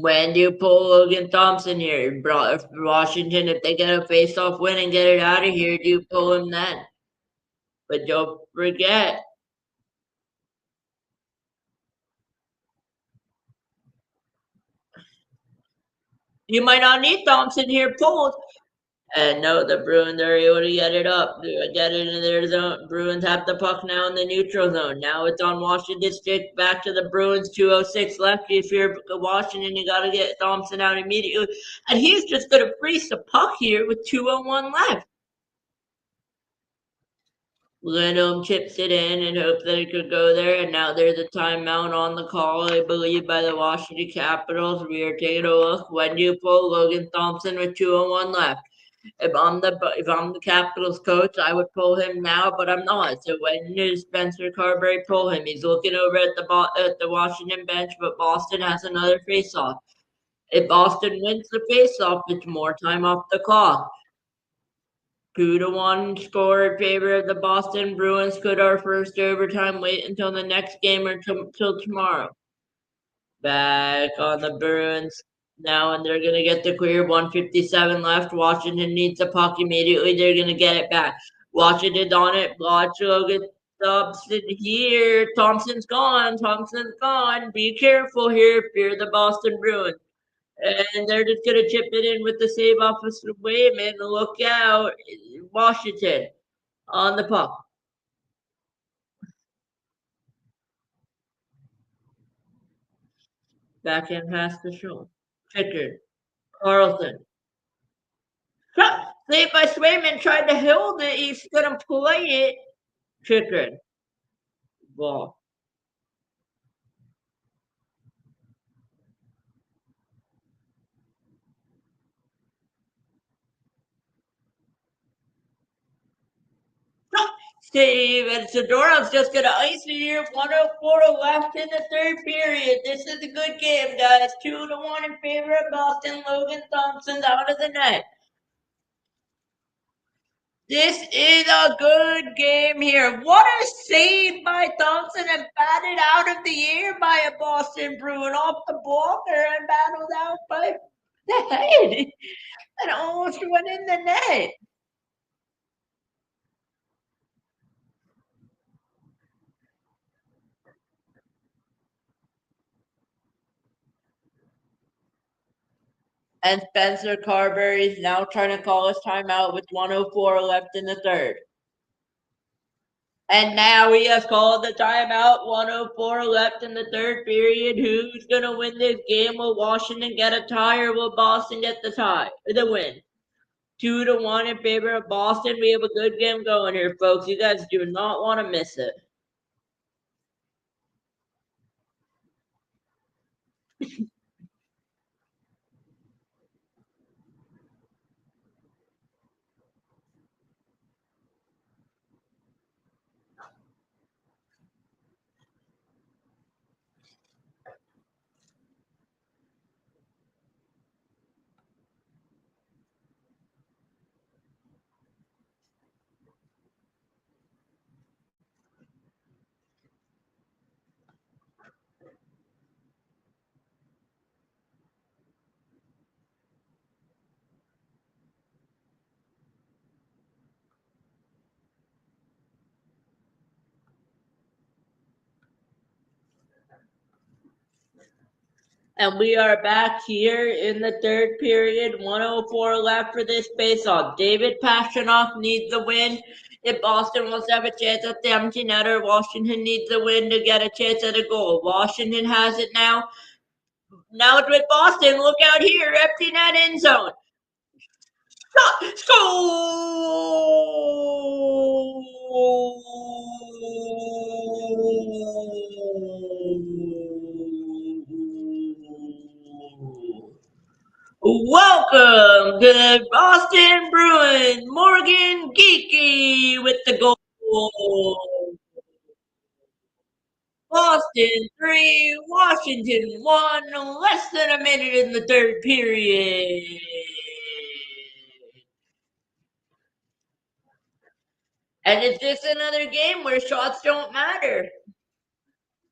When do you pull Logan Thompson here? Washington, if they get a face-off win and get it out of here, do you pull him then? But don't forget, you might not need Thompson here pulled. And no, the Bruins are able to get it up, get it in their zone. Bruins have the puck now in the neutral zone. Now it's on Washington stick back to the Bruins. 2:06 left. If you're Washington, you got to get Thompson out immediately. And he's just going to freeze the puck here with 2:01 left. Lindholm chips it in and hopes that it could go there. And now there's a timeout on the call, I believe, by the Washington Capitals. We are taking a look. When do you pull Logan Thompson with 2:01 left? If I'm the Capitals coach, I would pull him now, but I'm not. So when does Spencer Carberry pull him? He's looking over at the Washington bench, but Boston has another faceoff. If Boston wins the faceoff, it's more time off the clock. 2-1 score in favor of the Boston Bruins. Could our first overtime wait until the next game or till tomorrow? Back on the Bruins now, and they're going to get the clear. 1:57 left. Washington needs the puck immediately. They're going to get it back. Washington's on it. Watch Logan Thompson here. Thompson's gone. Thompson's gone. Be careful here if you're the Boston Bruins. And they're just going to chip it in with the save off of Wayman. Look out. Washington on the puck. Backhand pass to Sean. Pickard. Carlson. Saved by Swayman, tried to hold it. He's going to play it. Pickard. Ball. Steven Sidorov's just going to ice it here. 1:04 left in the third period. This is a good game, guys. 2-1 in favor of Boston. Logan Thompson's out of the net. This is a good game here. What a save by Thompson and batted out of the air by a Boston Bruin off the blocker and battled out by the head and almost went in the net. And Spencer Carberry is now trying to call his timeout with 1:04 left in the third. And now he has called the timeout. 1:04 left in the third period. Who's going to win this game? Will Washington get a tie or will Boston get the tie? The win. 2-1 in favor of Boston. We have a good game going here, folks. You guys do not want to miss it. And we are back here in the third period. 104 left for this face-off. David Pastrnak needs the win. If Boston wants to have a chance at the empty netter, Washington needs the win to get a chance at a goal. Washington has it now. Now it's with Boston. Look out here. Empty net end zone. Shot. Goal! Welcome to the Boston Bruins. Morgan Geeky with the goal. Boston 3, Washington 1, less than a minute in the third period. And it's just another game where shots don't matter.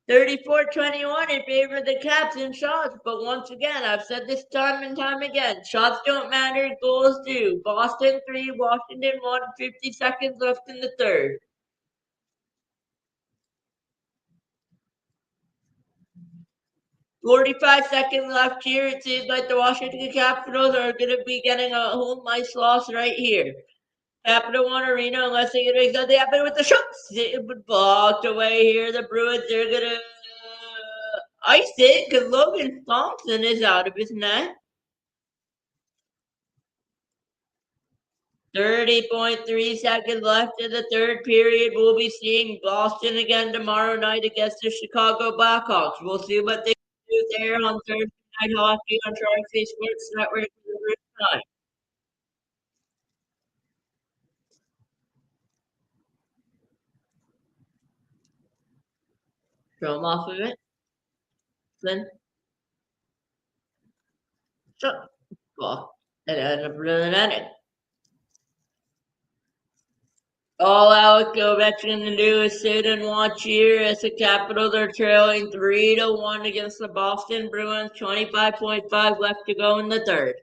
34-21 in favor of the Caps in shots. But once again, I've said this time and time again, shots don't matter, goals do. Boston 3, Washington 1, 50 seconds left in the third. 45 seconds left here. It seems like the Washington Capitals are going to be getting a home ice loss right here. Capital One Arena, unless they get make something happen with the shots. It would blocked away here. The Bruins, they're going to ice it because Logan Thompson is out of his net. 30.3 seconds left in the third period. We'll be seeing Boston again tomorrow night against the Chicago Blackhawks. We'll see what they do there on Thursday Night Hockey on Charlie Sports Network for the first time. Throw him off of it. Then shut. Well, and end up running at it. All Alex Ovechkin can do is sit and watch here as the Capitals are trailing 3-1 against the Boston Bruins. 25.5 left to go in the third.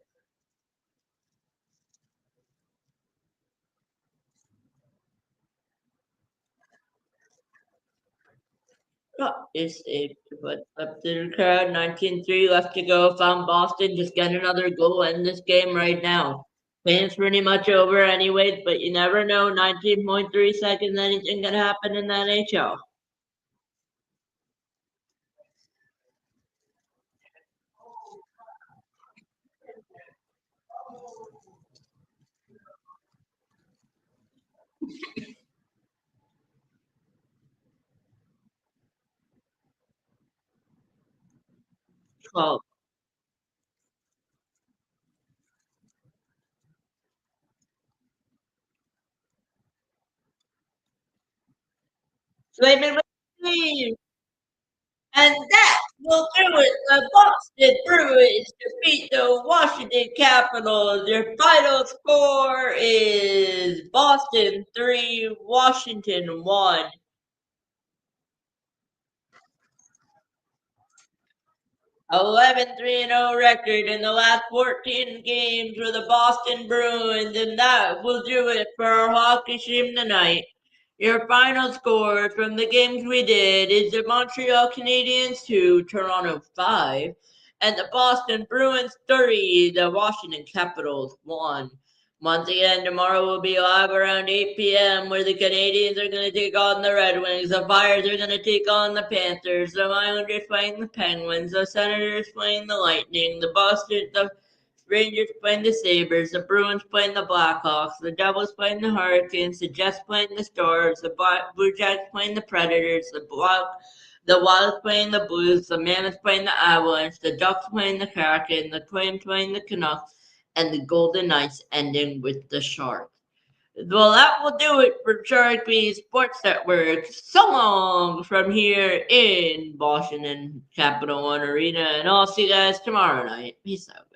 Is a but up to the crowd. 19-3 left to go. Found Boston just get another goal in this game right now. Game's pretty much over anyways, but you never know. 19.3 seconds, anything can happen in the NHL. Well, Swayman with the lead. And that will do it. The Boston Bruins defeat the Washington Capitals. Their final score is Boston 3, Washington 1. 11-3-0 record in the last 14 games for the Boston Bruins, and that will do it for our hockey stream tonight. Your final score from the games we did is the Montreal Canadiens 2, Toronto 5, and the Boston Bruins 3, the Washington Capitals 1. Once again, tomorrow will be live around 8 p.m. where the Canadiens are going to take on the Red Wings. The Flyers are going to take on the Panthers. The Islanders playing the Penguins. The Senators playing the Lightning. The Rangers playing the Sabres. The Bruins playing the Blackhawks. The Devils playing the Hurricanes. The Jets playing the Stars. The Blue Jackets playing the Predators. The Wilds playing the Blues. The Mammoths playing the Avalanche. The Ducks playing the Kraken. The Twins playing the Canucks, and the Golden Knights ending with the Sharks. Well, that will do it for Shark Beat Sports Network. So long from here in Washington Capital One Arena, and I'll see you guys tomorrow night. Peace out.